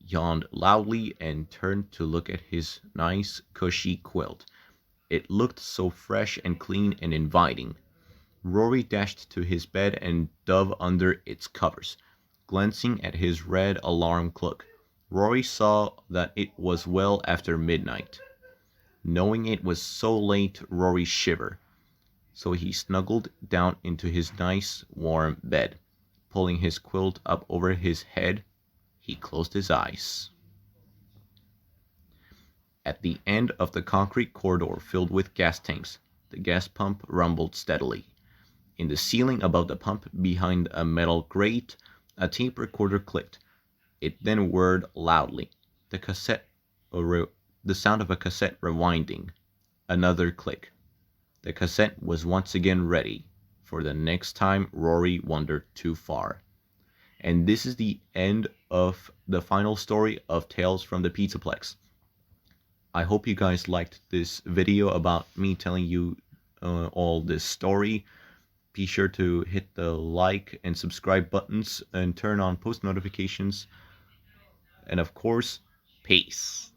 yawned loudly and turned to look at his nice, cushy quilt. It looked so fresh and clean and inviting. Rory dashed to his bed and dove under its covers, glancing at his red alarm clock. Rory saw that it was well after midnight. Knowing it was so late, Rory shivered, so he snuggled down into his nice, warm bed. Pulling his quilt up over his head, he closed his eyes. At the end of the concrete corridor filled with gas tanks, the gas pump rumbled steadily. In the ceiling above the pump, behind a metal grate, a tape recorder clicked. It then whirred loudly. The sound of a cassette rewinding. Another click. The cassette was once again ready for the next time Rory wandered too far. And this is the end of the final story of Tales from the Pizzaplex. I hope you guys liked this video about me telling you all this story. Be sure to hit the like and subscribe buttons and turn on post notifications. And of course, peace.